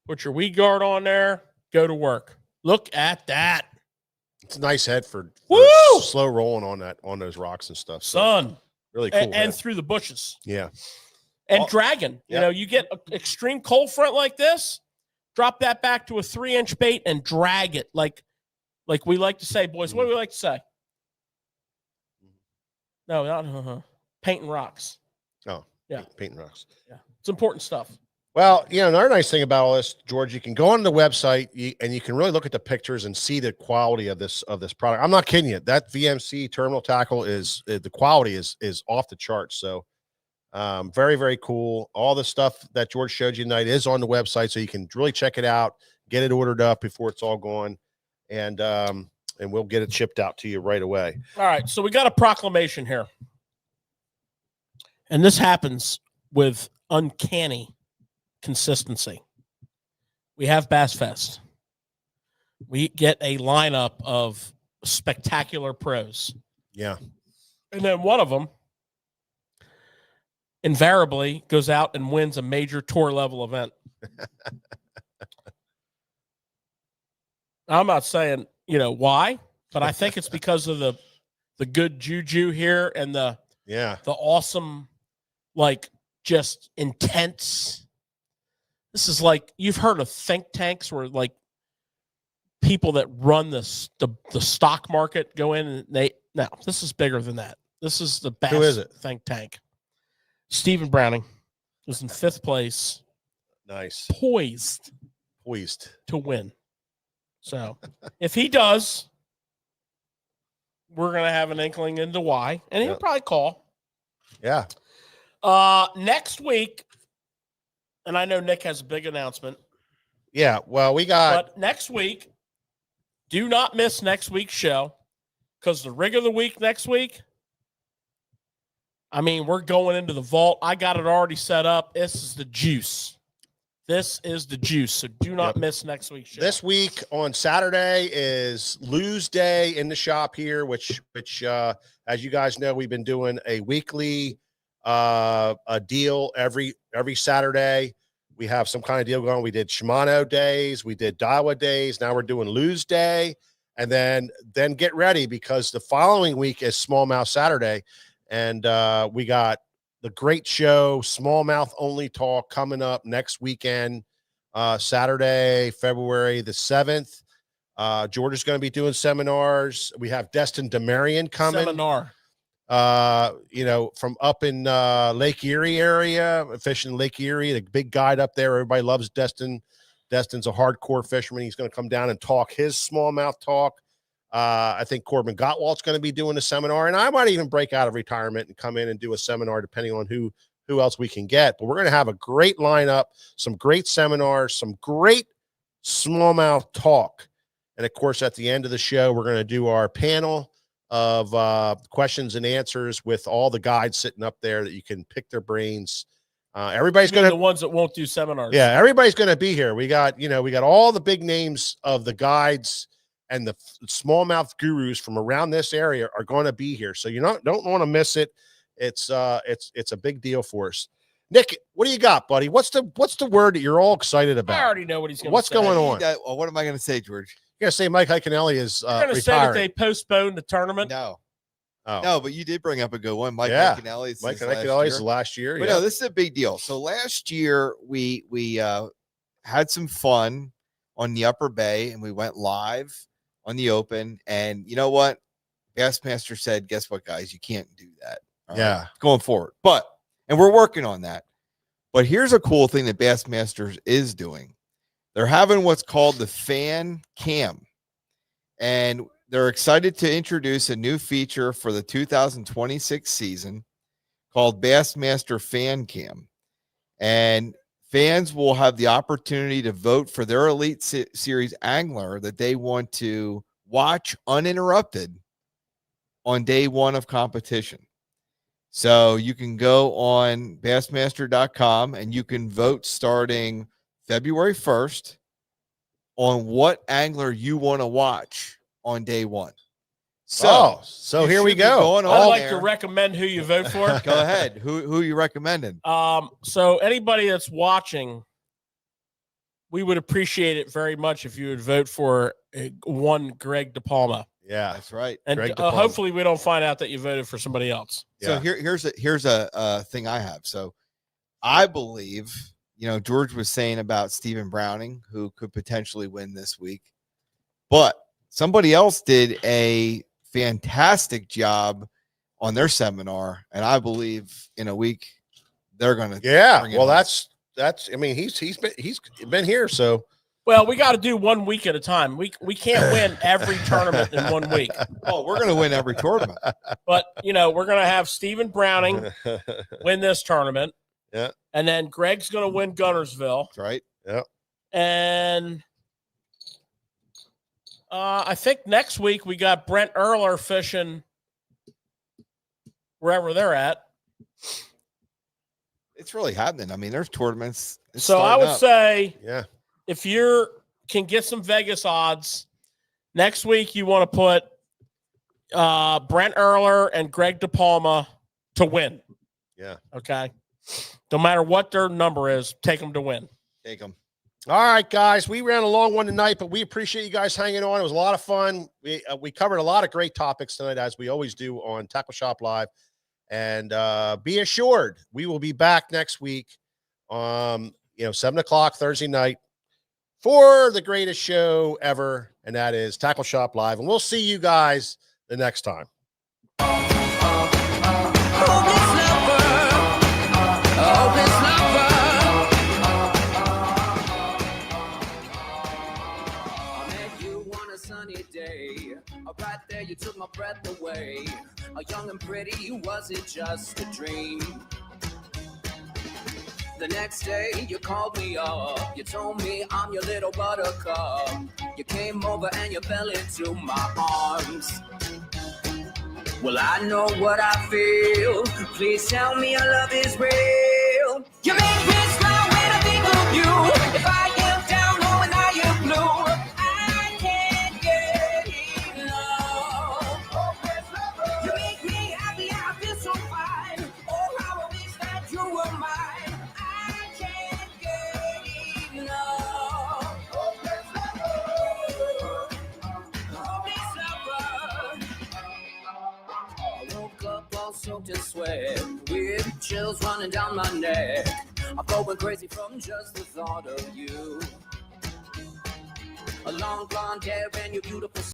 [SPEAKER 2] Put your weed guard on there. Go to work. Look at that.
[SPEAKER 1] It's a nice head for slow rolling on those rocks and stuff. So
[SPEAKER 2] Son.
[SPEAKER 1] really cool.
[SPEAKER 2] And through the bushes.
[SPEAKER 1] Yeah.
[SPEAKER 2] And dragging. You know, you get an extreme cold front like this, drop that back to a 3-inch bait and drag it like we like to say, boys. What do we like to say? No, not painting rocks.
[SPEAKER 1] Oh,
[SPEAKER 2] yeah.
[SPEAKER 1] Painting rocks.
[SPEAKER 2] Yeah. It's important stuff.
[SPEAKER 1] Well, you know, another nice thing about all this, George, you can go on the website and you can really look at the pictures and see the quality of this product. I'm not kidding you. That VMC terminal tackle is the quality is off the charts. So very, very cool. All the stuff that George showed you tonight is on the website, so you can really check it out, get it ordered up before it's all gone, and we'll get it shipped out to you right away.
[SPEAKER 2] All right, so we got a proclamation here, and this happens with uncanny consistency. We have Bass Fest. We get a lineup of spectacular pros.
[SPEAKER 1] Yeah,
[SPEAKER 2] and then one of them invariably goes out and wins a major tour level event. I'm not saying, why, but I think it's because of the good juju here and the awesome, just intense. This is like, you've heard of think tanks where people that run the stock market go in and this is bigger than that. This is the best.
[SPEAKER 1] Who is it?
[SPEAKER 2] Think tank. Stephen Browning was in 5th place.
[SPEAKER 1] Nice.
[SPEAKER 2] Poised to win. So if he does, we're going to have an inkling into why. And he'll probably call.
[SPEAKER 1] Yeah.
[SPEAKER 2] Next week, and I know Nick has a big announcement.
[SPEAKER 1] Yeah, well,
[SPEAKER 2] But next week, do not miss next week's show, because the rig of the week next week, we're going into the vault. I got it already set up. This is the juice. So do not miss next week's show.
[SPEAKER 1] This week on Saturday is Lose Day in the shop here, which as you guys know, we've been doing a weekly a deal every Saturday. We have some kind of deal going. We did Shimano days. We did Daiwa days. Now we're doing Lose Day. And then get ready, because the following week is Smallmouth Saturday. And we got the great show, Smallmouth Only Talk, coming up next weekend, Saturday, February the 7th. George is going to be doing seminars. We have Destin Demarion coming.
[SPEAKER 2] Seminar.
[SPEAKER 1] From up in Lake Erie area, fishing Lake Erie, the big guide up there. Everybody loves Destin. Destin's a hardcore fisherman. He's going to come down and talk his smallmouth talk. I think Corbin Gottwald's going to be doing a seminar, and I might even break out of retirement and come in and do a seminar, depending on who else we can get. But we're going to have a great lineup, some great seminars, some great smallmouth talk. And of course, at the end of the show, we're going to do our panel of questions and answers with all the guides sitting up there that you can pick their brains. Everybody's going to,
[SPEAKER 2] the ones that won't do seminars.
[SPEAKER 1] Yeah, everybody's going to be here. We got all the big names of the guides and the smallmouth gurus from around this area are going to be here. So you don't want to miss it. It's a big deal for us. Nick, what do you got, buddy? What's the word that you're all excited about?
[SPEAKER 2] I already know what he's going to say.
[SPEAKER 1] What's going on?
[SPEAKER 3] What am I going to say, George?
[SPEAKER 1] You're going to say Mike Iaconelli is
[SPEAKER 2] You're going to say that they postponed the tournament?
[SPEAKER 3] No.
[SPEAKER 1] Oh.
[SPEAKER 3] No, but you did bring up a good one. Mike Iaconelli's
[SPEAKER 1] last year.
[SPEAKER 3] But no, this is a big deal. So last year we had some fun on the Upper Bay, and we went live on the Open. And you know what? Bassmaster said, guess what, guys? You can't do that. Going forward. And we're working on that. But here's a cool thing that Bassmasters is doing. They're having what's called the Fan Cam. And they're excited to introduce a new feature for the 2026 season called Bassmaster Fan Cam. And fans will have the opportunity to vote for their Elite Series angler that they want to watch uninterrupted on day one of competition. So you can go on Bassmaster.com and you can vote starting February 1st on what angler you want to watch on day one.
[SPEAKER 1] So here we go.
[SPEAKER 2] I'd like to recommend who you vote for.
[SPEAKER 3] Go ahead. Who are you recommending?
[SPEAKER 2] So anybody that's watching, we would appreciate it very much if you would vote for one Greg DePalma.
[SPEAKER 1] Yeah,
[SPEAKER 3] that's right.
[SPEAKER 2] And hopefully we don't find out that you voted for somebody else.
[SPEAKER 3] So here's a thing I have. So I believe, George was saying about Stephen Browning, who could potentially win this week, but somebody else did a fantastic job on their seminar, and I believe in a week they're gonna.
[SPEAKER 1] Yeah, well, that's. I mean, he's been here, so.
[SPEAKER 2] Well, we got to do 1 week at a time. We can't win every tournament in 1 week.
[SPEAKER 3] Oh, we're gonna win every tournament.
[SPEAKER 2] But we're gonna have Stephen Browning win this tournament.
[SPEAKER 1] Yeah,
[SPEAKER 2] and then Greg's gonna win Gunnersville.
[SPEAKER 3] That's right.
[SPEAKER 1] Yeah,
[SPEAKER 2] and. I think next week we got Brent Erler fishing wherever they're at.
[SPEAKER 3] It's really happening. I mean, there's tournaments.
[SPEAKER 2] So I would say,
[SPEAKER 1] yeah,
[SPEAKER 2] if you can get some Vegas odds, next week you want to put Brent Erler and Greg DePalma to win.
[SPEAKER 1] Yeah.
[SPEAKER 2] Okay. No matter what their number is, take them to win.
[SPEAKER 3] Take them.
[SPEAKER 1] All right, guys, we ran a long one tonight, but we appreciate you guys hanging on. It was a lot of fun. We covered a lot of great topics tonight, as we always do on Tackle Shop Live. And be assured, we will be back next week, 7 o'clock Thursday night for the greatest show ever, and that is Tackle Shop Live. And we'll see you guys the next time.
[SPEAKER 4] Right there, you took my breath away. Young and pretty, was it just a dream? The next day, you called me up. You told me I'm your little buttercup. You came over and you fell into my arms. Well, I know what I feel. Please tell me your love is real. You make me smile when I think of you. If I am down, oh, and I am blue. Soaked in sweat, with chills running down my neck. I'm going crazy from just the thought of you. A long blonde hair and your beautiful